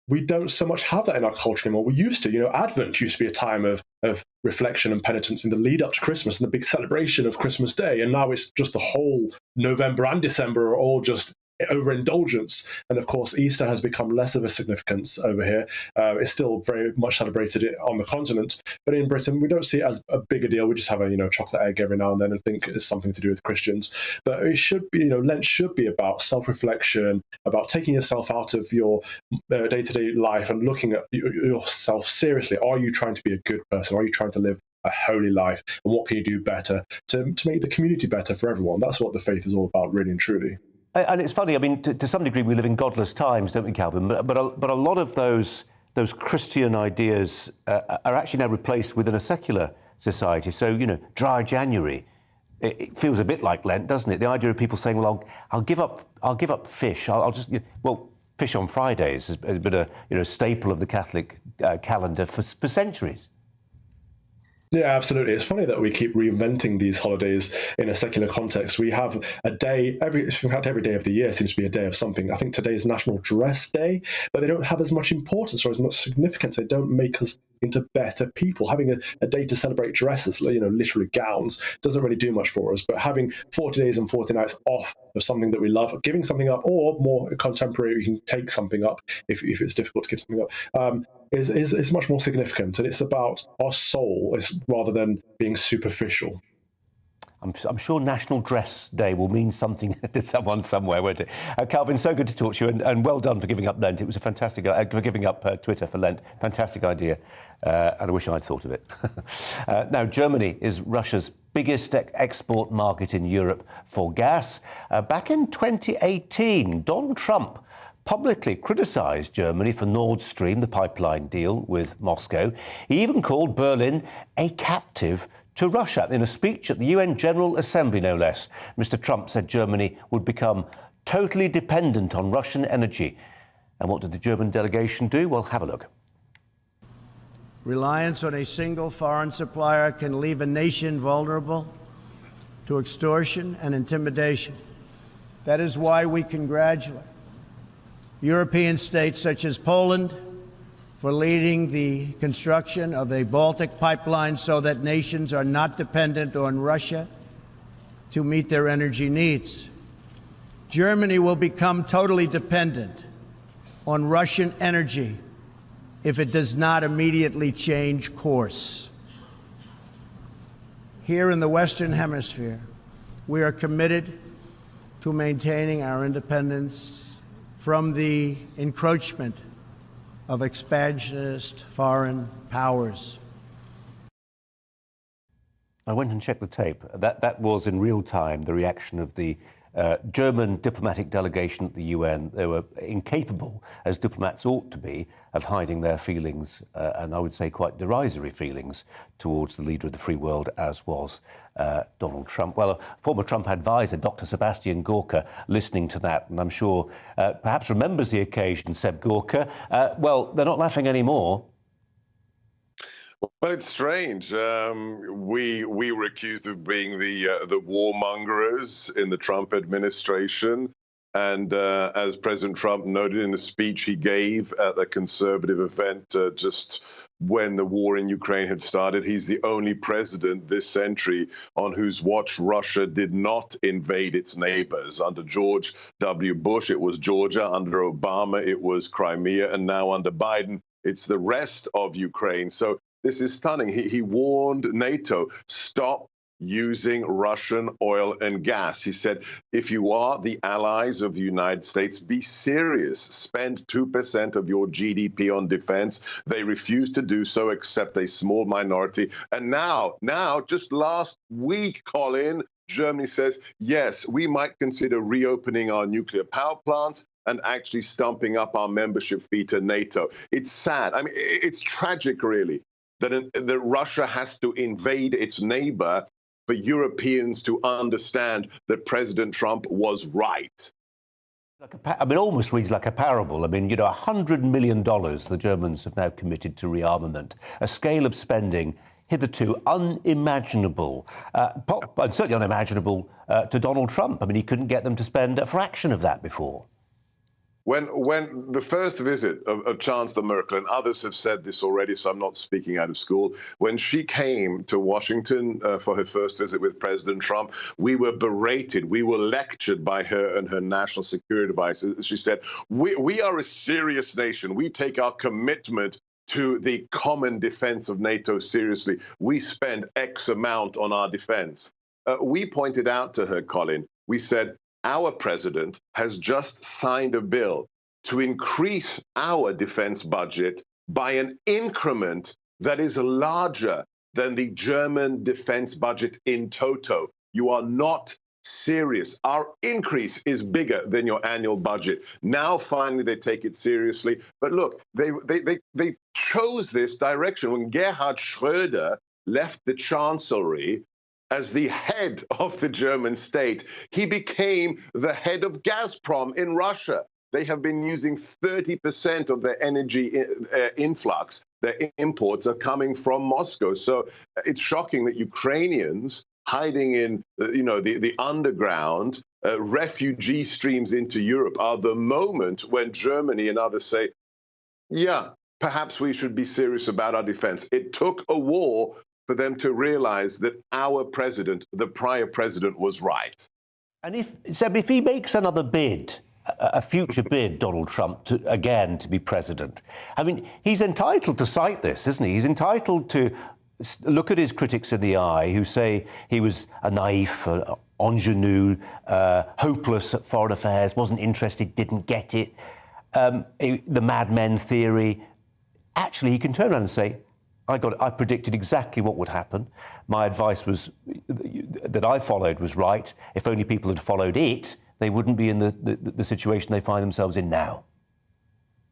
We don't so much have that in our culture anymore. We used to. Advent used to be a time of reflection and penitence in the lead up to Christmas and the big celebration of Christmas Day. And now it's just the whole November and December are all just overindulgence. And of course, Easter has become less of a significance over here. It's still very much celebrated on the continent, but in Britain we don't see it as a big a deal. We just have a chocolate egg every now and then and think it's something to do with Christians. But it should be, Lent should be about self-reflection, about taking yourself out of your day-to-day life and looking at yourself seriously. Are you trying to be a good person? Are you trying to live a holy life? And what can you do better to make the community better for everyone? That's what the faith is all about, really and truly. And it's funny, I mean, to some degree we live in godless times, don't we, Calvin? But a lot of those Christian ideas are actually now replaced within a secular society. So, dry January, it feels a bit like Lent, doesn't it? The idea of people saying, well, I'll give up fish. I'll just, fish on Fridays has been a staple of the Catholic calendar for centuries. Yeah, absolutely. It's funny that we keep reinventing these holidays in a secular context. We have a day, every day of the year seems to be a day of something. I think today is National Dress Day, but they don't have as much importance or as much significance. They don't make us into better people. Having a day to celebrate dresses, literally gowns, doesn't really do much for us. But having 40 days and 40 nights off of something that we love, giving something up, or more contemporary, we can take something up if it's difficult to give something up, is much more significant. And it's about our soul rather than being superficial. I'm sure National Dress Day will mean something to someone somewhere, won't it? Calvin, so good to talk to you, and well done for giving up Lent. It was a fantastic, for giving up Twitter for Lent. Fantastic idea, and I wish I'd thought of it. Now, Germany is Russia's biggest export market in Europe for gas. Back in 2018, Donald Trump publicly criticised Germany for Nord Stream, the pipeline deal with Moscow. He even called Berlin a captive to Russia. In a speech at the UN General Assembly, no less, Mr. Trump said Germany would become totally dependent on Russian energy. And what did the German delegation do? Well, have a look. Reliance on a single foreign supplier can leave a nation vulnerable to extortion and intimidation. That is why we congratulate European states such as Poland for leading the construction of a Baltic pipeline so that nations are not dependent on Russia to meet their energy needs. Germany will become totally dependent on Russian energy if it does not immediately change course. here in the Western Hemisphere, we are committed to maintaining our independence from the encroachment of expansionist foreign powers. I went and checked the tape. That was in real time the reaction of the German diplomatic delegation at the UN. They were incapable, as diplomats ought to be, of hiding their feelings, and I would say quite derisory feelings, towards the leader of the free world, as was Donald Trump. Well, a former Trump advisor, Dr. Sebastian Gorka, listening to that, and I'm sure perhaps remembers the occasion, Seb Gorka. Well, they're not laughing anymore. Well, it's strange. We were accused of being the warmongers in the Trump administration. And as President Trump noted in a speech he gave at a conservative event just when the war in Ukraine had started, he's the only president this century on whose watch Russia did not invade its neighbors. Under George W. Bush, it was Georgia. Under Obama, it was Crimea. And now under Biden, it's the rest of Ukraine. So this is stunning. He warned NATO, stop using Russian oil and gas. He said, if you are the allies of the United States, be serious. Spend 2% of your GDP on defense. They refuse to do so except a small minority. And now, just last week, Colin, Germany says, yes, we might consider reopening our nuclear power plants and actually stumping up our membership fee to NATO. It's sad. I mean, it's tragic, really, that Russia has to invade its neighbor for Europeans to understand that President Trump was right. I mean, almost reads like a parable. I mean, you know, $100 million the Germans have now committed to rearmament, a scale of spending hitherto unimaginable, and certainly unimaginable to Donald Trump. I mean, he couldn't get them to spend a fraction of that before. When the first visit of Chancellor Merkel, and others have said this already, so I'm not speaking out of school, when she came to Washington for her first visit with President Trump, we were berated, we were lectured by her and her national security advisor. She said, we are a serious nation. We take our commitment to the common defense of NATO seriously. We spend X amount on our defense. We pointed out to her, Colin, we said, our president has just signed a bill to increase our defense budget by an increment that is larger than the German defense budget in toto. You are not serious. Our increase is bigger than your annual budget. Now, finally, they take it seriously. But look, they chose this direction. When Gerhard Schröder left the chancellery, as the head of the German state, he became the head of Gazprom in Russia. They have been using 30% of their energy influx. Their imports are coming from Moscow. So it's shocking that Ukrainians hiding in, the underground, refugee streams into Europe are the moment when Germany and others say, yeah, perhaps we should be serious about our defense. It took a war for them to realize that our president, the prior president, was right. And if he makes another bid, a future bid, Donald Trump, to be president, I mean, he's entitled to cite this, isn't he? He's entitled to look at his critics in the eye who say he was a naif, ingenue, hopeless at foreign affairs, wasn't interested, didn't get it, the Mad Men theory. Actually, he can turn around and say, I predicted exactly what would happen. My advice was that I followed was right. If only people had followed it, they wouldn't be in the situation they find themselves in now.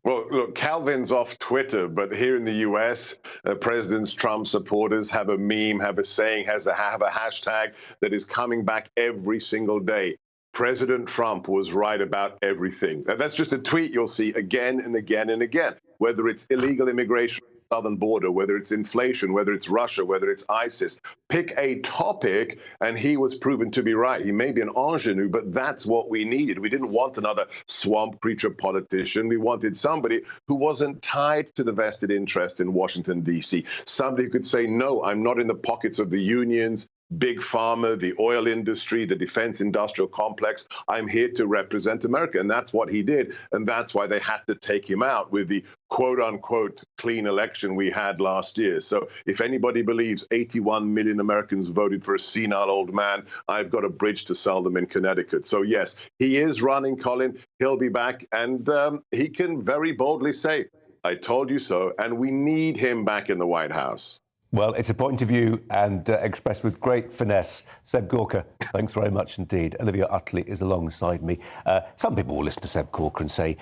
Well, look, Calvin's off Twitter, but here in the US, President Trump supporters have a meme, have a saying, have a hashtag that is coming back every single day. President Trump was right about everything. And that's just a tweet you'll see again and again and again, whether it's illegal immigration, southern border, whether it's inflation, whether it's Russia, whether it's ISIS. Pick a topic, and he was proven to be right. He may be an ingenue, but that's what we needed. We didn't want another swamp creature politician. We wanted somebody who wasn't tied to the vested interest in Washington, D.C. Somebody who could say, no, I'm not in the pockets of the unions. Big Pharma, the oil industry, the defense industrial complex. I'm here to represent America. And that's what he did. And that's why they had to take him out with the quote unquote clean election we had last year. So if anybody believes 81 million Americans voted for a senile old man, I've got a bridge to sell them in Connecticut. So yes, he is running, Colin. He'll be back. And he can very boldly say, I told you so. And we need him back in the White House. Well, it's a point of view and expressed with great finesse. Seb Gorka, thanks very much indeed. Olivia Utley is alongside me. Some people will listen to Seb Gorka and say,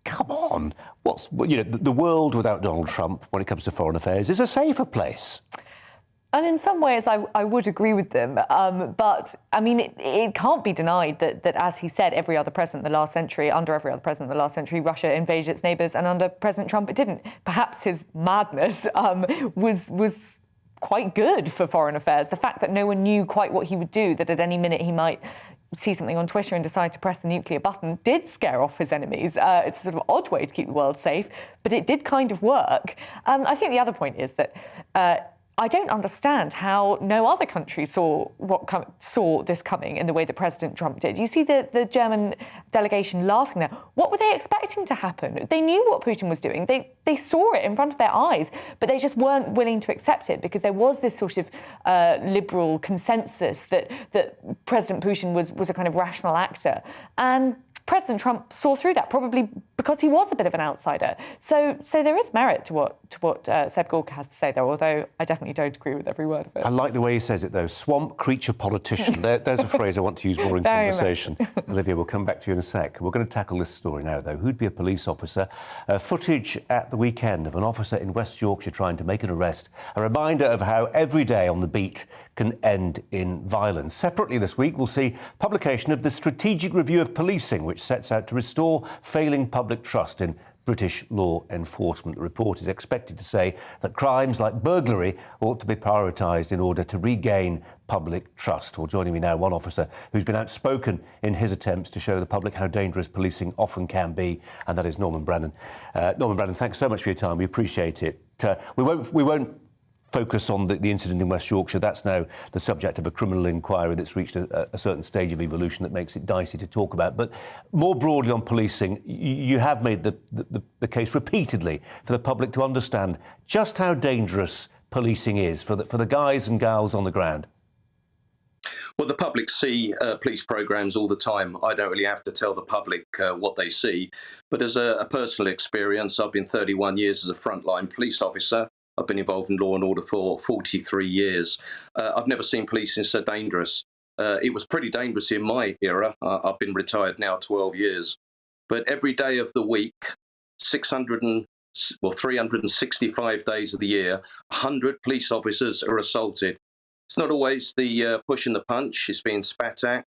come on, the world without Donald Trump when it comes to foreign affairs is a safer place. And in some ways, I would agree with them. But, I mean, it can't be denied that, as he said, every other president in the last century, Russia invaded its neighbours, and under President Trump, it didn't. Perhaps his madness was quite good for foreign affairs. The fact that no one knew quite what he would do, that at any minute he might see something on Twitter and decide to press the nuclear button, did scare off his enemies. It's a sort of odd way to keep the world safe, but it did kind of work. I think the other point is that I don't understand how no other country saw this coming in the way that President Trump did. You see the German delegation laughing there. What were they expecting to happen? They knew what Putin was doing. They saw it in front of their eyes, but they just weren't willing to accept it because there was this sort of liberal consensus that President Putin was a kind of rational actor. And President Trump saw through that, probably because he was a bit of an outsider. So there is merit to what Seb Gorka has to say there, although I definitely don't agree with every word of it. I like the way he says it, though. Swamp creature politician. There's a phrase I want to use more in conversation. Olivia, we'll come back to you in a sec. We're going to tackle this story now, though. Who'd be a police officer? Footage at the weekend of an officer in West Yorkshire trying to make an arrest. A reminder of how every day on the beat can end in violence. Separately this week, we'll see publication of the Strategic Review of Policing, which sets out to restore failing public trust in British law enforcement. The report is expected to say that crimes like burglary ought to be prioritised in order to regain public trust. Well, joining me now, one officer who's been outspoken in his attempts to show the public how dangerous policing often can be, and that is Norman Brannan. Norman Brannan, thanks so much for your time. We appreciate it. We won't focus on the incident in West Yorkshire. That's now the subject of a criminal inquiry that's reached a certain stage of evolution that makes it dicey to talk about. But more broadly on policing, you have made the case repeatedly for the public to understand just how dangerous policing is for the guys and gals on the ground. Well, the public see police programmes all the time. I don't really have to tell the public what they see. But as a personal experience, I've been 31 years as a frontline police officer. I've been involved in law and order for 43 years. I've never seen policing so dangerous. It was pretty dangerous in my era. I've been retired now 12 years. But every day of the week, 365 days of the year, 100 police officers are assaulted. It's not always the push and the punch, it's being spat at.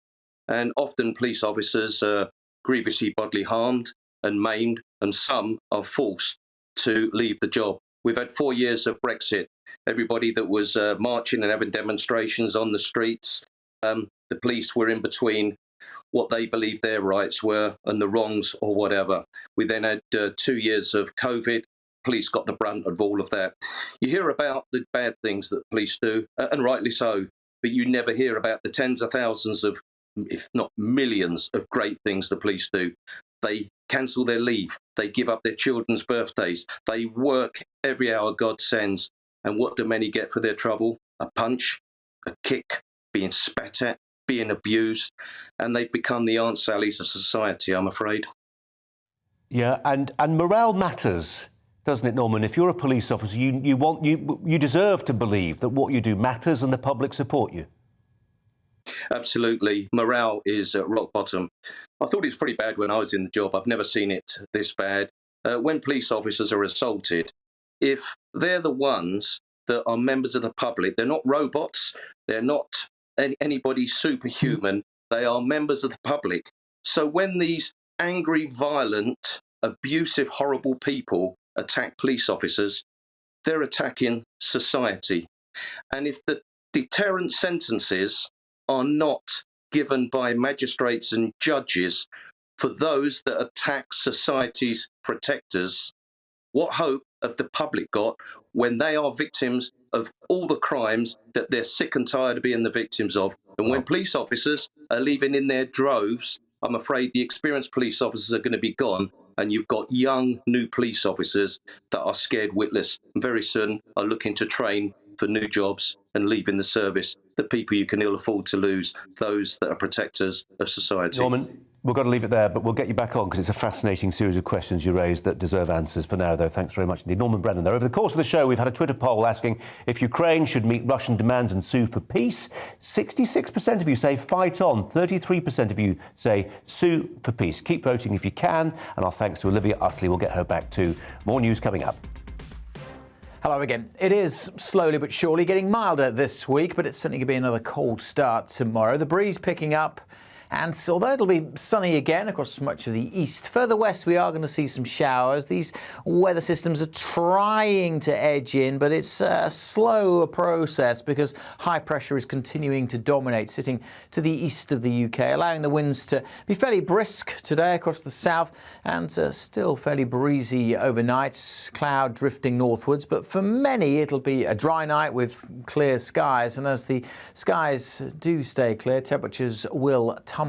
And often police officers are grievously bodily harmed and maimed, and some are forced to leave the job. We've had 4 years of Brexit. Everybody that was marching and having demonstrations on the streets, the police were in between what they believed their rights were and the wrongs or whatever. We then had 2 years of COVID. Police got the brunt of all of that. You hear about the bad things that police do, and rightly so, but you never hear about the tens of thousands of, if not millions, of great things the police do. They cancel their leave. They give up their children's birthdays. They work every hour God sends. And what do many get for their trouble? A punch, a kick, being spat at, being abused. And they've become the Aunt Sallies of society, I'm afraid. Yeah, and morale matters, doesn't it, Norman? If you're a police officer, you deserve to believe that what you do matters and the public support you. Absolutely. Morale is at rock bottom. I thought it was pretty bad when I was in the job. I've never seen it this bad. When police officers are assaulted, if they're the ones that are members of the public, they're not robots, they're not anybody superhuman, they are members of the public. So when these angry, violent, abusive, horrible people attack police officers, they're attacking society. And if the deterrent sentences are not given by magistrates and judges for those that attack society's protectors, what hope have the public got when they are victims of all the crimes that they're sick and tired of being the victims of. And when police officers are leaving in their droves, I'm afraid the experienced police officers are going to be gone. And you've got young, new police officers that are scared witless and very soon are looking to train for new jobs and leaving the service. The people you can ill afford to lose, those that are protectors of society. Norman, we've got to leave it there, but we'll get you back on because it's a fascinating series of questions you raised that deserve answers. For now, though, thanks very much indeed. Norman Brennan there. Over the course of the show, we've had a Twitter poll asking if Ukraine should meet Russian demands and sue for peace. 66% of you say fight on. 33% of you say sue for peace. Keep voting if you can. And our thanks to Olivia Utley. We'll get her back too. More news coming up. Hello again. It is slowly but surely getting milder this week, but it's certainly going to be another cold start tomorrow. The breeze picking up, and so, although it'll be sunny again across much of the east, further west we are going to see some showers. These weather systems are trying to edge in, but it's a slow process because high pressure is continuing to dominate, sitting to the east of the UK, allowing the winds to be fairly brisk today across the south and still fairly breezy overnight, cloud drifting northwards. But for many, it'll be a dry night with clear skies, and as the skies do stay clear, temperatures will tumble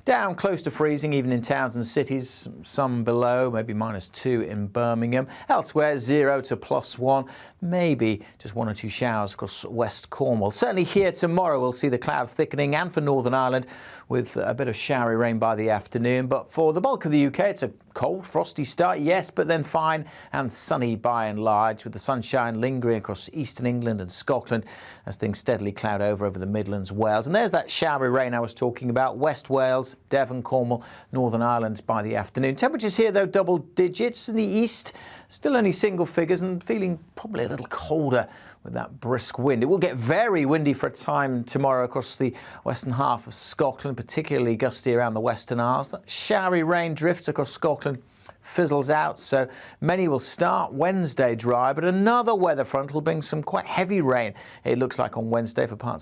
down close to freezing, even in towns and cities, some below, maybe -2 in Birmingham. Elsewhere, 0 to +1, maybe just 1 or 2 showers across West Cornwall. Certainly here tomorrow, we'll see the cloud thickening, and for Northern Ireland, with a bit of showery rain by the afternoon. But for the bulk of the UK, it's a cold, frosty start, yes, but then fine and sunny by and large, with the sunshine lingering across eastern England and Scotland as things steadily cloud over the Midlands, Wales. And there's that showery rain I was talking about. West Wales, Devon, Cornwall, Northern Ireland by the afternoon. Temperatures here, though, double digits. In the east, still only single figures and feeling probably a little colder with that brisk wind. It will get very windy for a time tomorrow across the western half of Scotland, particularly gusty around the Western Isles. That showery rain drifts across Scotland, fizzles out, so many will start Wednesday dry, but another weather front will bring some quite heavy rain, it looks like, on Wednesday for parts